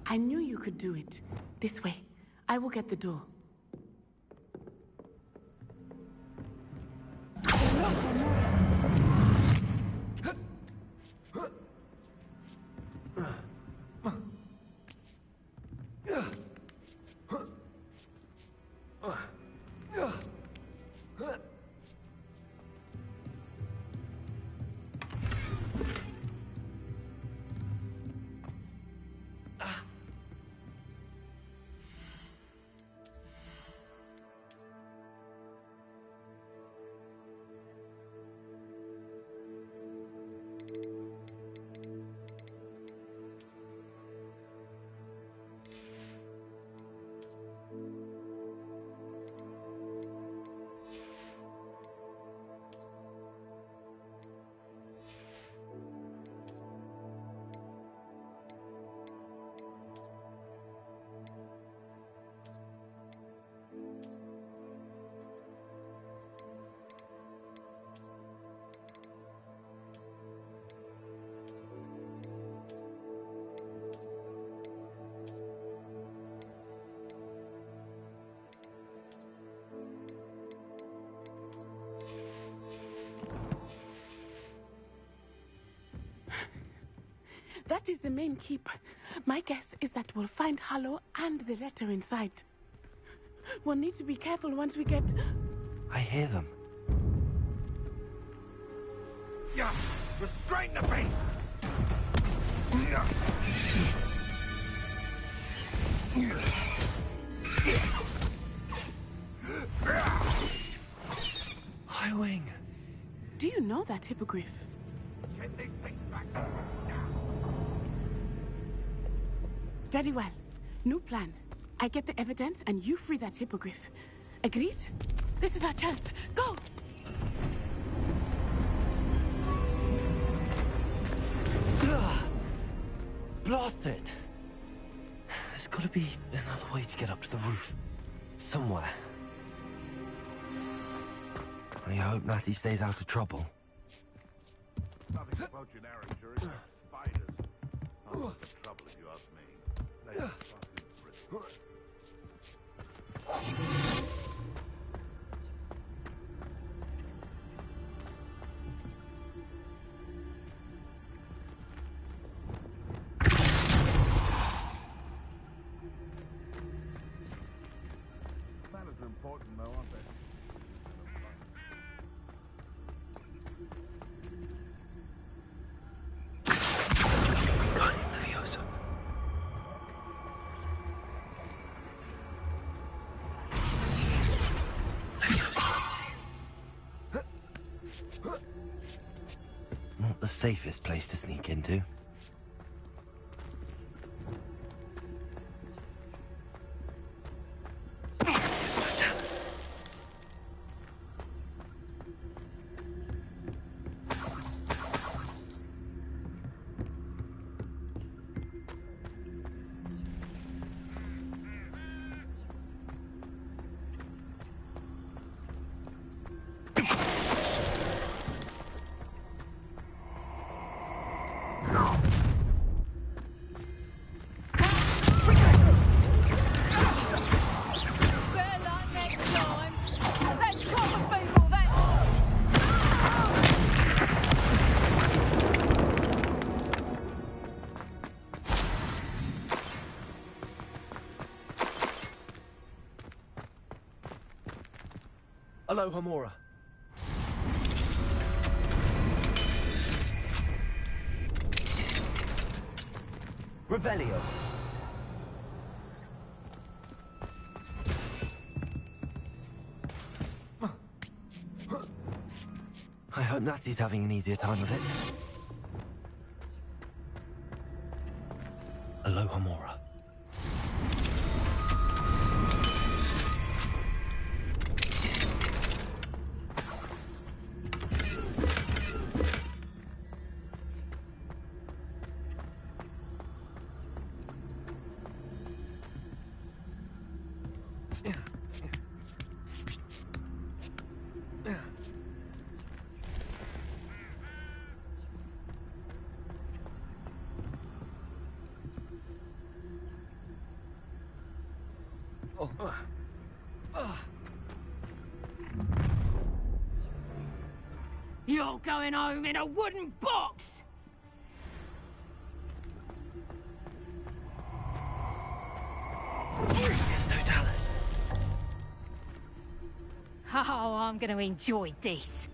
S3: I knew you could do it. This way. I will get the door. That is the main keep. My guess is that we'll find Hollow and the letter inside. We'll need to be careful once we get...
S2: I hear them.
S8: Yeah, restrain the beast!
S2: Highwing.
S3: Do you know that hippogriff?
S8: Get these things back now.
S3: Very well. New plan. I get the evidence and you free that hippogriff. Agreed? This is our chance. Go!
S2: Blast it! There's gotta be another way to get up to the roof. Somewhere. I hope Natty stays out of trouble.
S8: Nothing about you now, insurance. Spiders. Not much trouble if you ask me. They fucking brittle. Manners are important, though, aren't they?
S2: Not the safest place to sneak into.
S8: No.
S2: Aloha Mora. Revelio. I hope Natty's having an easier time of it. Aloha Mora.
S21: You're going home in a wooden box!
S2: It's Totalis.
S21: Oh, I'm going to enjoy this.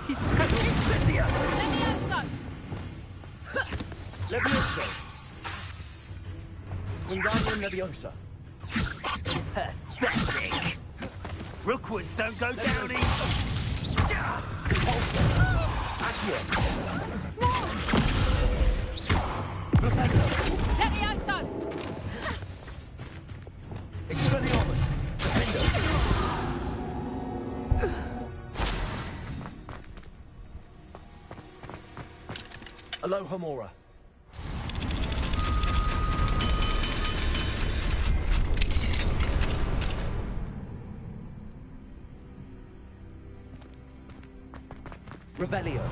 S2: He's Incendia!
S21: Levioso!
S2: Levioso. Wingardium Leviosa.
S6: Pathetic. Rookwoods don't go down easy.
S2: Accio.
S21: Levioso!
S2: Expelliarmus. Defender. Aloha Mora. Revelio.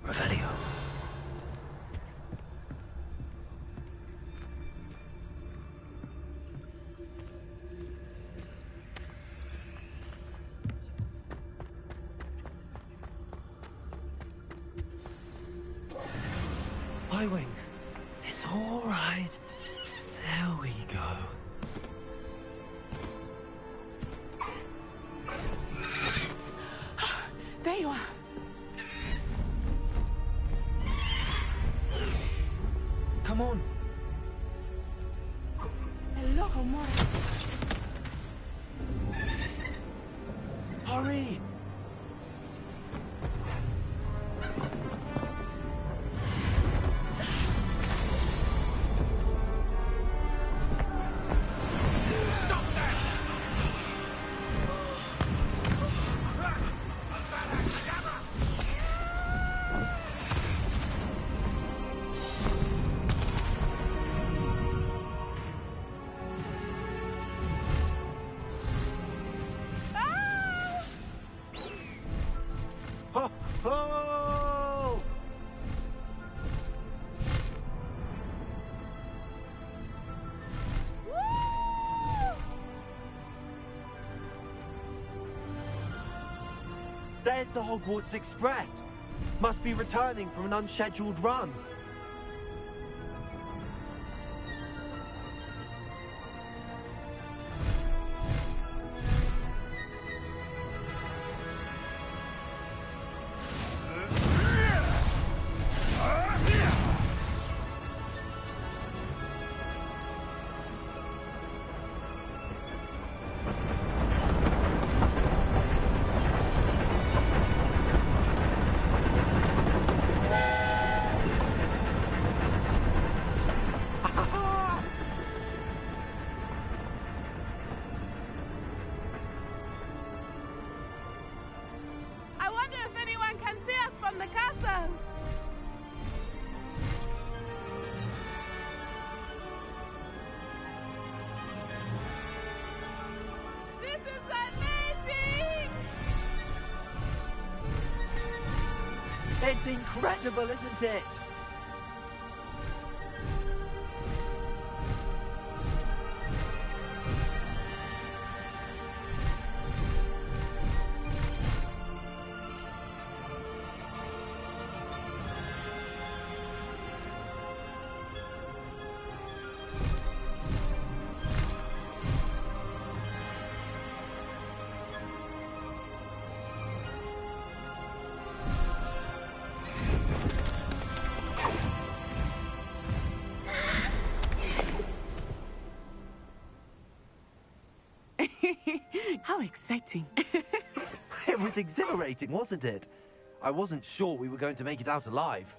S2: Revelio. Y-Wing. It's all right. There we go.
S3: There you are.
S2: Come on.
S3: Aloha Mora.
S2: Hurry. Oh! There's the Hogwarts Express. Must be returning from an unscheduled run.
S3: the castle! This is amazing!
S2: It's incredible, isn't it?
S3: How exciting.
S2: It was exhilarating, wasn't it? I wasn't sure we were going to make it out alive.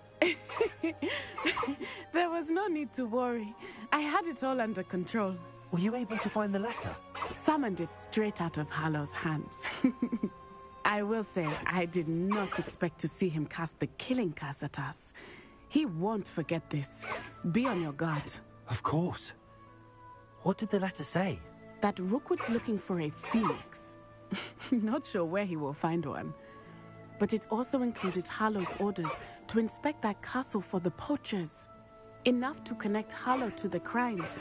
S3: There was no need to worry. I had it all under control.
S2: Were you able to find the letter?
S3: Summoned it straight out of Hallow's hands. I will say, I did not expect to see him cast the killing curse at us. He won't forget this. Be on your guard.
S2: Of course. What did the letter say?
S3: That Rookwood's looking for a phoenix. Not sure where he will find one. But it also included Hallow's orders to inspect that castle for the poachers. Enough to connect Hallow to the crimes.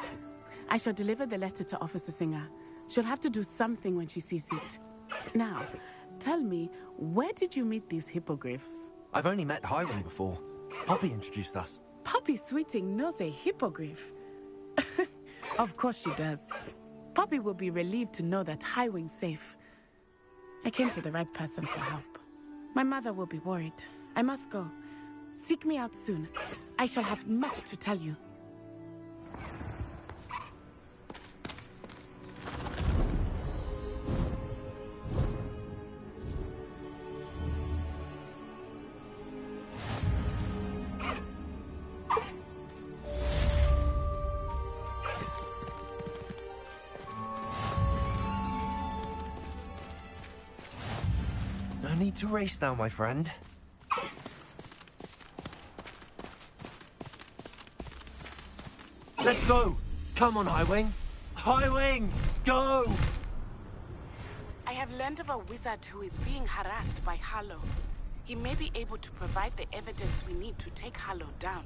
S3: I shall deliver the letter to Officer Singer. She'll have to do something when she sees it. Now, tell me, where did you meet these hippogriffs?
S2: I've only met Highwing before. Poppy introduced us.
S3: Poppy Sweeting knows a hippogriff. Of course she does. Poppy will be relieved to know that Highwing's safe. I came to the right person for help. My mother will be worried. I must go. Seek me out soon. I shall have much to tell you.
S2: No need to race now, my friend. Let's go! Come on, Highwing! Highwing! Go!
S3: I have learned of a wizard who is being harassed by Hallow. He may be able to provide the evidence we need to take Hallow down.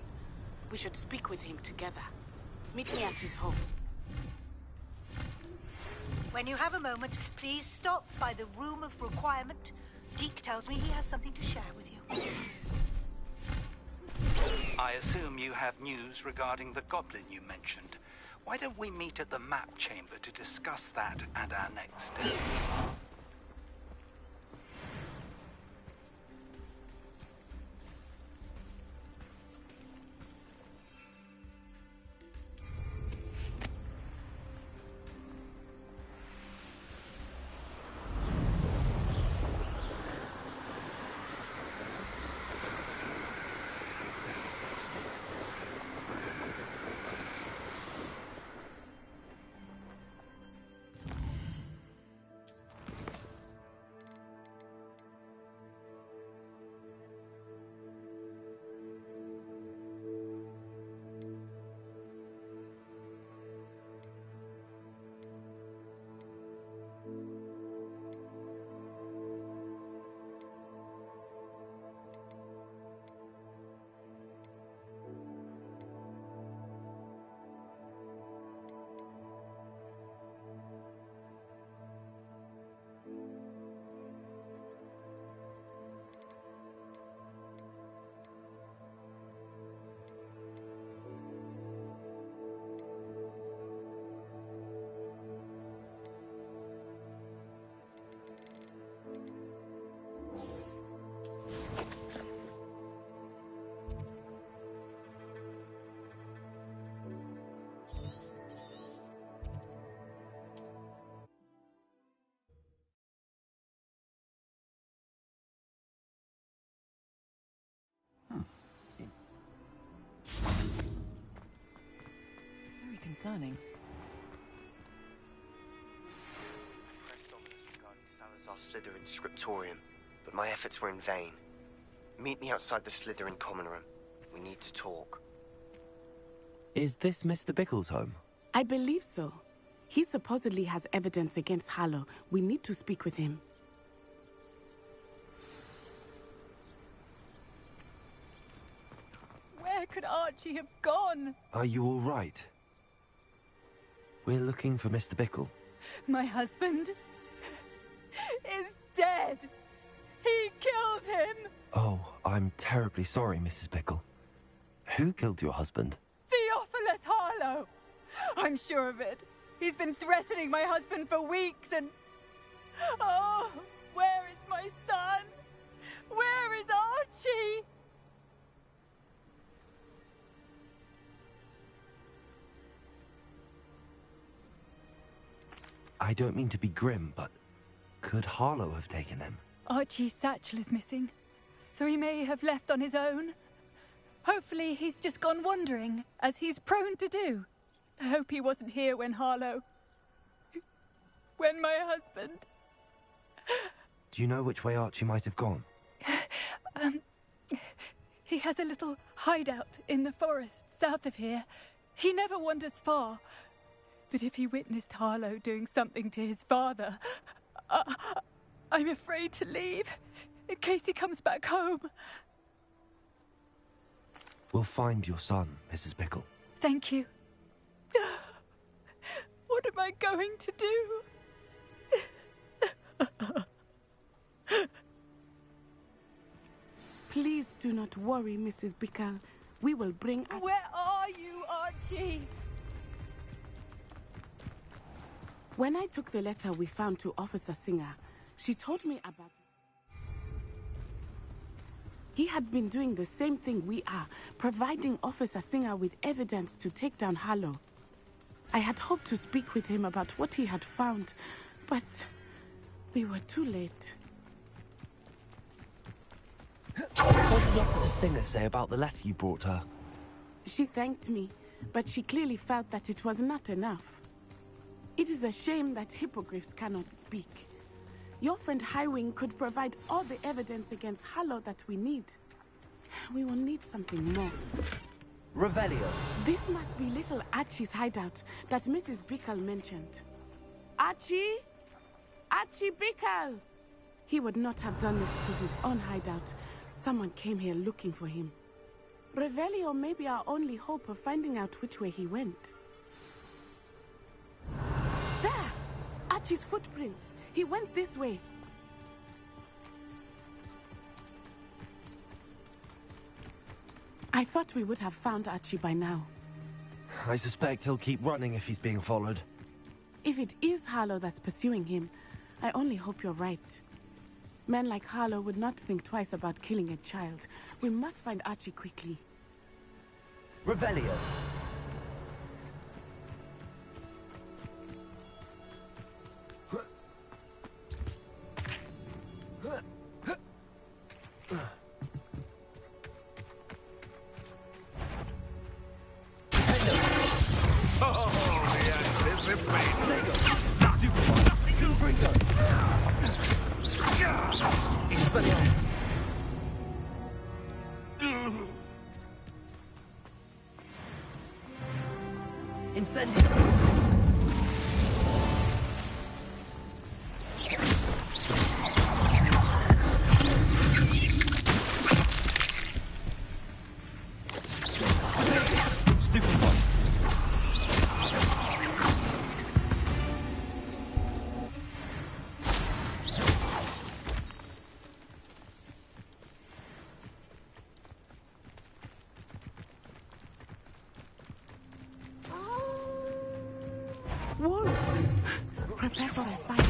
S3: We should speak with him together. Meet me at his home.
S5: When you have a moment, please stop by the Room of Requirement. Deke tells me he has something to share with you.
S10: I assume you have news regarding the goblin you mentioned. Why don't we meet at the map chamber to discuss that and our next steps?
S11: Very concerning.
S14: I pressed on this regarding Salazar Slytherin's scriptorium, but my efforts were in vain. Meet me outside the Slytherin common room. We need to talk.
S2: Is this Mr. Bickle's home?
S3: I believe so. He supposedly has evidence against Harlow. We need to speak with him.
S11: Where could Archie have gone?
S2: Are you all right? We're looking for Mr. Bickle.
S11: My husband is dead. He killed him.
S2: Oh, I'm terribly sorry, Mrs. Bickle. Who killed your husband?
S11: Theophilus Harlow. I'm sure of it. He's been threatening my husband for weeks and... Oh, where is my son? Where is Archie?
S2: I don't mean to be grim, but could Harlow have taken him?
S11: Archie's satchel is missing, so he may have left on his own. Hopefully he's just gone wandering, as he's prone to do. I hope he wasn't here when Harlow... when my husband...
S2: Do you know which way Archie might have gone?
S11: He has a little hideout in the forest south of here. He never wanders far. But if he witnessed Harlow doing something to his father, I'm afraid to leave, in case he comes back home.
S2: We'll find your son, Mrs. Bickle.
S11: Thank you. What am I going to do?
S3: Please do not worry, Mrs. Bickle. We will bring...
S11: Where are you, Archie?
S3: When I took the letter we found to Officer Singer, she told me about... He had been doing the same thing we are, providing Officer Singer with evidence to take down Harlow. I had hoped to speak with him about what he had found, but we were too late.
S2: What did Officer Singer say about the letter you brought her?
S3: She thanked me, but she clearly felt that it was not enough. It is a shame that hippogriffs cannot speak. Your friend Highwing could provide all the evidence against Harlow that we need. We will need something more.
S2: Revelio.
S3: This must be little Archie's hideout that Mrs. Bickle mentioned. Archie? Archie Bickle! He would not have done this to his own hideout. Someone came here looking for him. Revelio may be our only hope of finding out which way he went. There! Archie's footprints. He went this way. I thought we would have found Archie by now.
S2: I suspect he'll keep running if he's being followed.
S3: If it is Harlow that's pursuing him, I only hope you're right. Men like Harlow would not think twice about killing a child. We must find Archie quickly.
S2: Revelio.
S3: Wolves! Prepare for a fight.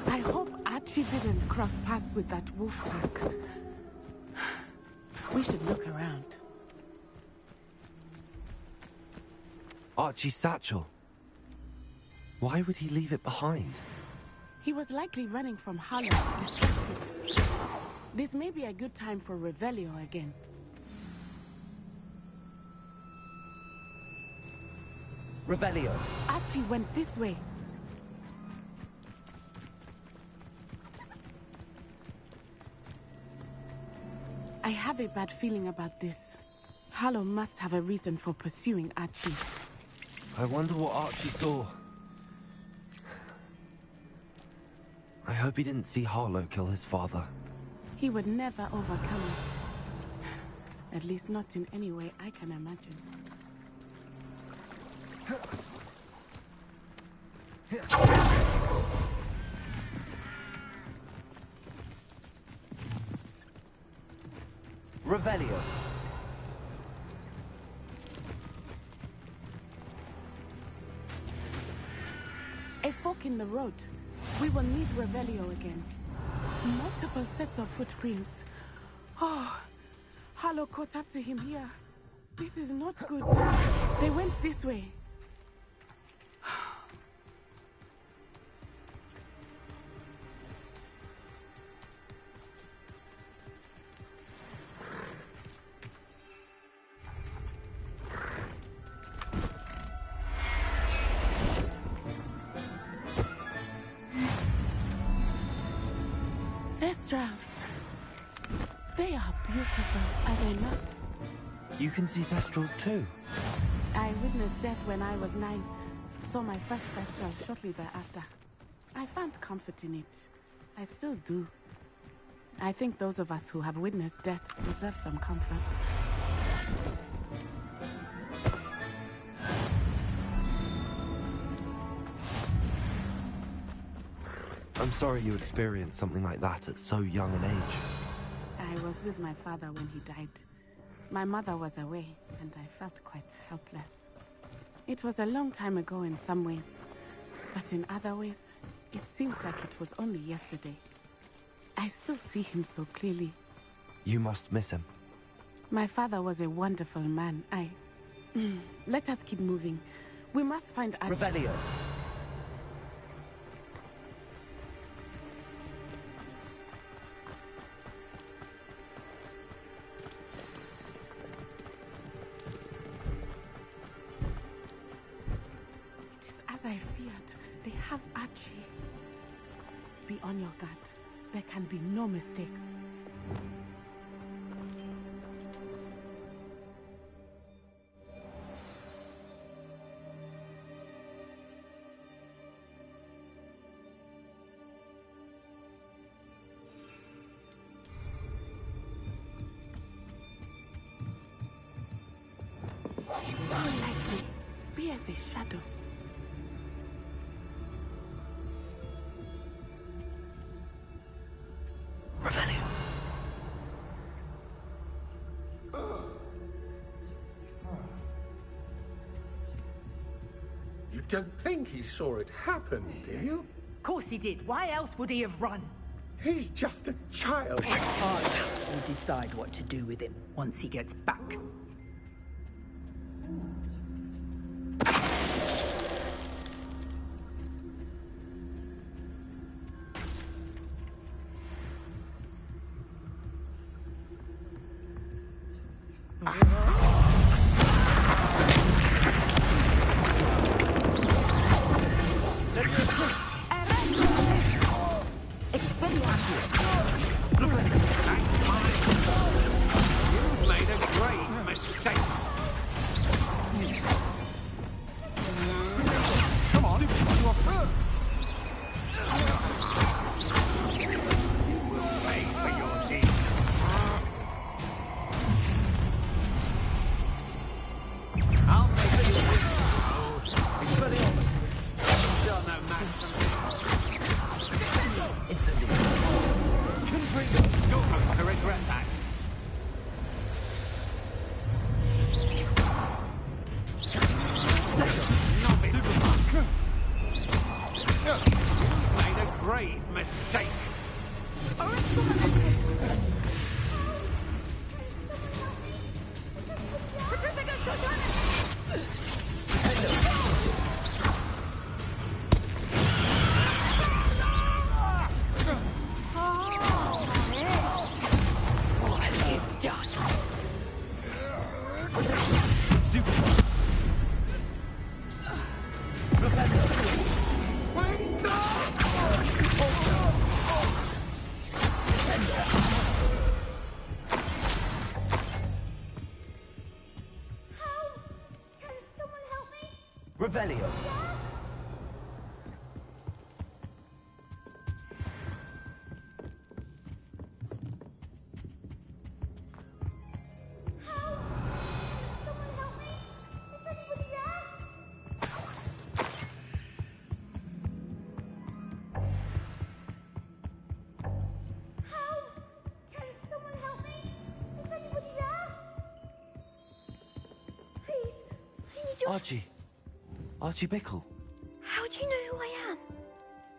S3: I hope Archie didn't cross paths with that wolf pack. We should look around.
S2: Archie's satchel. Why would he leave it behind?
S3: He was likely running from Harlow, distracted. This may be a good time for Revelio again.
S16: Revelio.
S3: Archie went this way. I have a bad feeling about this. Harlow must have a reason for pursuing Archie.
S2: I wonder what Archie saw. I hope he didn't see Harlow kill his father.
S3: He would never overcome it. At least not in any way I can imagine.
S16: Revelio.
S3: A fork in the road. We will need Revelio again. Multiple sets of footprints. Oh, Harlow caught up to him here. This is not good. They went this way. Thestrals. They are beautiful, are they not?
S2: You can see Thestrals too?
S3: I witnessed death when I was 9. Saw my first Thestral shortly thereafter. I found comfort in it. I still do. I think those of us who have witnessed death deserve some comfort.
S2: I'm sorry you experienced something like that at so young an age.
S3: I was with my father when he died. My mother was away, and I felt quite helpless. It was a long time ago in some ways, but in other ways, it seems like it was only yesterday. I still see him so clearly.
S2: You must miss him.
S3: My father was a wonderful man. Let us keep moving. We must find Archie.
S16: Revelio.
S3: As I feared, they have Archie. Be on your guard. There can be no mistakes. Not like me. Be as a shadow.
S2: Revelio.
S12: You don't think he saw it happen, do you?
S5: Of course he did. Why else would he have run?
S12: He's just a child.
S5: I'll decide what to do with him once he gets back.
S2: Revelio. Archie Bickle.
S23: How do you know who I am?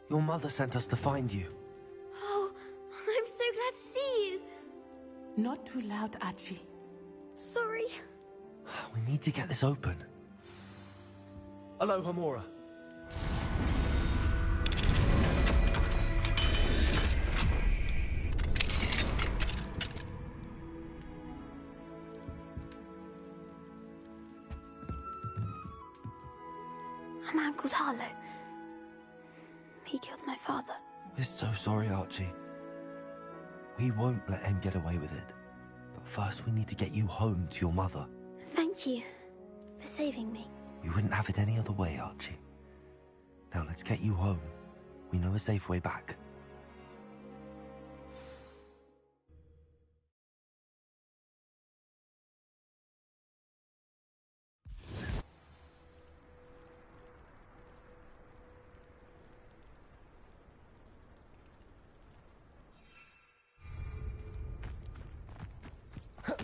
S2: Your mother sent us to find you.
S23: Oh, I'm so glad to see you.
S3: Not too loud, Archie.
S23: Sorry.
S2: We need to get this open. Aloha, Mora.
S23: A man called Harlow. He killed my father.
S2: We're so sorry, Archie. We won't let him get away with it. But first we need to get you home to your mother.
S23: Thank you for saving me.
S2: We wouldn't have it any other way, Archie. Now let's get you home. We know a safe way back.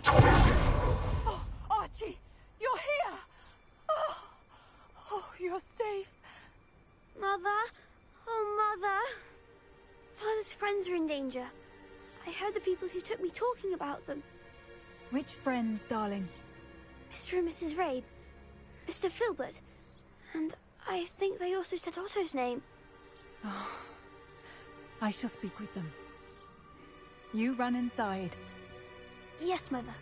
S11: Oh, Archie, you're here! Oh, you're safe.
S23: Mother? Oh, Mother. Father's friends are in danger. I heard the people who took me talking about them.
S11: Which friends, darling?
S23: Mr. and Mrs. Rabe, Mr. Filbert, and I think they also said Otto's name.
S11: Oh, I shall speak with them. You run inside.
S23: Yes, Mother.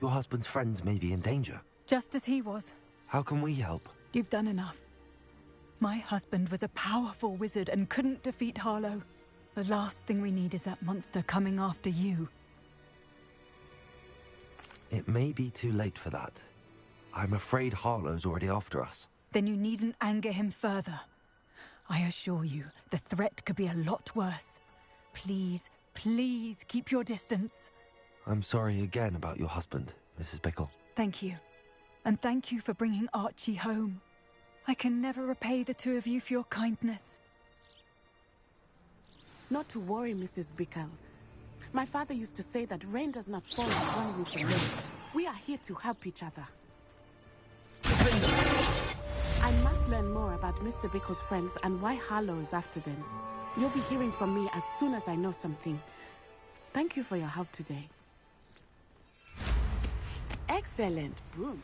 S2: Your husband's friends may be in danger.
S11: Just as he was.
S2: How can we help?
S11: You've done enough. My husband was a powerful wizard and couldn't defeat Harlow. The last thing we need is that monster coming after you.
S2: It may be too late for that. I'm afraid Harlow's already after us.
S11: Then you needn't anger him further. I assure you, the threat could be a lot worse. Please, please keep your distance.
S2: I'm sorry again about your husband, Mrs. Bickle.
S11: Thank you. And thank you for bringing Archie home. I can never repay the two of you for your kindness.
S3: Not to worry, Mrs. Bickle. My father used to say that rain does not fall on one roof alone. We are here to help each other. I must learn more about Mr. Bickle's friends and why Harlow is after them. You'll be hearing from me as soon as I know something. Thank you for your help today. Excellent. Boom.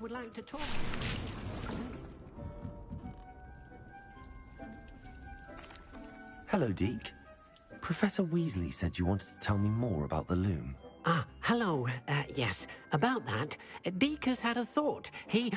S7: would like to talk.
S2: Hello, Deke. Professor Weasley said you wanted to tell me more about the loom.
S7: Ah, hello. Yes, about that. Deke has had a thought. He...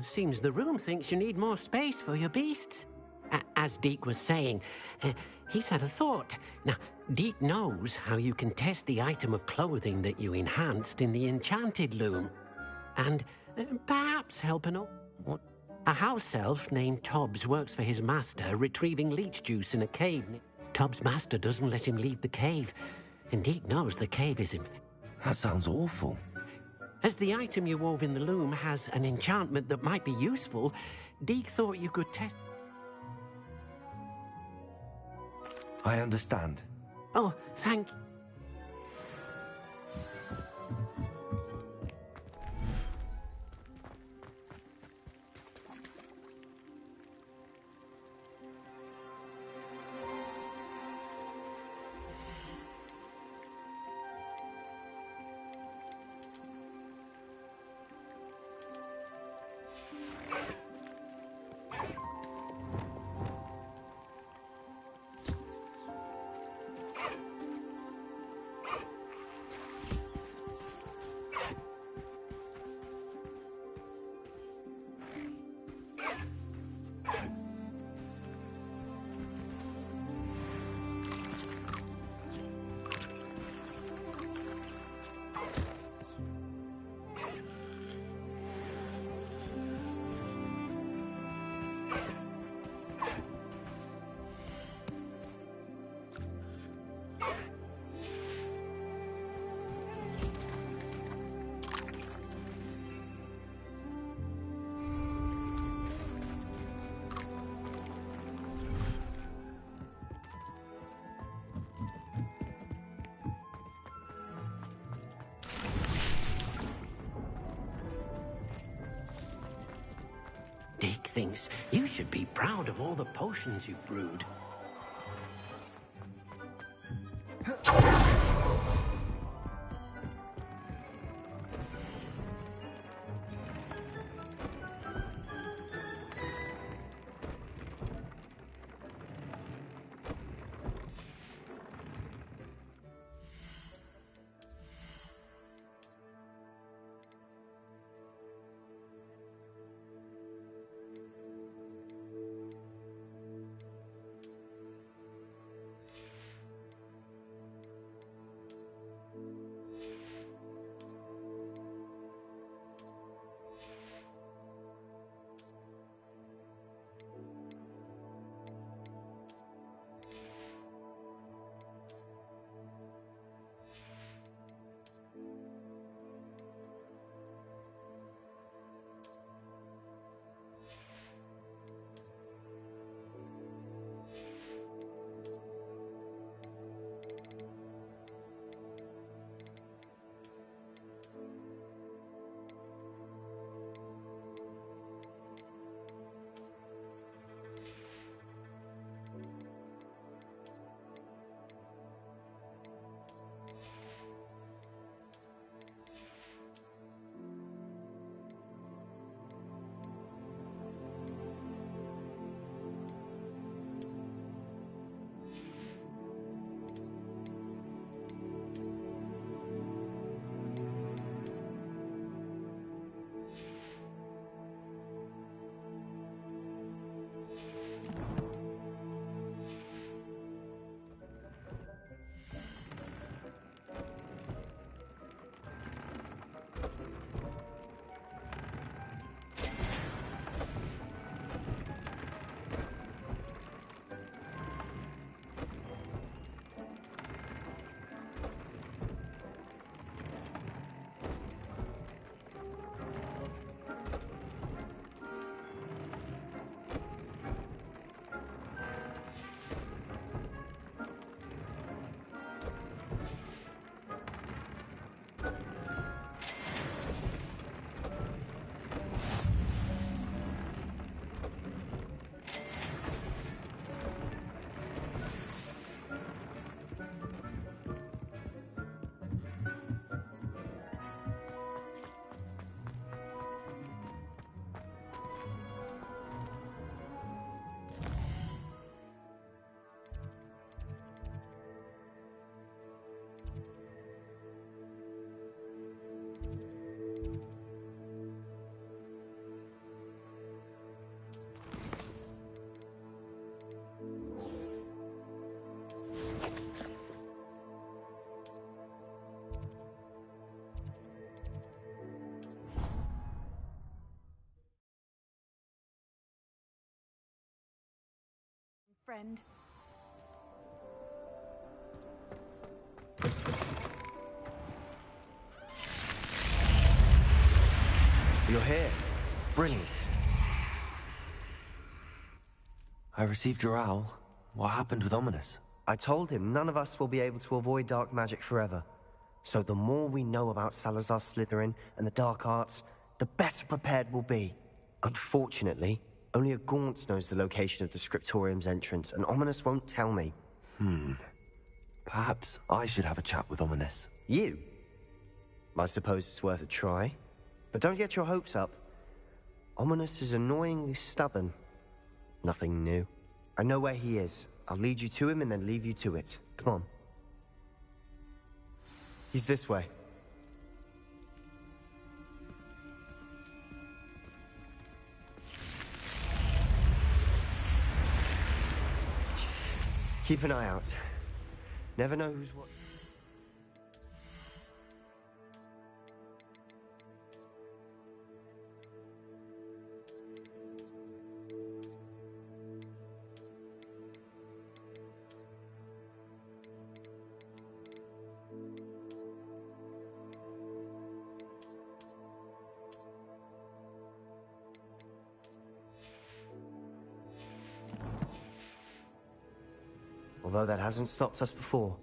S7: Seems the room thinks you need more space for your beasts. As Deke was saying, he's had a thought. Now, Deke knows how you can test the item of clothing that you enhanced in the enchanted loom. And perhaps help an... What? A house elf named Tobbs works for his master, retrieving leech juice in a cave. Tobbs' master doesn't let him leave the cave. And Deke knows the cave is in...
S2: That sounds awful.
S7: As the item you wove in the loom has an enchantment that might be useful, Deke thought you could test...
S2: I understand.
S7: Oh, thank... Deke thinks you should be proud of all the potions you've brewed.
S11: friend.
S19: You're here. Brilliant.
S2: I received your owl. What happened with Ominous?
S19: I told him none of us will be able to avoid dark magic forever. So the more we know about Salazar Slytherin and the dark arts, the better prepared we'll be. Unfortunately, only a Gaunt knows the location of the Scriptorium's entrance, and Ominous won't tell me.
S2: Perhaps I should have a chat with Ominous.
S19: You? I suppose it's worth a try. But don't get your hopes up. Ominous is annoyingly stubborn. Nothing new. I know where he is. I'll lead you to him and then leave you to it. Come on. He's this way. Keep an eye out. Never know who's what. Although that hasn't stopped us before.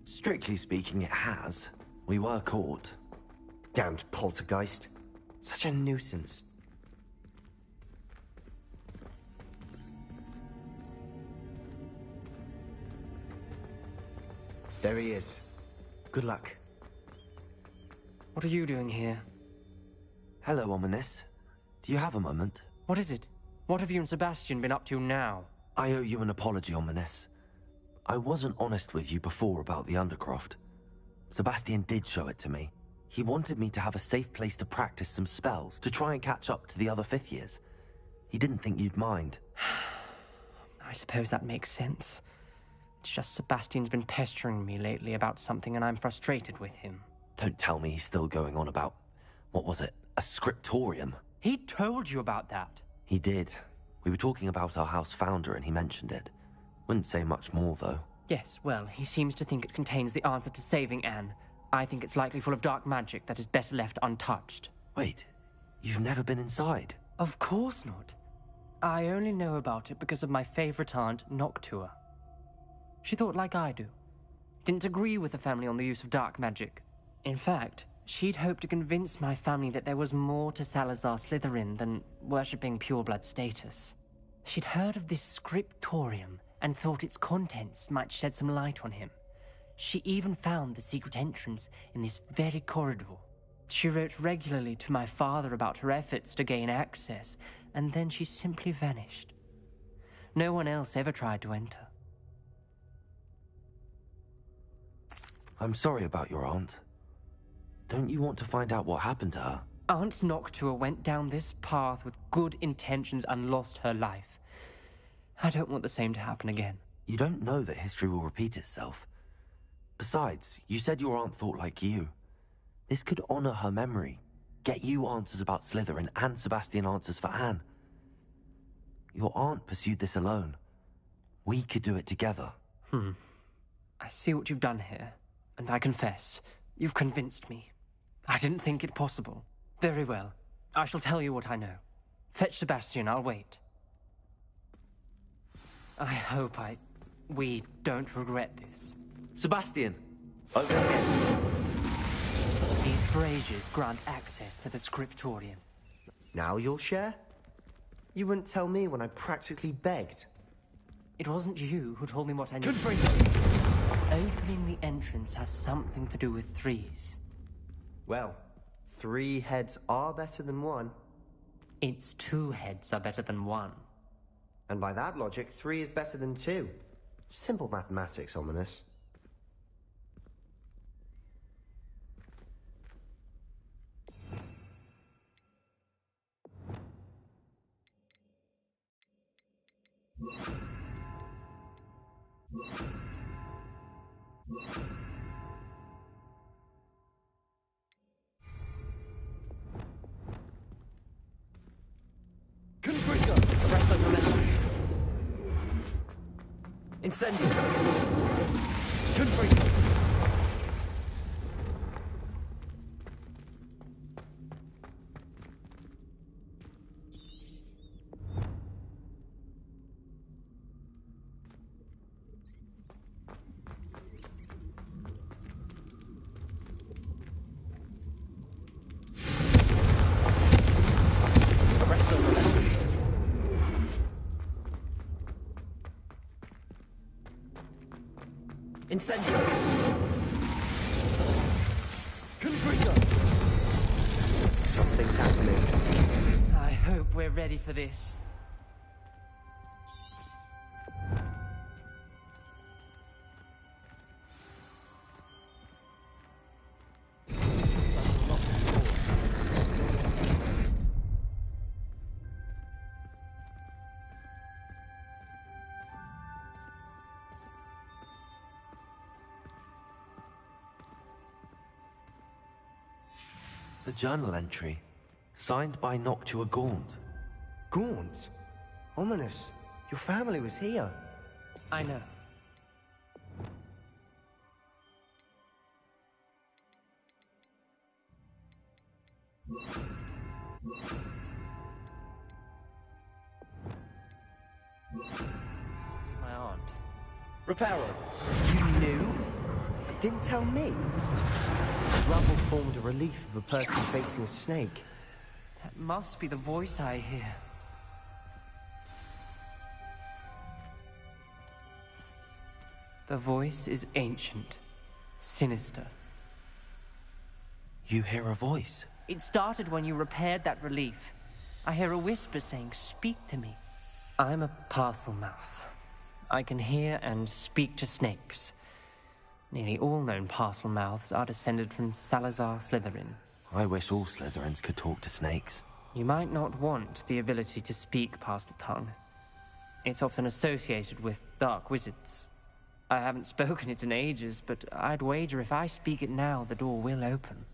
S2: Strictly speaking, it has. We were caught.
S19: Damned poltergeist. Such a nuisance. There he is. Good luck.
S13: What are you doing here?
S2: Hello, Ominous. Do you have a moment?
S13: What is it? What have you and Sebastian been up to now?
S2: I owe you an apology, Ominous. I wasn't honest with you before about the Undercroft. Sebastian did show it to me. He wanted me to have a safe place to practice some spells, to try and catch up to the other fifth years. He didn't think you'd mind.
S13: I suppose that makes sense. It's just Sebastian's been pestering me lately about something and I'm frustrated with him.
S2: Don't tell me he's still going on about, what was it, a scriptorium?
S13: He told you about that.
S2: He did. We were talking about our house founder and he mentioned it. Wouldn't say much more, though.
S13: Yes, well, he seems to think it contains the answer to saving Anne. I think it's likely full of dark magic that is better left untouched.
S2: Wait, you've never been inside?
S13: Of course not. I only know about it because of my favorite aunt, Noctua. She thought like I do. Didn't agree with the family on the use of dark magic. In fact, she'd hoped to convince my family that there was more to Salazar Slytherin than worshipping pureblood status. She'd heard of this scriptorium and thought its contents might shed some light on him. She even found the secret entrance in this very corridor. She wrote regularly to my father about her efforts to gain access, and then she simply vanished. No one else ever tried to enter.
S2: I'm sorry about your aunt. Don't you want to find out what happened to her?
S13: Aunt Noctua went down this path with good intentions and lost her life. I don't want the same to happen again.
S2: You don't know that history will repeat itself. Besides, you said your aunt thought like you. This could honor her memory, get you answers about Slytherin and Sebastian answers for Anne. Your aunt pursued this alone. We could do it together.
S13: I see what you've done here, and I confess, you've convinced me. I didn't think it possible. Very well. I shall tell you what I know. Fetch Sebastian, I'll wait. I hope we don't regret this.
S2: Sebastian! Over here!
S13: These braziers grant access to the scriptorium.
S19: Now you'll share? You wouldn't tell me when I practically begged.
S13: It wasn't you who told me what I needed. Opening the entrance has something to do with threes.
S19: Well, 3 heads are better than 1.
S13: It's 2 heads are better than 1.
S19: And by that logic, 3 is better than 2. Simple mathematics, Ominous.
S2: Incendio! Confringo! Incendio! Confringo!
S19: Something's happening.
S13: I hope we're ready for this.
S2: The journal entry, signed by Noctua Gaunt.
S19: Gaunt? Ominous. Your family was here.
S13: I know. My aunt.
S19: Reparo, you knew? Didn't tell me. The rubble formed a relief of a person facing a snake.
S13: That must be the voice I hear. The voice is ancient, sinister.
S2: You hear a voice?
S13: It started when you repaired that relief. I hear a whisper saying, "Speak to me." I'm a parcel mouth. I can hear and speak to snakes. Nearly all known parcel mouths are descended from Salazar Slytherin.
S2: I wish all Slytherins could talk to snakes.
S13: You might not want the ability to speak parcel tongue. It's often associated with dark wizards. I haven't spoken it in ages, but I'd wager if I speak it now, the door will open.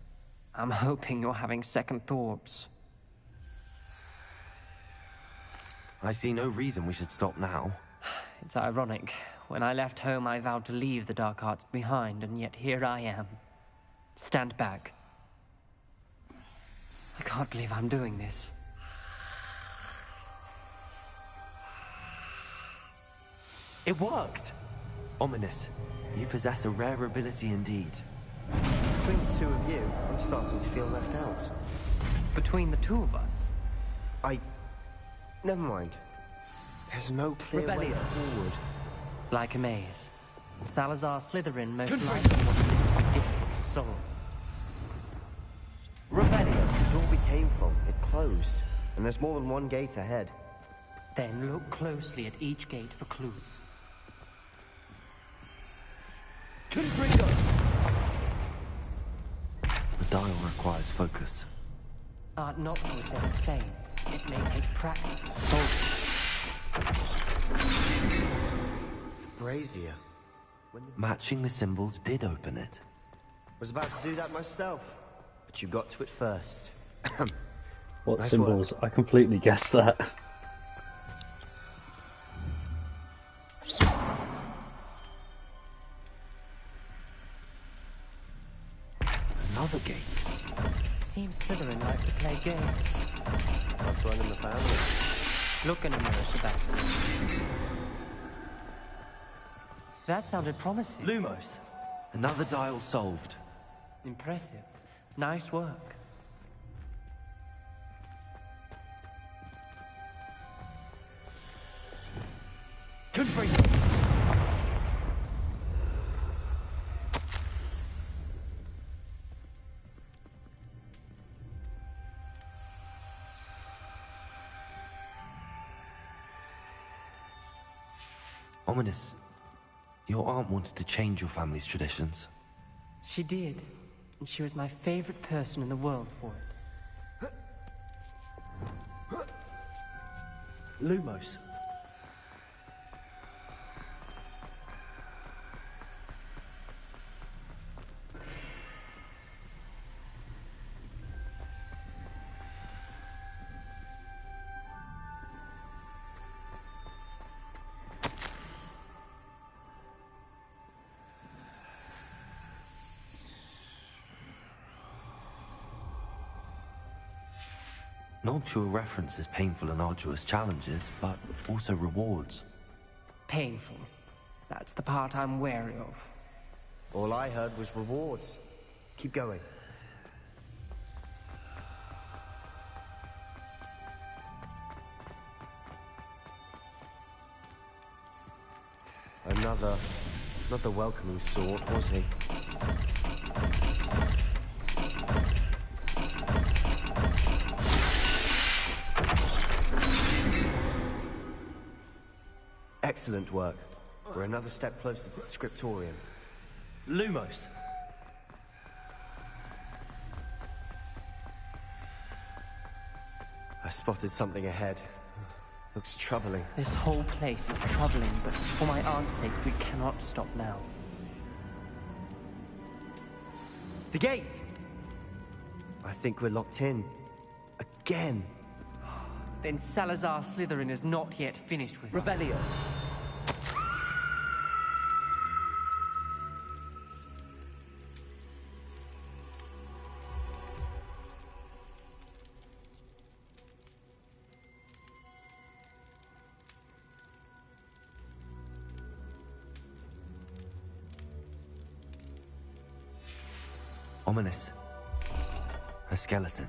S13: I'm hoping you're having second thoughts.
S2: I see no reason we should stop now.
S13: It's ironic. When I left home, I vowed to leave the dark arts behind, and yet here I am. Stand back. I can't believe I'm doing this.
S2: It worked! Ominous, you possess a rare ability indeed.
S19: Between the two of you, I'm starting to feel left out.
S13: Between the two of us?
S19: Never mind. There's no clear way forward.
S13: Like a maze. Salazar Slytherin most likely wanted this to be difficult to solve.
S19: Revelio, the door we came from, it closed. And there's more than one gate ahead.
S13: Then look closely at each gate for clues.
S2: Confringo! The dial requires focus.
S13: Art Noctua said the same. It may take practice to solve it.
S19: Brazier.
S2: Matching the symbols did open it.
S19: Was about to do that myself, but you got to it first.
S15: What
S19: Nice
S15: symbols? I completely guessed that.
S2: Another gate.
S13: Seems Slytherin like to play games.
S19: That's one in the family.
S13: Look in a mirror, Sebastian. That sounded promising.
S2: Lumos. Another dial solved.
S13: Impressive. Nice work.
S2: Confringo! Ominous. Your aunt wanted to change your family's traditions.
S13: She did. And she was my favorite person in the world for it.
S2: Lumos. Noctua references painful and arduous challenges, but also rewards.
S13: Painful. That's the part I'm wary of.
S19: All I heard was rewards. Keep going. Another welcoming sort, was he? Excellent work. We're another step closer to the scriptorium.
S13: Lumos.
S19: I spotted something ahead. Looks troubling.
S13: This whole place is troubling, but for my aunt's sake, we cannot stop now.
S19: The gate! I think we're locked in. Again.
S13: Then Salazar Slytherin is not yet finished with us.
S19: Revelio.
S2: Ominous. A skeleton.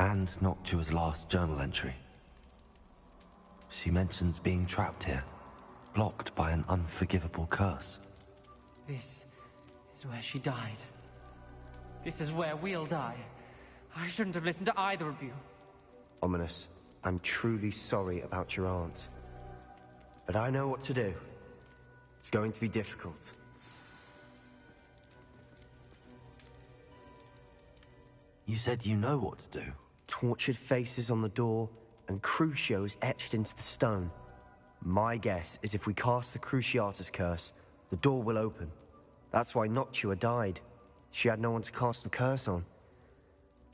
S2: And Noctua's last journal entry. She mentions being trapped here, blocked by an unforgivable curse.
S13: This is where she died. This is where we'll die. I shouldn't have listened to either of you.
S19: Ominous, I'm truly sorry about your aunt. But I know what to do. It's going to be difficult.
S2: You said you know what to do.
S19: Tortured faces on the door, and Crucio is etched into the stone. My guess is if we cast the Cruciatus curse, the door will open. That's why Noctua died. She had no one to cast the curse on.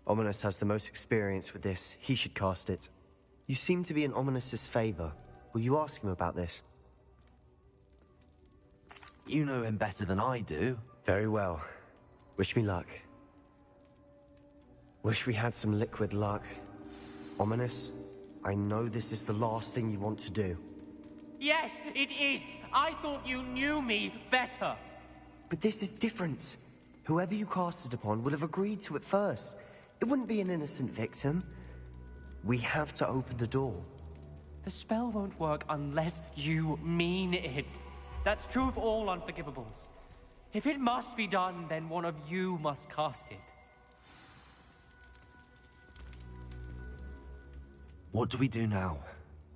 S19: Ominous has the most experience with this. He should cast it. You seem to be in Ominous's favor. Will you ask him about this?
S2: You know him better than I do.
S19: Very well. Wish me luck. Wish we had some liquid luck. Ominous, I know this is the last thing you want to do.
S13: Yes, it is. I thought you knew me better.
S19: But this is different. Whoever you cast it upon would have agreed to it first. It wouldn't be an innocent victim. We have to open the door.
S13: The spell won't work unless you mean it. That's true of all unforgivables. If it must be done, then one of you must cast it.
S2: What do we do now?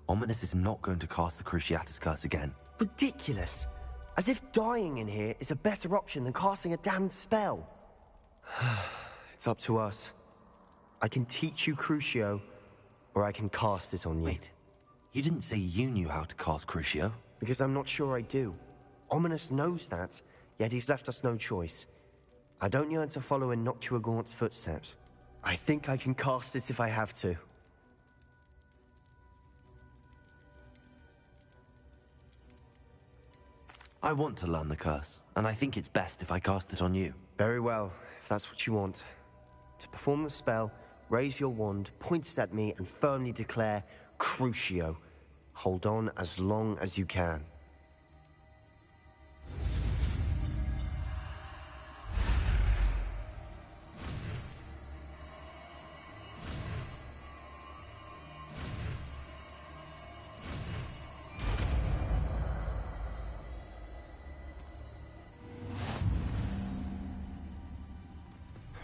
S2: Ominous is not going to cast the Cruciatus curse again.
S19: Ridiculous. As if dying in here is a better option than casting a damned spell. It's up to us. I can teach you Crucio, or I can cast it on you.
S2: Wait, you didn't say you knew how to cast Crucio?
S19: Because I'm not sure I do. Ominous knows that, yet he's left us no choice. I don't yearn to follow in Noctua Gaunt's footsteps. I think I can cast it if I have to.
S2: I want to learn the curse, and I think it's best if I cast it on you.
S19: Very well, if that's what you want. To perform the spell, raise your wand, point it at me, and firmly declare, Crucio. Hold on as long as you can.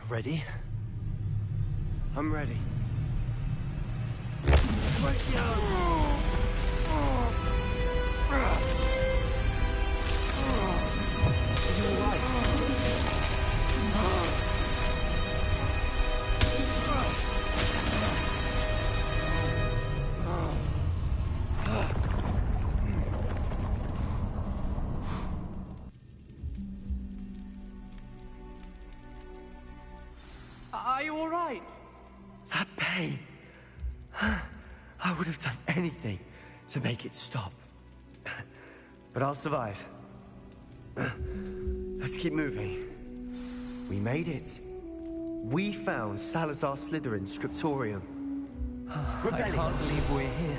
S2: Ready?
S19: I'm ready.
S13: Are you all right?
S19: That pain. I would have done anything to make it stop. But I'll survive. Let's keep moving. We made it. We found Salazar Slytherin's scriptorium.
S13: I can't believe we're here.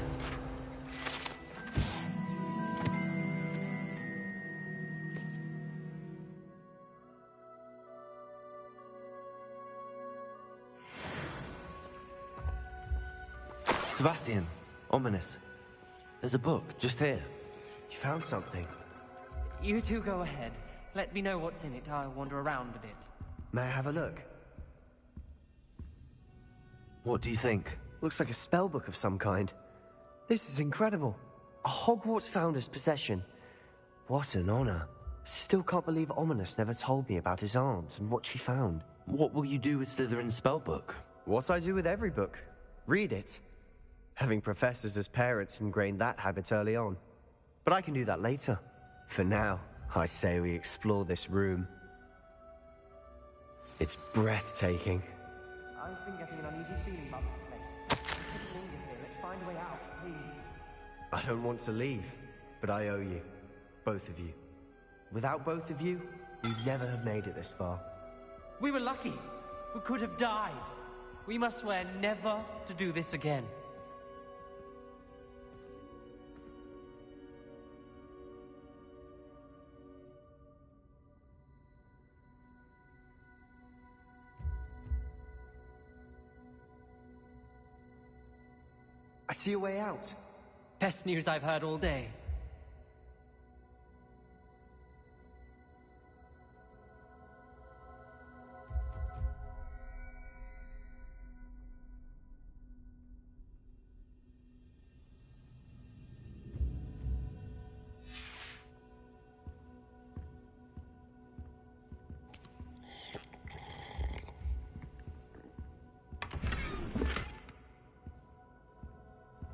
S2: Sebastian, ominous. There's a book just here.
S19: You found something?
S13: You two go ahead. Let me know what's in it. I'll wander around a bit.
S19: May I have a look?
S2: What do you think?
S19: Looks like a spellbook of some kind. This is incredible. A Hogwarts founder's possession. What an honor. Still can't believe Ominous never told me about his aunt and what she found.
S2: What will you do with Slytherin's spellbook?
S19: What I do with every book. Read it. Having professors as parents ingrained that habit early on. But I can do that later. For now, I say we explore this room. It's breathtaking.
S13: I've been getting an uneasy feeling about this place. Let's linger here. Let's find a way out, please.
S19: I don't want to leave, but I owe you. Both of you. Without both of you, we'd never have made it this far.
S13: We were lucky. We could have died. We must swear never to do this again.
S19: I see a way out.
S13: Best news I've heard all day.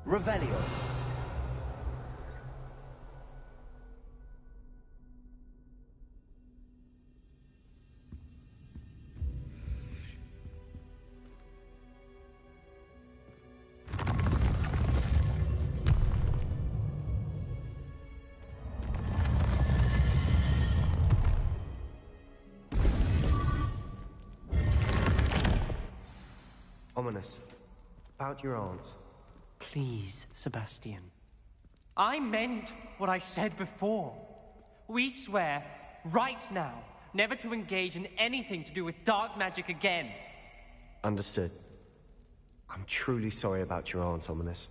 S2: Revelio.
S19: Ominous. About your aunt.
S13: Please, Sebastian. I meant what I said before. We swear, right now, never to engage in anything to do with dark magic again.
S19: Understood. I'm truly sorry about your aunt, Ominous.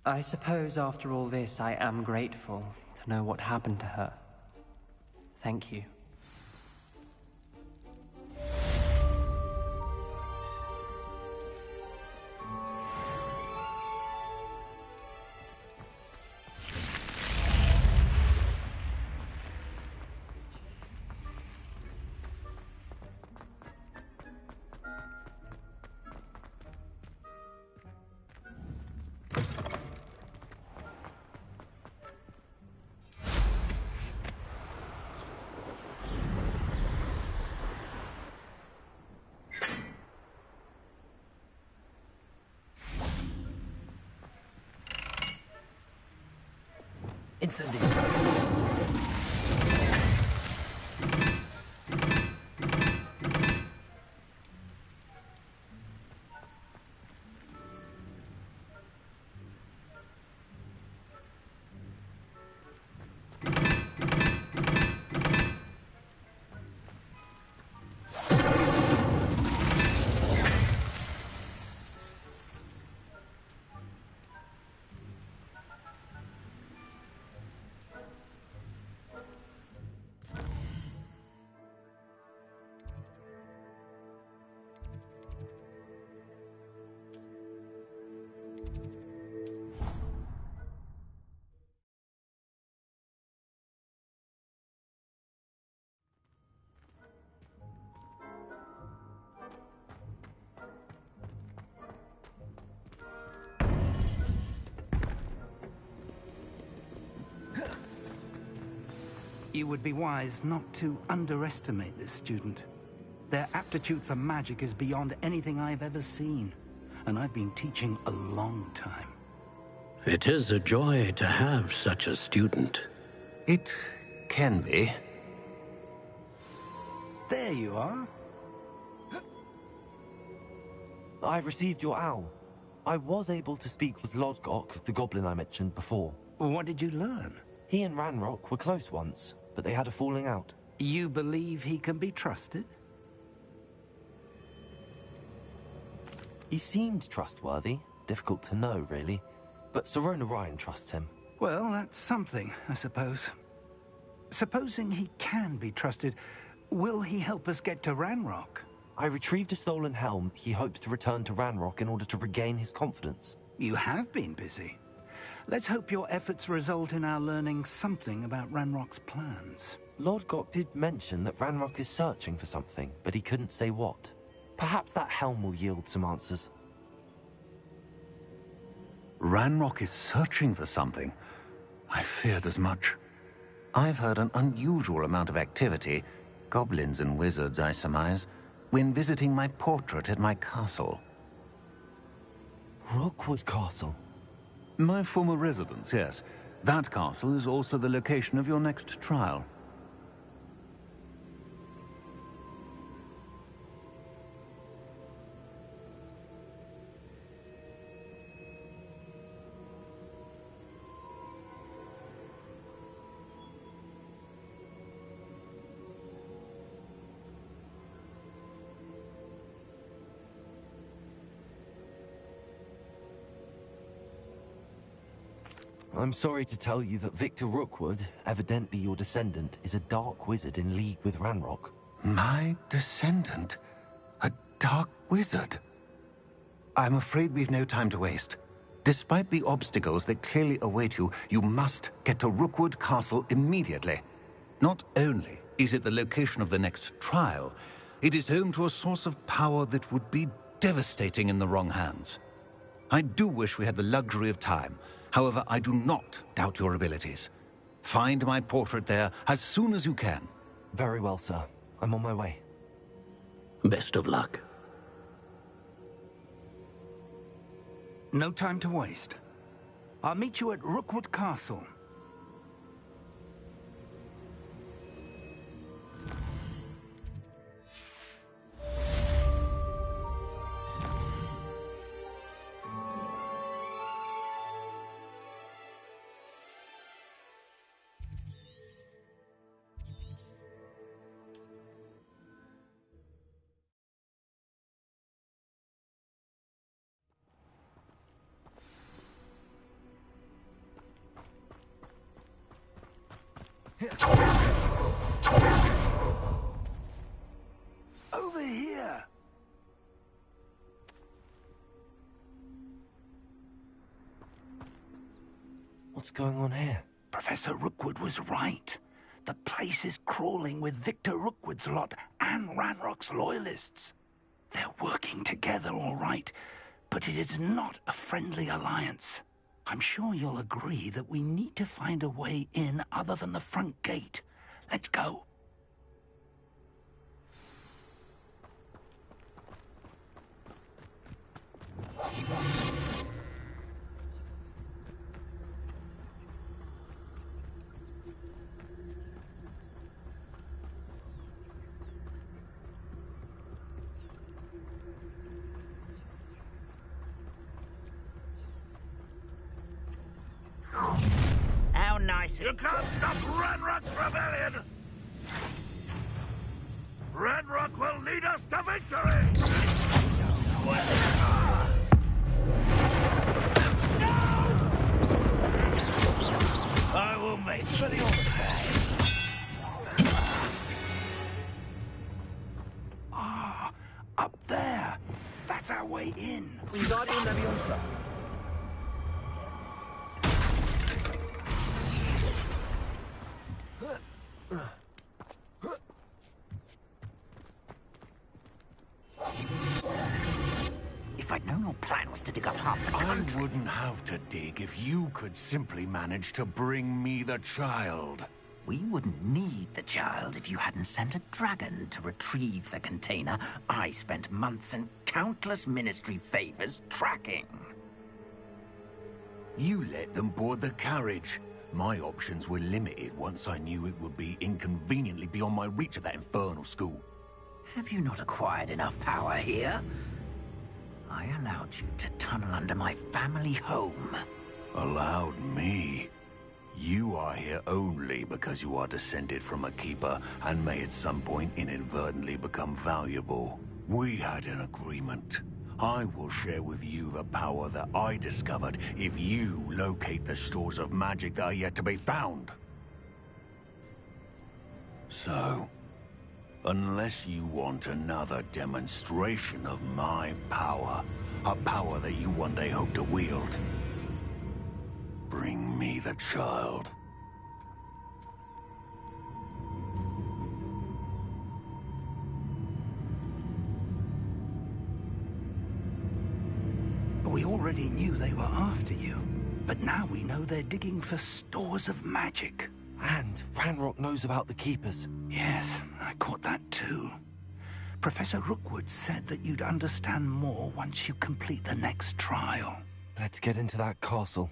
S13: I suppose after all this, I am grateful to know what happened to her. Thank you.
S2: Incendio.
S10: You would be wise not to underestimate this student. Their aptitude for magic is beyond anything I've ever seen, and I've been teaching a long time.
S4: It is a joy to have such a student.
S17: It can be.
S10: There you are.
S2: I received your owl. I was able to speak with Lodgok, the goblin I mentioned before.
S10: What did you learn?
S2: He and Ranrock were close once, but they had a falling out.
S10: You believe he can be trusted?
S2: He seemed trustworthy. Difficult to know, really. But Sirona Ryan trusts him.
S10: Well, that's something, I suppose. Supposing he can be trusted, will he help us get to Ranrock?
S2: I retrieved a stolen helm. He hopes to return to Ranrock in order to regain his confidence.
S10: You have been busy. Let's hope your efforts result in our learning something about Ranrock's plans.
S2: Lodgok did mention that Ranrock is searching for something, but he couldn't say what. Perhaps that helm will yield some answers.
S17: Ranrock is searching for something. I feared as much. I've heard an unusual amount of activity, goblins and wizards, I surmise, when visiting my portrait at my castle.
S2: Rookwood Castle?
S17: My former residence, yes. That castle is also the location of your next trial.
S2: I'm sorry to tell you that Victor Rookwood, evidently your descendant, is a dark wizard in league with Ranrock.
S17: My descendant? A dark wizard? I'm afraid we've no time to waste. Despite the obstacles that clearly await you, you must get to Rookwood Castle immediately. Not only is it the location of the next trial, it is home to a source of power that would be devastating in the wrong hands. I do wish we had the luxury of time. However, I do not doubt your abilities. Find my portrait there as soon as you can.
S2: Very well, sir. I'm on my way.
S4: Best of luck.
S10: No time to waste. I'll meet you at Rookwood Castle. Over here!
S2: What's going on here?
S10: Professor Rookwood was right. The place is crawling with Victor Rookwood's lot and Ranrock's loyalists. They're working together, all right, but it is not a friendly alliance. I'm sure you'll agree that we need to find a way in other than the front gate. Let's go.
S6: How nice
S8: You can't stop Ranrock's rebellion! Ranrock will lead us to victory!
S6: I will make for the same.
S10: Ah, up there. That's our way in.
S16: Wingardium Leviosa.
S7: If I'd known your plan was to dig up half the country...
S17: I wouldn't have to dig if you could simply manage to bring me the child.
S7: We wouldn't need the child if you hadn't sent a dragon to retrieve the container I spent months and countless ministry favors tracking.
S17: You let them board the carriage. My options were limited once I knew it would be inconveniently beyond my reach at that infernal school.
S6: Have you not acquired enough power here? I allowed you to tunnel under my family home.
S18: Allowed me? You are here only because you are descended from a keeper and may at some point inadvertently become valuable. We had an agreement. I will share with you the power that I discovered if you locate the stores of magic that are yet to be found. So, unless you want another demonstration of my power, a power that you one day hope to wield, bring me the child.
S10: We already knew they were after you, but now we know they're digging for stores of magic.
S2: And Ranrock knows about the Keepers.
S10: Yes, I caught that too. Professor Rookwood said that you'd understand more once you complete the next trial.
S2: Let's get into that castle.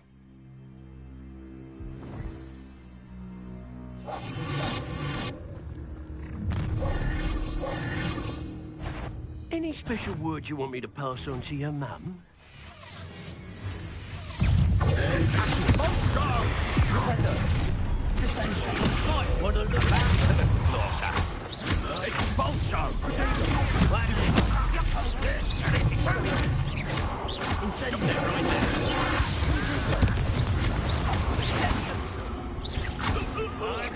S20: Any special words you want me to pass on to your mum?
S6: Might want to look out for the slaughter. Expulsion! Incendiary right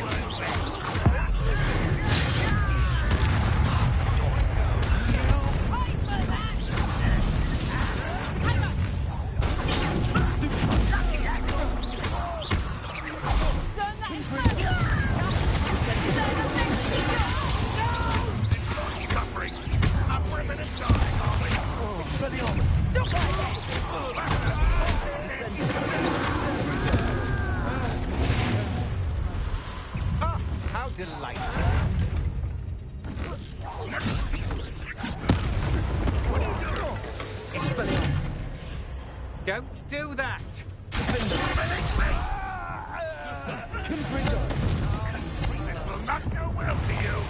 S1: How delightful. Expelliarmus. Don't do that!
S8: This will not go well for you.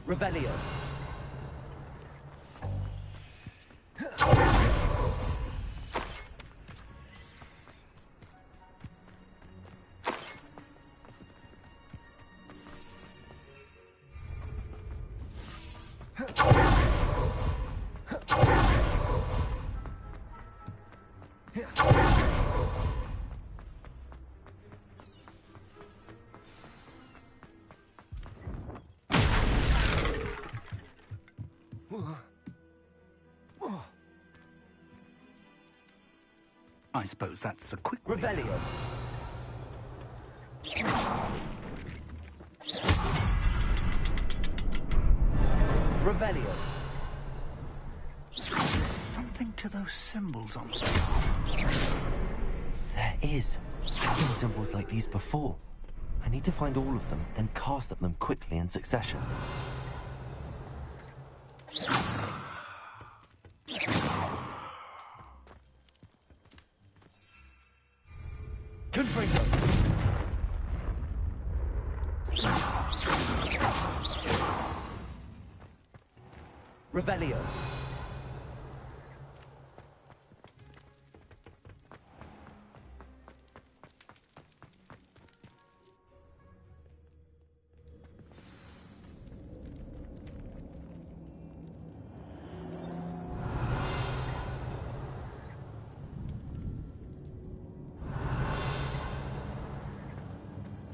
S1: Revelio.
S10: I suppose that's the quick
S1: Revelio. Revelio.
S10: There's something to those symbols on the wall.
S2: There is. I've seen symbols like these before. I need to find all of them, then cast at them quickly in succession.
S1: Confringo. Revelio.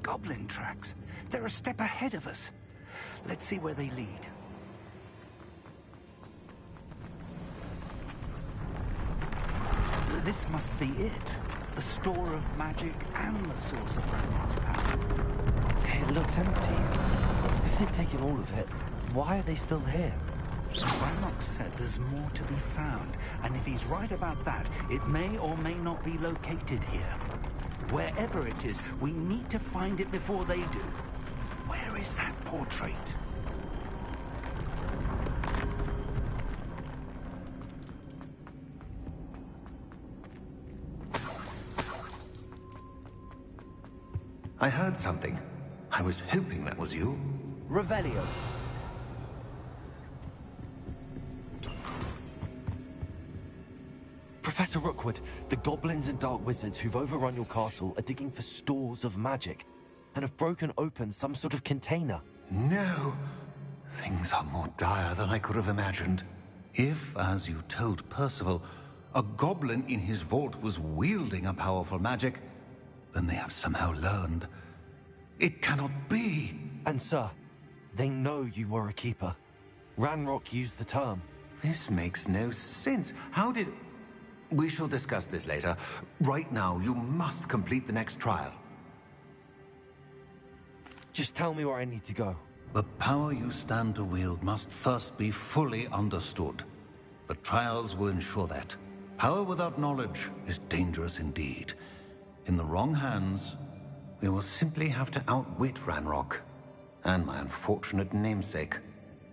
S10: Goblin tracks. They're a step ahead of us. Let's see where they lead. This must be it. The store of magic and the source of Ranrock's power.
S2: It looks empty. If they've taken all of it, why are they still here?
S10: Ranrock said there's more to be found, and if he's right about that, it may or may not be located here. Wherever it is, we need to find it before they do. Where is that portrait?
S17: I heard something. I was hoping that was you.
S2: Revelio. Professor Rookwood, the goblins and dark wizards who've overrun your castle are digging for stores of magic and have broken open some sort of container.
S17: No. Things are more dire than I could have imagined. If, as you told Percival, a goblin in his vault was wielding a powerful magic, then they have somehow learned. It cannot be.
S2: And sir, they know you were a keeper. Ranrock used the term.
S17: This makes no sense. How did... We shall discuss this later. Right now, you must complete the next trial.
S2: Just tell me where I need to go.
S17: The power you stand to wield must first be fully understood. The trials will ensure that. Power without knowledge is dangerous indeed. In the wrong hands, we will simply have to outwit Ranrock and my unfortunate namesake.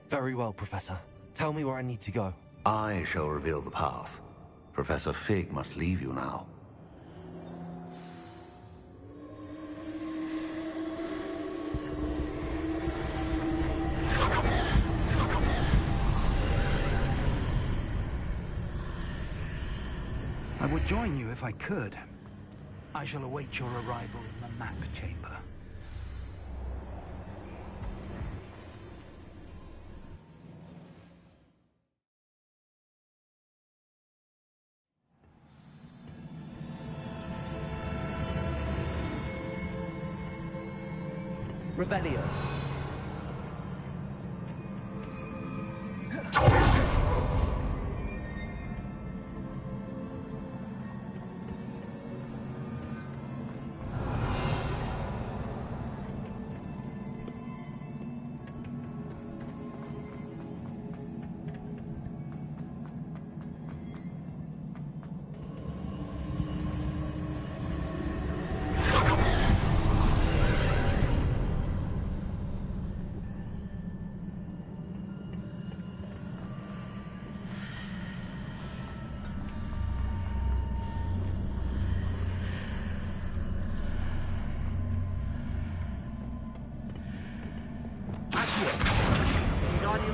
S2: Very well, Professor. Tell me where I need to go.
S17: I shall reveal the path. Professor Fig must leave you now.
S10: I would join you if I could. I shall await your arrival in the map chamber.
S2: Revelio.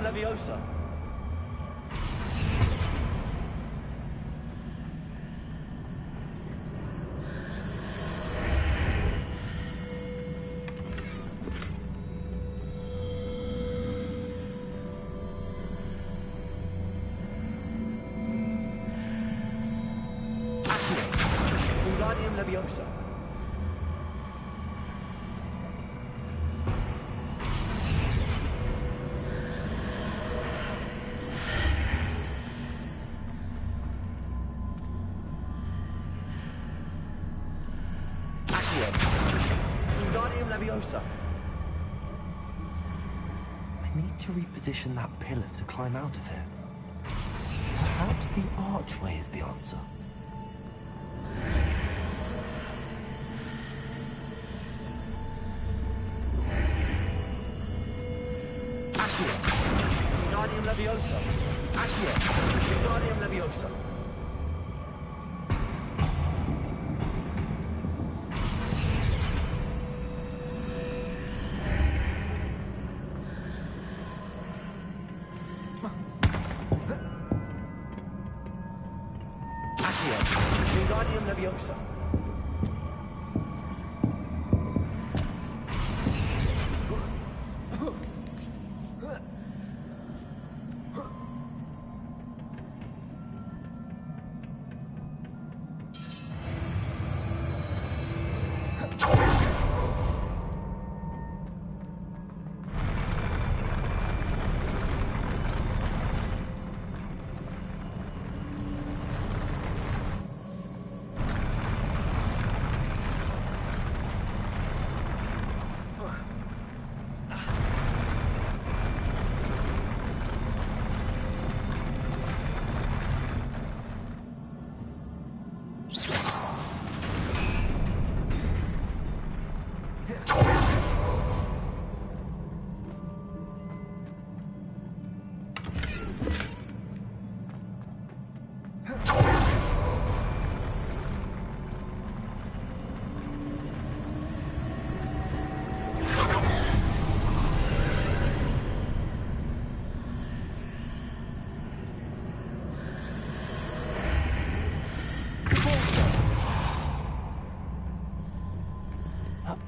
S2: Leviosa. Wingardium Leviosa. Wingardium Leviosa. I need to reposition that pillar to climb out of here. Perhaps the archway is the answer. Accio. Wingardium Leviosa. Accio. Wingardium Leviosa. Wingardium Leviosa.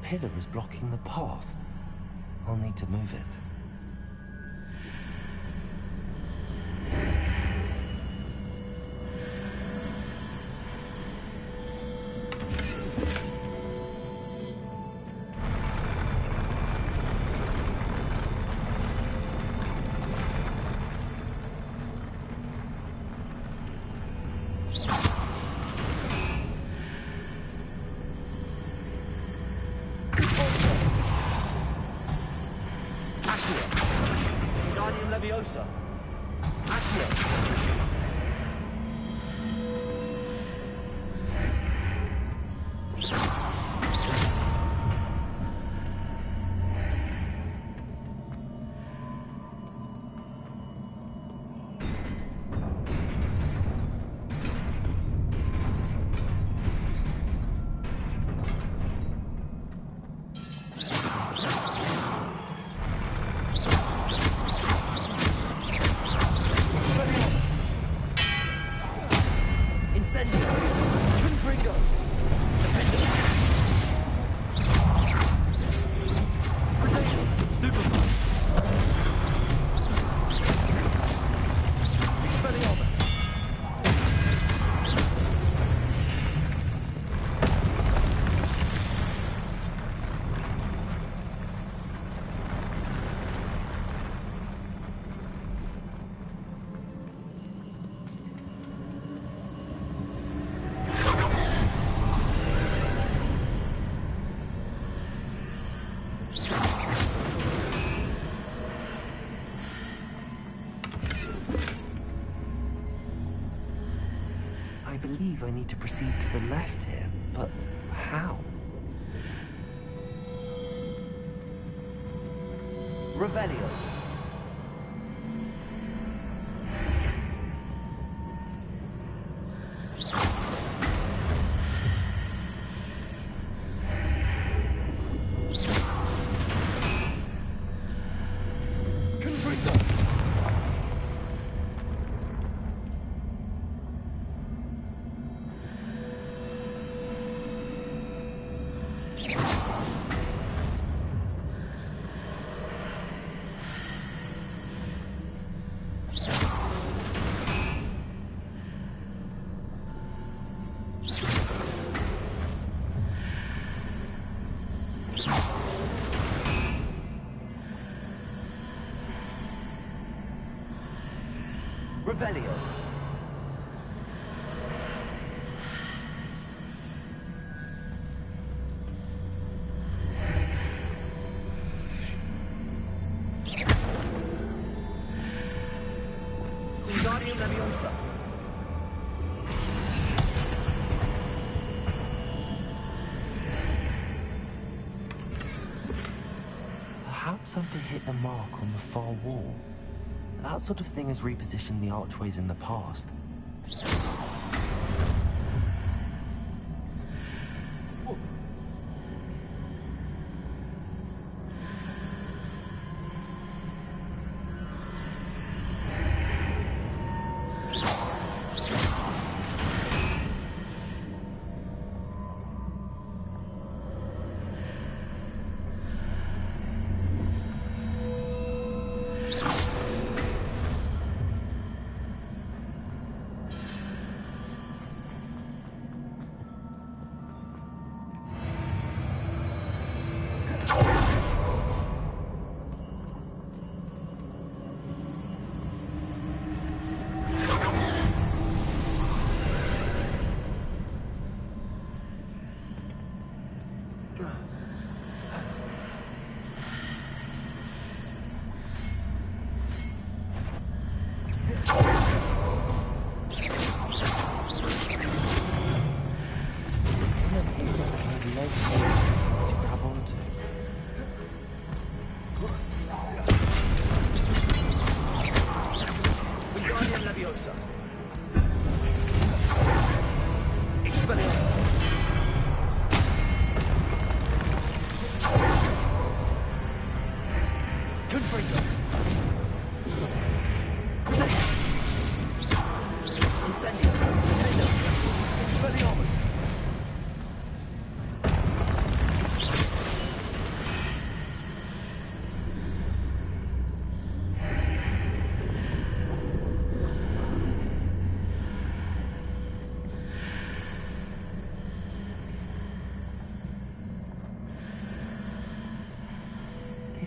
S2: pillar is blocking the path. I'll need to move it.
S1: Leviosa. Accio.
S2: I believe I need to proceed to the left here, but how?
S1: Revelio. Revelio. Wingardium Leviosa.
S2: Perhaps I'm to hit the mark on the far wall. That sort of thing has repositioned the archways in the past.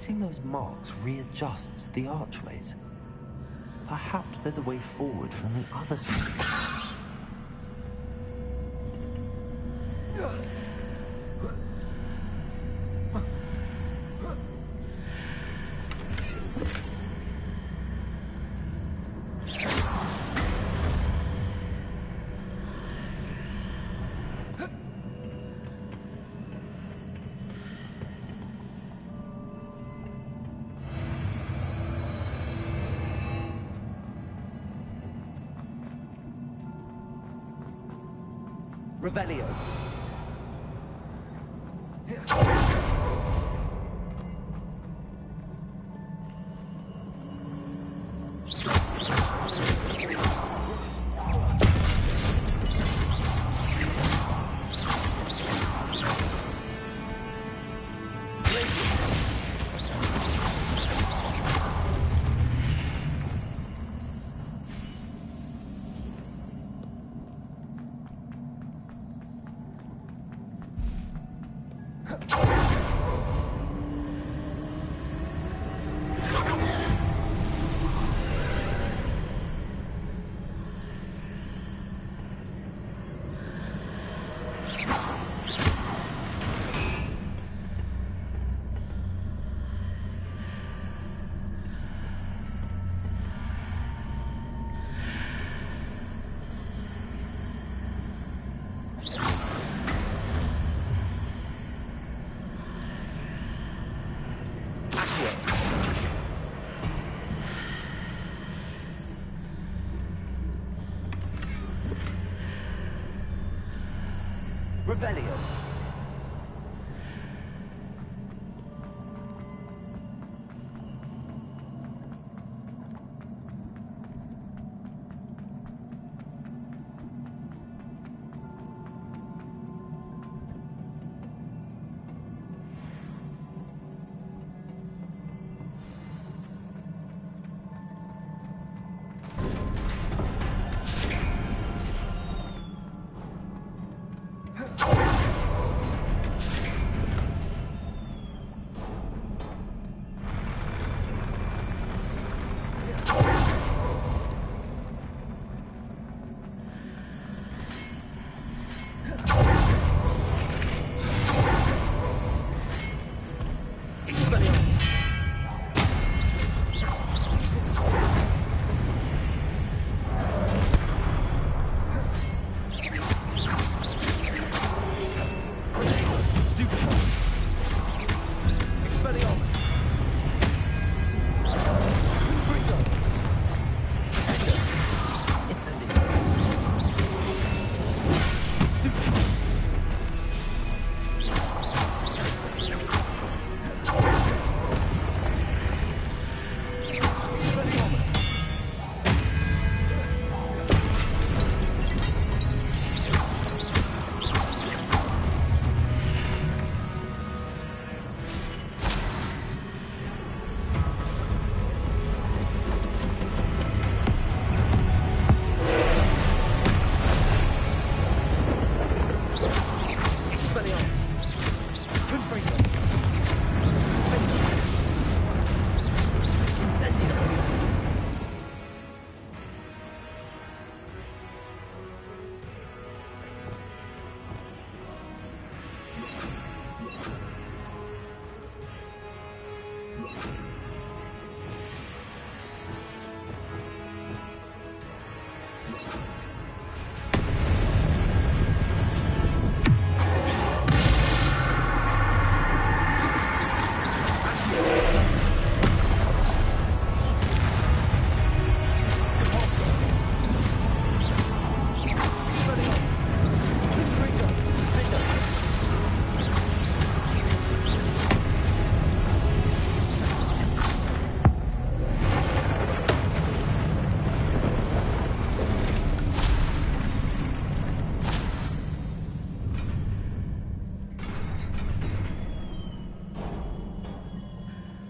S2: Fixing those marks readjusts the archways. Perhaps there's a way forward from the other side.
S1: Revelio. Revelio.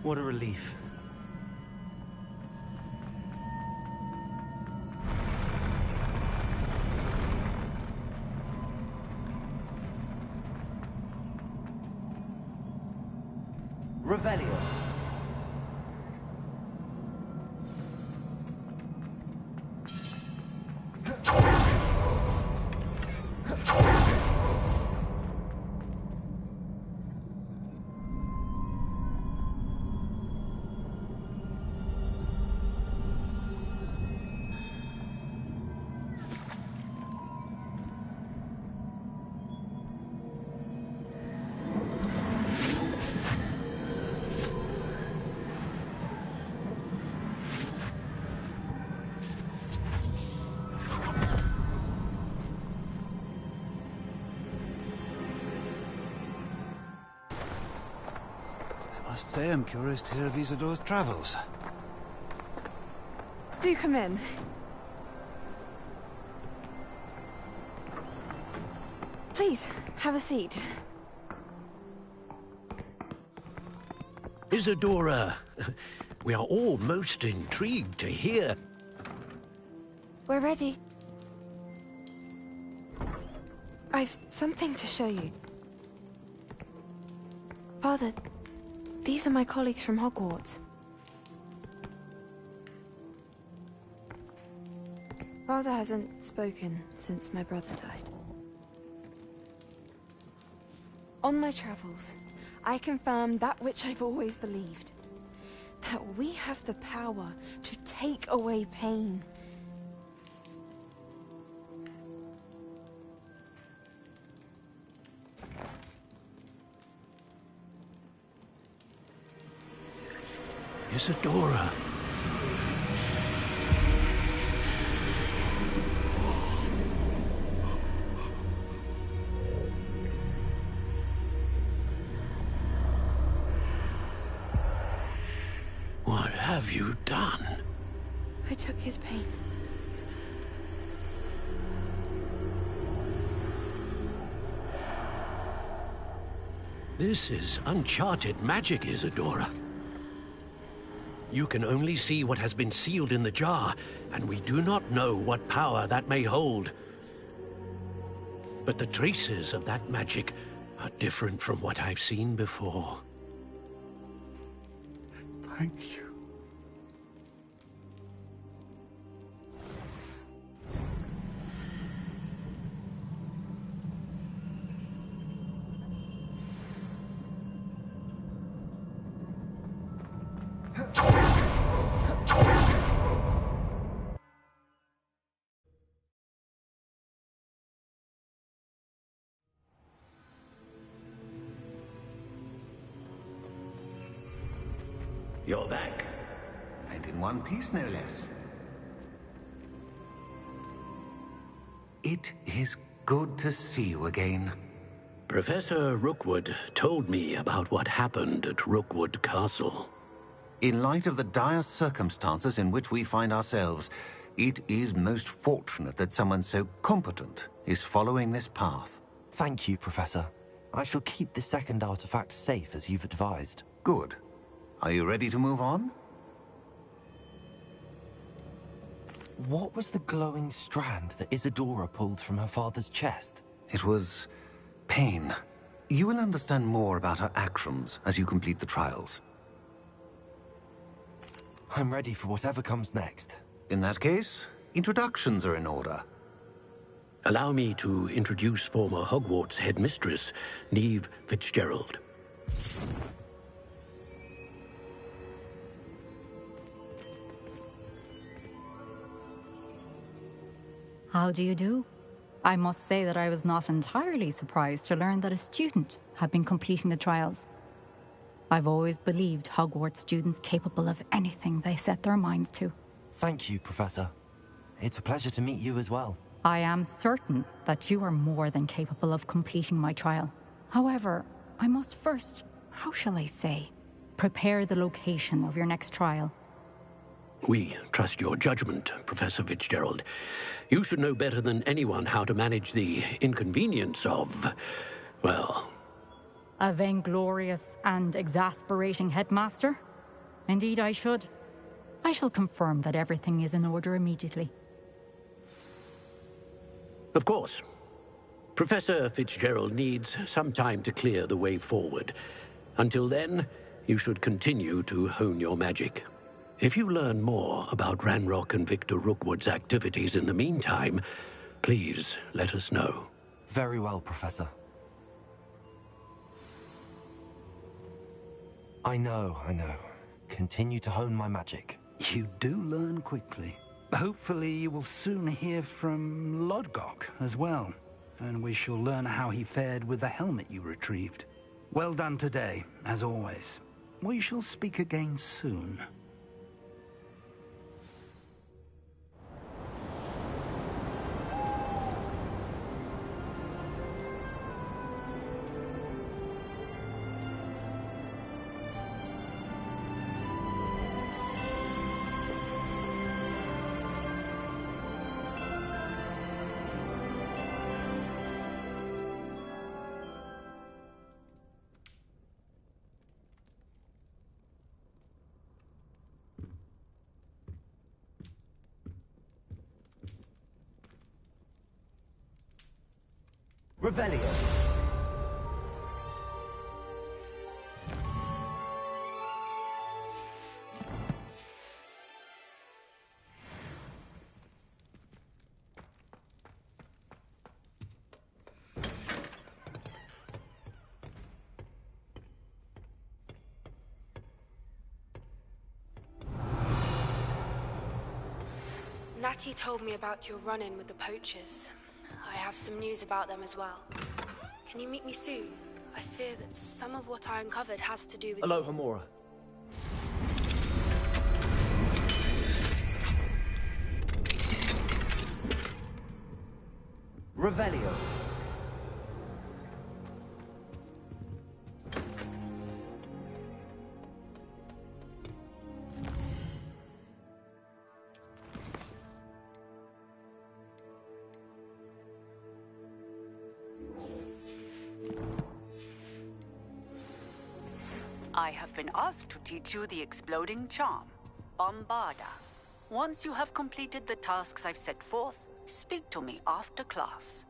S2: What a relief.
S1: Revelio.
S9: Must say I'm curious to hear of Isidore's travels.
S21: Do come in. Please, have a seat.
S20: Isadora, we are all most intrigued to hear.
S21: We're ready. I've something to show you. Father, these are my colleagues from Hogwarts. Father hasn't spoken since my brother died. On my travels, I confirmed that which I've always believed. That we have the power to take away pain.
S20: Isadora. What have you done?
S21: I took his pain.
S20: This is uncharted magic, Isadora. You can only see what has been sealed in the jar, and we do not know what power that may hold. But the traces of that magic are different from what I've seen before.
S9: Thank you.
S18: You're back.
S17: And in one piece, no less. It is good to see you again.
S20: Professor Rookwood told me about what happened at Rookwood Castle.
S17: In light of the dire circumstances in which we find ourselves, it is most fortunate that someone so competent is following this path.
S2: Thank you, Professor. I shall keep the second artifact safe as you've advised.
S17: Good. Are you ready to move on?
S2: What was the glowing strand that Isadora pulled from her father's chest?
S17: It was pain. You will understand more about her actions as you complete the trials.
S2: I'm ready for whatever comes next.
S17: In that case, introductions are in order.
S20: Allow me to introduce former Hogwarts headmistress, Neve Fitzgerald.
S22: How do you do? I must say that I was not entirely surprised to learn that a student had been completing the trials. I've always believed Hogwarts students capable of anything they set their minds to.
S2: Thank you, Professor. It's a pleasure to meet you as well.
S22: I am certain that you are more than capable of completing my trial. However, I must first, how shall I say, prepare the location of your next trial.
S20: We trust your judgment, Professor Fitzgerald. You should know better than anyone how to manage the inconvenience of, well...
S22: A vainglorious and exasperating headmaster? Indeed I should. I shall confirm that everything is in order immediately.
S20: Of course. Professor Fitzgerald needs some time to clear the way forward. Until then, you should continue to hone your magic. If you learn more about Ranrock and Victor Rookwood's activities in the meantime, please let us know.
S2: Very well, Professor. I know. Continue to hone my magic.
S10: You do learn quickly. Hopefully you will soon hear from Lodgok as well, and we shall learn how he fared with the helmet you retrieved. Well done today, as always. We shall speak again soon.
S1: Revelio.
S5: Natty told me about your run-in with the poachers. I have some news about them as well. Can you meet me soon? I fear that some of what I uncovered has to do with...
S16: Hello, Hamura.
S1: Revelio.
S12: I have been asked to teach you the exploding charm, Bombarda. Once you have completed the tasks I've set forth, speak to me after class.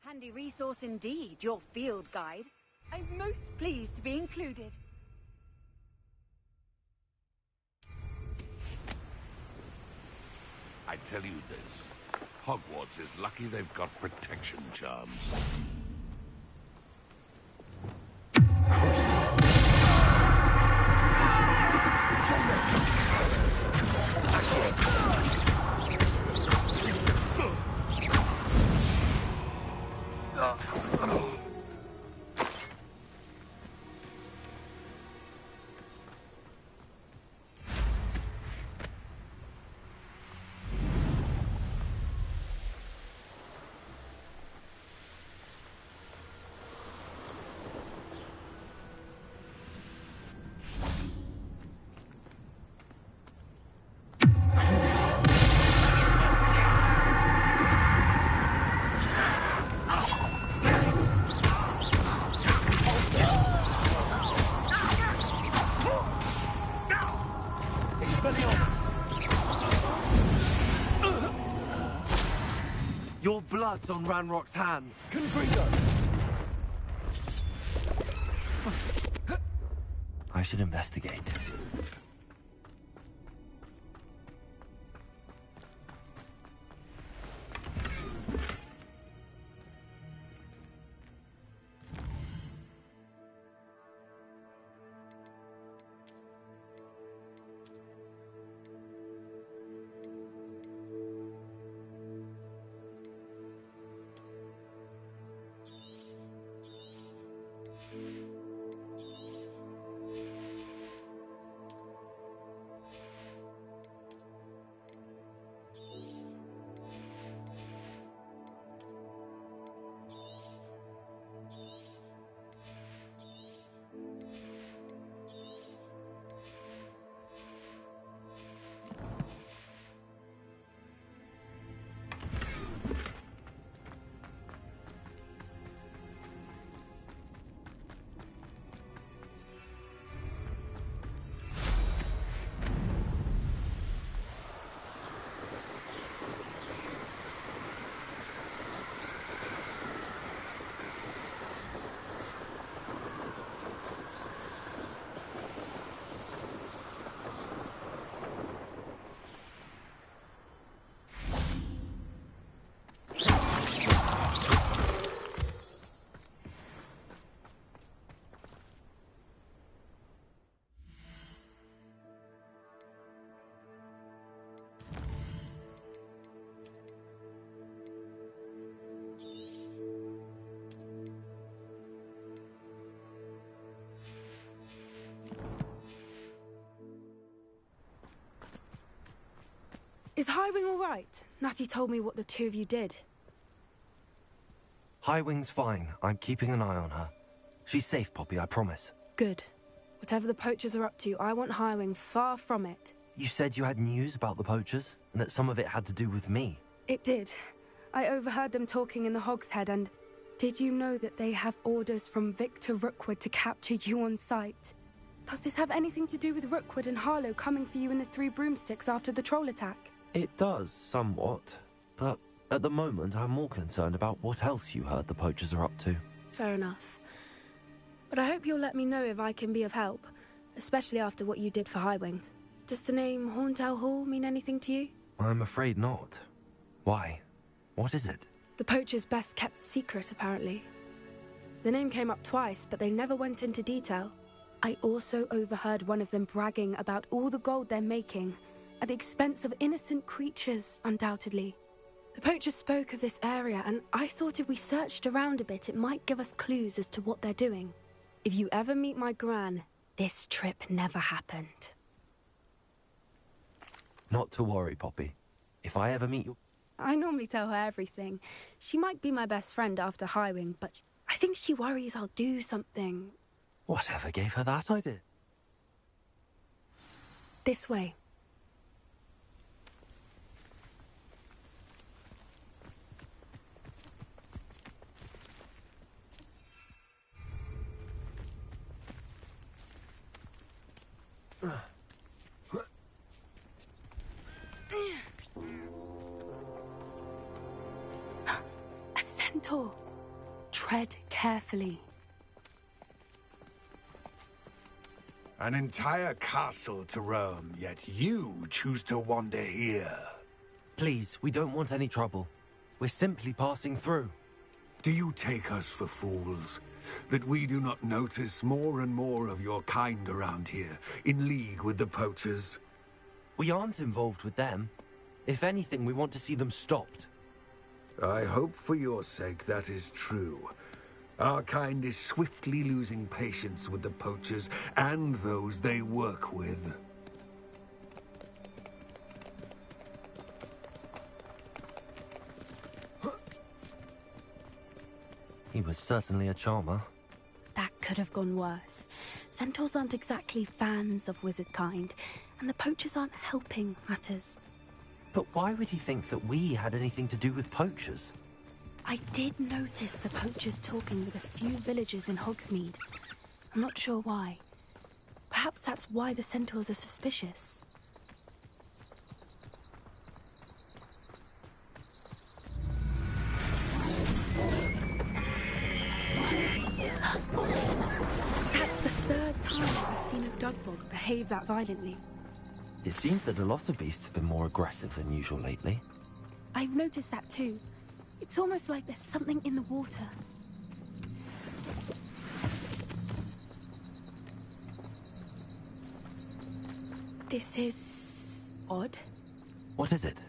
S14: Handy resource indeed, your field guide. I'm most pleased to be included.
S8: I tell you this, Hogwarts is lucky they've got protection charms.
S2: Your blood's on Ranrock's hands. I should investigate.
S5: Is Highwing all right? Natty told me what the two of you did.
S2: Highwing's fine. I'm keeping an eye on her. She's safe, Poppy, I promise.
S5: Good. Whatever the poachers are up to, I want Highwing far from it.
S2: You said you had news about the poachers, and that some of it had to do with me.
S5: It did. I overheard them talking in the Hogshead, and did you know that they have orders from Victor Rookwood to capture you on sight? Does this have anything to do with Rookwood and Harlow coming for you in the Three Broomsticks after the troll attack?
S2: It does, somewhat. But at the moment, I'm more concerned about what else you heard the poachers are up to.
S5: Fair enough. But I hope you'll let me know if I can be of help, especially after what you did for Highwing. Does the name Horntail Hall mean anything to you?
S2: I'm afraid not. Why? What is it?
S5: The poachers' best kept secret, apparently. The name came up twice, but they never went into detail. I also overheard one of them bragging about all the gold they're making, at the expense of innocent creatures, undoubtedly. The poachers spoke of this area, and I thought if we searched around a bit, it might give us clues as to what they're doing. If you ever meet my gran, this trip never happened.
S2: Not to worry, Poppy. If I ever meet you...
S5: I normally tell her everything. She might be my best friend after Highwing, but I think she worries I'll do something.
S2: Whatever gave her that idea?
S5: This way. A centaur. Tread carefully.
S3: An entire castle to roam, yet you choose to wander here.
S2: Please, we don't want any trouble. We're simply passing through.
S3: Do you take us for fools? That we do not notice more and more of your kind around here, in league with the poachers?
S2: We aren't involved with them. If anything, we want to see them stopped.
S3: I hope for your sake that is true. Our kind is swiftly losing patience with the poachers and those they work with.
S2: He was certainly a charmer.
S5: That could have gone worse. Centaurs aren't exactly fans of wizard kind, and the poachers aren't helping matters.
S2: But why would he think that we had anything to do with poachers?
S5: I did notice the poachers talking with a few villagers in Hogsmeade. I'm not sure why. Perhaps that's why the centaurs are suspicious. That's the third time I've seen a dugbog behave that violently.
S2: It seems that a lot of beasts have been more aggressive than usual lately.
S5: I've noticed that too. It's almost like there's something in the water. This is odd.
S2: What is it?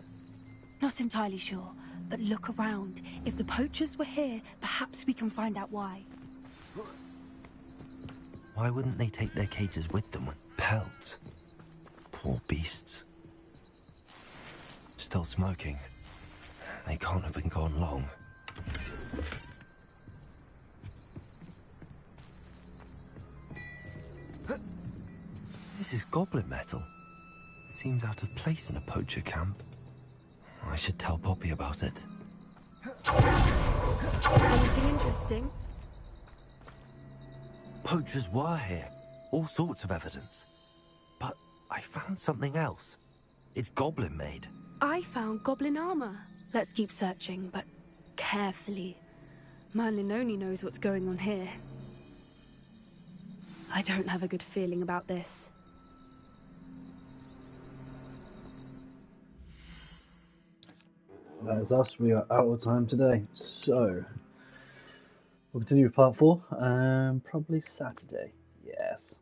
S5: Not entirely sure, but look around. If the poachers were here, perhaps we can find out why.
S2: Why wouldn't they take their cages with them with pelts? Poor beasts. Still smoking. They can't have been gone long. This is goblin metal. It seems out of place in a poacher camp. I should tell Poppy about it.
S5: Anything interesting?
S2: Poachers were here. All sorts of evidence. But I found something else. It's goblin made.
S5: I found goblin armor. Let's keep searching, but carefully. Merlin only knows what's going on here. I don't have a good feeling about this.
S15: That is us. We are out of time today. So, we'll continue with part 4, probably Saturday. Yes.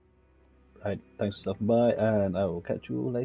S15: Right, thanks for stopping by, and I will catch you all later.